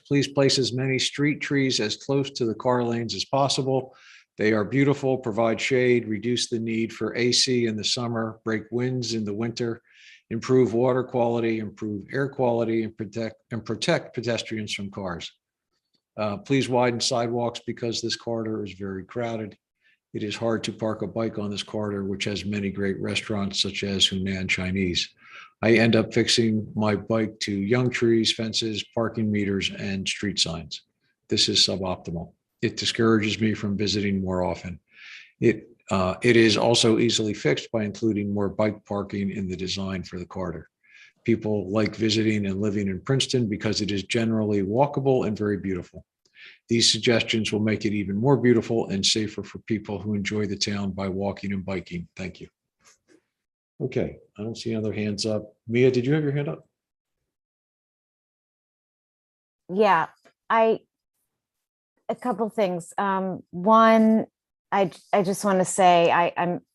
please place as many street trees as close to the car lanes as possible. They are beautiful, provide shade, reduce the need for AC in the summer, break winds in the winter, improve water quality, improve air quality, and protect pedestrians from cars. Please widen sidewalks because this corridor is very crowded. It is hard to park a bike on this corridor, which has many great restaurants such as Hunan Chinese. I end up fixing my bike to young trees, fences, parking meters, and street signs. This is suboptimal. It discourages me from visiting more often. It is also easily fixed by including more bike parking in the design for the corridor. People like visiting and living in Princeton because it is generally walkable and very beautiful. These suggestions will make it even more beautiful and safer for people who enjoy the town by walking and biking. Thank you. Okay, I don't see other hands up. Mia, did you have your hand up? Yeah, a couple things. One, I just want to say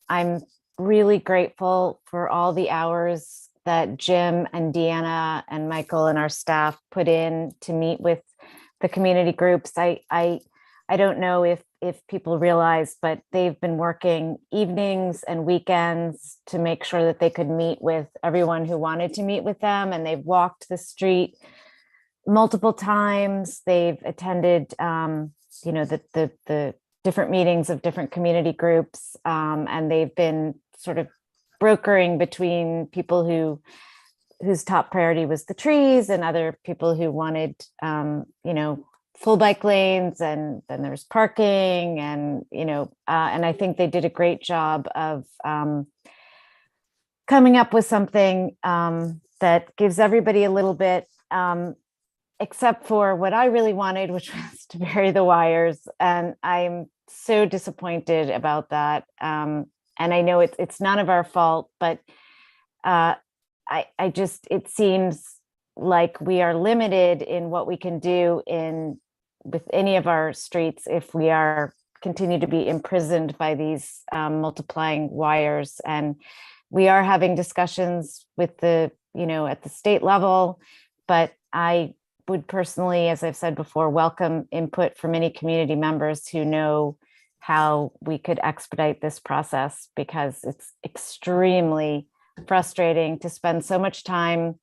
I'm really grateful for all the hours that Jim and Deanna and Michael and our staff put in to meet with the community groups. I don't know if people realize, but they've been working evenings and weekends to make sure that they could meet with everyone who wanted to meet with them, and they've walked the street multiple times. They've attended, the different meetings of different community groups, and they've been sort of brokering between people whose top priority was the trees and other people who wanted, full bike lanes, and then there's parking, and I think they did a great job of coming up with something that gives everybody a little bit, except for what I really wanted, which was to bury the wires. And I'm so disappointed about that. And I know it's none of our fault, but it seems like we are limited in what we can do with any of our streets if we are continue to be imprisoned by these multiplying wires. And we are having discussions with at the state level, but I would personally, as I've said before, welcome input from any community members who know how we could expedite this process, because it's extremely frustrating to spend so much time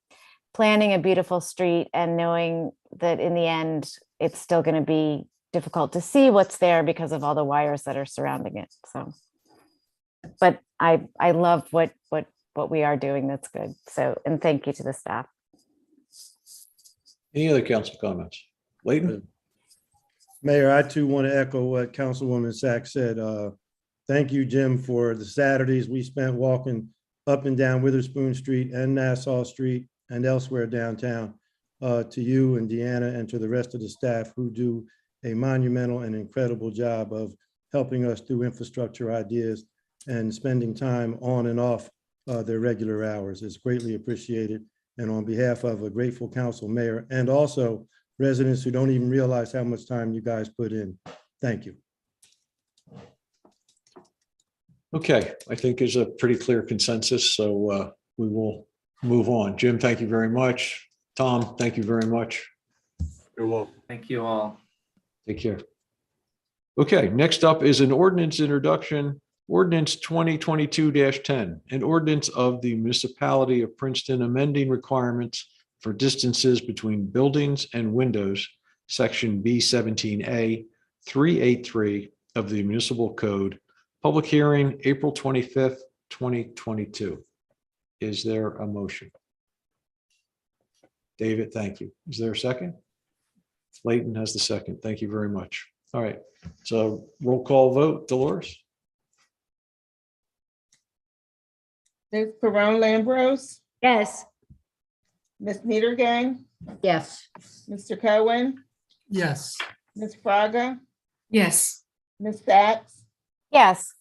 planning a beautiful street and knowing that in the end, it's still going to be difficult to see what's there because of all the wires that are surrounding it. So, but I love what we are doing. That's good. So, and thank you to the staff. Any other council comments? Leighton? Mayor, I too want to echo what Councilwoman Sachs said. Thank you, Jim, for the Saturdays we spent walking up and down Witherspoon Street and Nassau Street and elsewhere downtown. To you and Deanna and to the rest of the staff who do a monumental and incredible job of helping us through infrastructure ideas and spending time on and off their regular hours. It's greatly appreciated. And on behalf of a grateful council, mayor, and also residents who don't even realize how much time you guys put in, thank you. Okay, I think there's a pretty clear consensus, so we will move on. Jim, thank you very much. Tom, thank you very much. You're welcome. Thank you all. Take care. Okay, next up is an ordinance introduction. Ordinance 2022-10, an ordinance of the municipality of Princeton amending requirements for distances between buildings and windows, section B17A 383 of the municipal code. Public hearing, April 25th, 2022. Is there a motion? David, thank you. Is there a second? Leighton has the second. Thank you very much. All right, so roll call vote. Dolores? Ms. Perone Lambros, Yes. Ms. Niedergang, Yes. Mr. Cohen, Yes. Ms. Fraga, Yes. Ms. Sachs, Yes.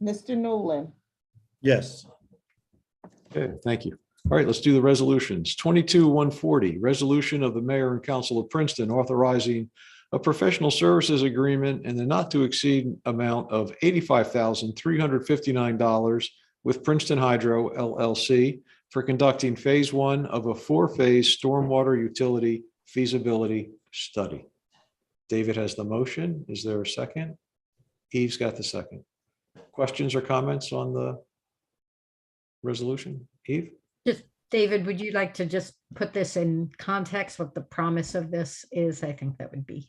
Mr. Newland. Yes. Okay, thank you. All right, let's do the resolutions. 22-140, resolution of the mayor and council of Princeton authorizing a professional services agreement in the not to exceed amount of $85,359 with Princeton Hydro LLC for conducting phase 1 of a 4-phase stormwater utility feasibility study. David has the motion. Is there a second? Eve's got the second. Questions or comments on the resolution? Eve? Just, David, would you like to just put this in context, what the promise of this is? I think that would be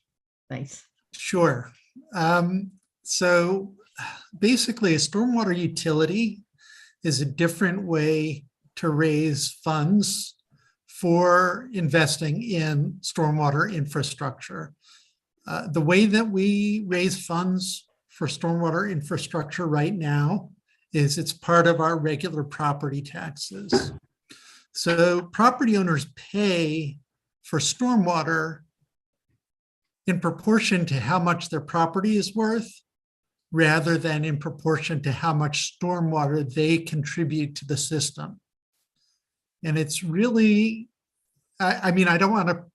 nice. Sure. So basically, a stormwater utility is a different way to raise funds for investing in stormwater infrastructure. The way that we raise funds for stormwater infrastructure right now is it's part of our regular property taxes. So property owners pay for stormwater in proportion to how much their property is worth, rather than in proportion to how much stormwater they contribute to the system. And it's really, I mean, I don't want to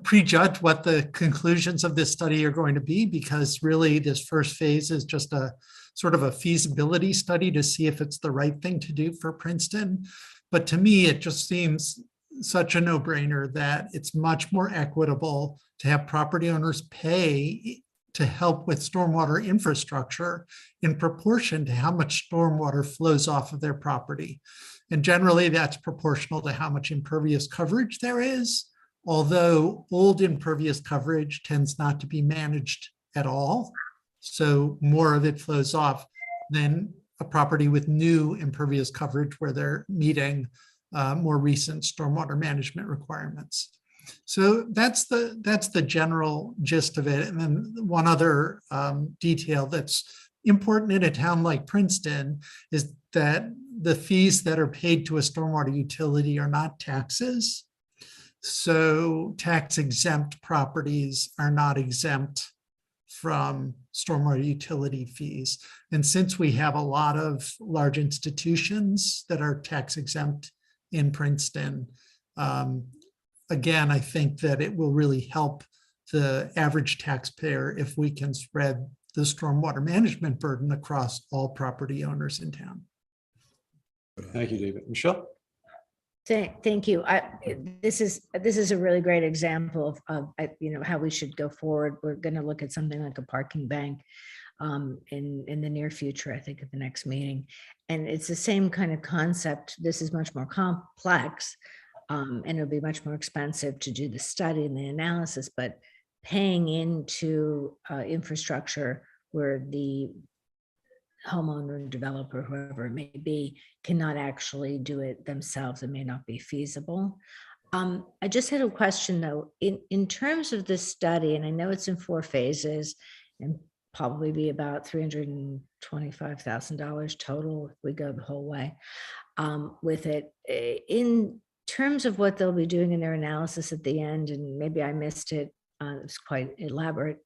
prejudge what the conclusions of this study are going to be, because really this first phase is just a sort of a feasibility study to see if it's the right thing to do for Princeton. But to me, it just seems such a no-brainer that it's much more equitable to have property owners pay to help with stormwater infrastructure in proportion to how much stormwater flows off of their property. And generally that's proportional to how much impervious coverage there is, although old impervious coverage tends not to be managed at all. So more of it flows off than a property with new impervious coverage where they're meeting more recent stormwater management requirements. So that's the general gist of it. And then one other detail that's important in a town like Princeton is that the fees that are paid to a stormwater utility are not taxes. So tax exempt properties are not exempt from stormwater utility fees. And since we have a lot of large institutions that are tax exempt in Princeton, again, I think that it will really help the average taxpayer if we can spread the stormwater management burden across all property owners in town. Thank you, David. Michelle? Thank you. This is a really great example of how we should go forward. We're going to look at something like a parking bank in the near future, I think at the next meeting. And it's the same kind of concept. This is much more complex and it'll be much more expensive to do the study and the analysis, but paying into infrastructure where the homeowner and developer, whoever it may be, cannot actually do it themselves. It may not be feasible. I just had a question though, in terms of this study, and I know it's in 4 phases and probably be about $325,000 total if we go the whole way with it. In terms of what they'll be doing in their analysis at the end, and maybe I missed it, it's quite elaborate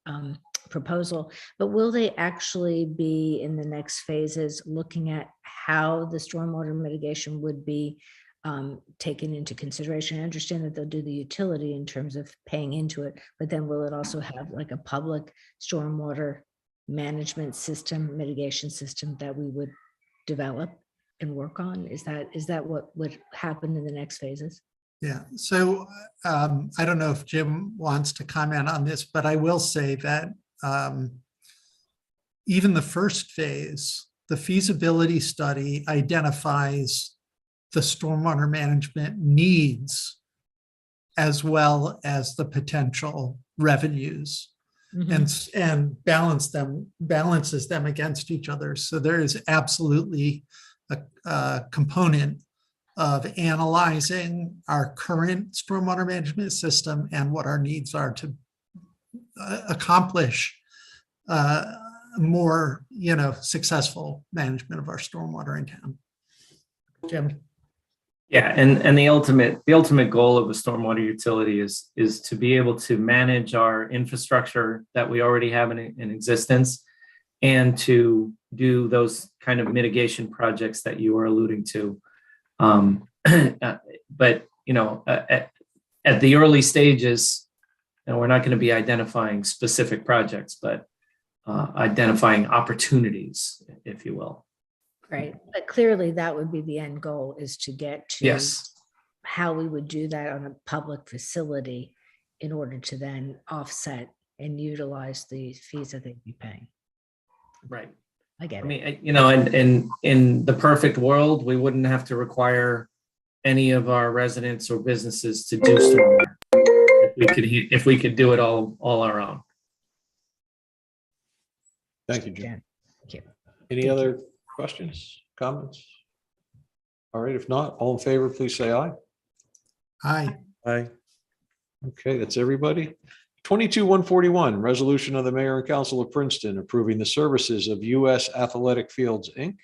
proposal, but will they actually be in the next phases looking at how the stormwater mitigation would be taken into consideration? I understand that they'll do the utility in terms of paying into it, but then will it also have like a public stormwater management system, mitigation system that we would develop and work on? Is that what would happen in the next phases? Yeah, so I don't know if Jim wants to comment on this, but I will say that even the first phase, the feasibility study identifies the stormwater management needs as well as the potential revenues, and balances them against each other. So there is absolutely a component of analyzing our current stormwater management system and what our needs are to accomplish more, successful management of our stormwater in town. Jim. Yeah, and the ultimate goal of a stormwater utility is to be able to manage our infrastructure that we already have in existence, and to do those kind of mitigation projects that you are alluding to. But at the early stages, we're not going to be identifying specific projects, but identifying opportunities, if you will. Right, but clearly that would be the end goal, is to get to Yes. how we would do that on a public facility in order to then offset and utilize the fees that they'd be paying. Right. I get it. I mean, and in the perfect world, we wouldn't have to require any of our residents or businesses to do stormwater. If we could do it all our own. Thank you, Jim. Thank you. Any other questions, comments? All right, if not, all in favor, please say aye. Aye. Aye. Okay, that's everybody. 22-141, resolution of the mayor and council of Princeton approving the services of U.S. Athletic Fields, Inc.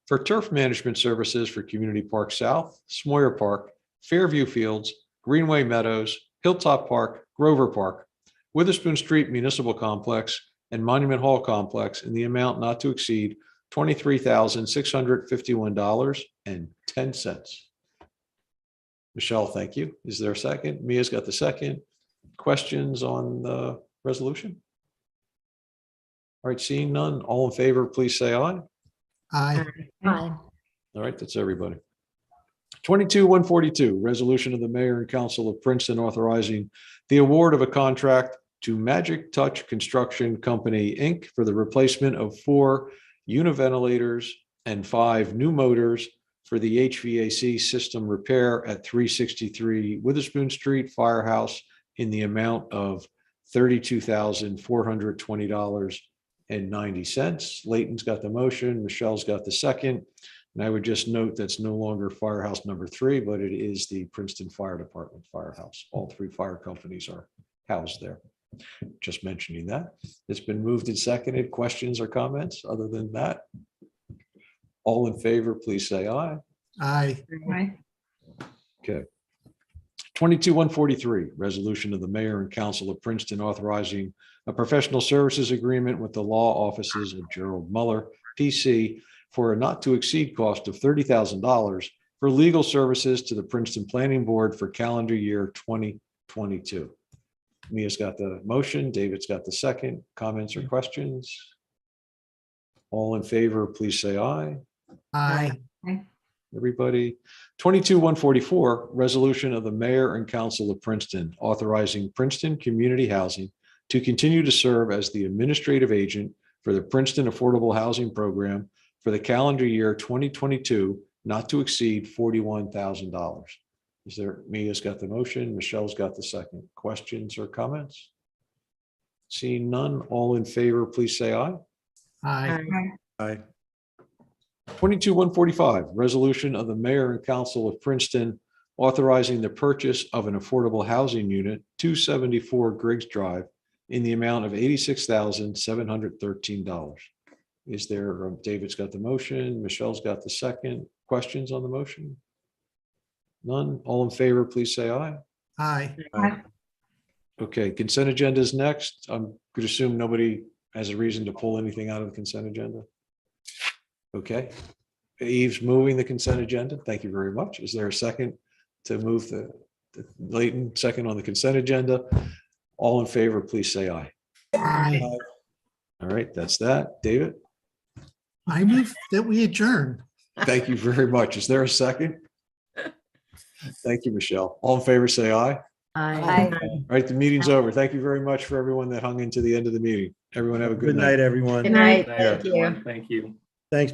for turf management services for Community Park South, Smoyer Park, Fairview Fields, Greenway Meadows, Hilltop Park, Grover Park, Witherspoon Street Municipal Complex, and Monument Hall Complex in the amount not to exceed $23,651.10. Michelle, thank you. Is there a second? Mia's got the second. Questions on the resolution? All right, seeing none, all in favor, please say aye. Aye. Aye. All right, that's everybody. 22-142, resolution of the mayor and council of Princeton authorizing the award of a contract to Magic Touch Construction Company, Inc. for the replacement of 4 univentilators and 5 new motors for the HVAC system repair at 363 Witherspoon Street Firehouse in the amount of $32,420.90. Layton's got the motion, Michelle's got the second. And I would just note that's no longer Firehouse number 3, but it is the Princeton Fire Department Firehouse. All 3 fire companies are housed there. Just mentioning that. It's been moved and seconded. Questions or comments other than that? All in favor, please say aye. Aye. Okay. 22-143, resolution of the mayor and council of Princeton authorizing a professional services agreement with the law offices of Gerald Muller, PC, for a not to exceed cost of $30,000 for legal services to the Princeton Planning Board for calendar year 2022. Mia's got the motion. David's got the second. Comments or questions? All in favor, please say aye. Aye. Everybody. 22-144, resolution of the mayor and council of Princeton authorizing Princeton Community Housing to continue to serve as the administrative agent for the Princeton Affordable Housing Program for the calendar year 2022, not to exceed $41,000. Is there, Mia's got the motion, Michelle's got the second. Questions or comments? Seeing none, all in favor, please say aye. Aye. Aye. 22-145, resolution of the mayor and council of Princeton authorizing the purchase of an affordable housing unit, 274 Griggs Drive, in the amount of $86,713. Is there, David's got the motion, Michelle's got the second. Questions on the motion? None. All in favor, please say aye. Aye. Okay, consent agenda is next. I'm going to assume nobody has a reason to pull anything out of the consent agenda. Okay. Eve's moving the consent agenda. Thank you very much. Is there a second to move the Layton second on the consent agenda? All in favor, please say aye. Aye. All right, that's that. David? I move that we adjourn. Thank you very much. Is there a second? Thank you, Michelle. All in favor, say aye. Aye. All right, the meeting's over. Thank you very much for everyone that hung into the end of the meeting. Everyone have a Good night, everyone. Good night. Yeah. Thank you. Thank you. Thanks.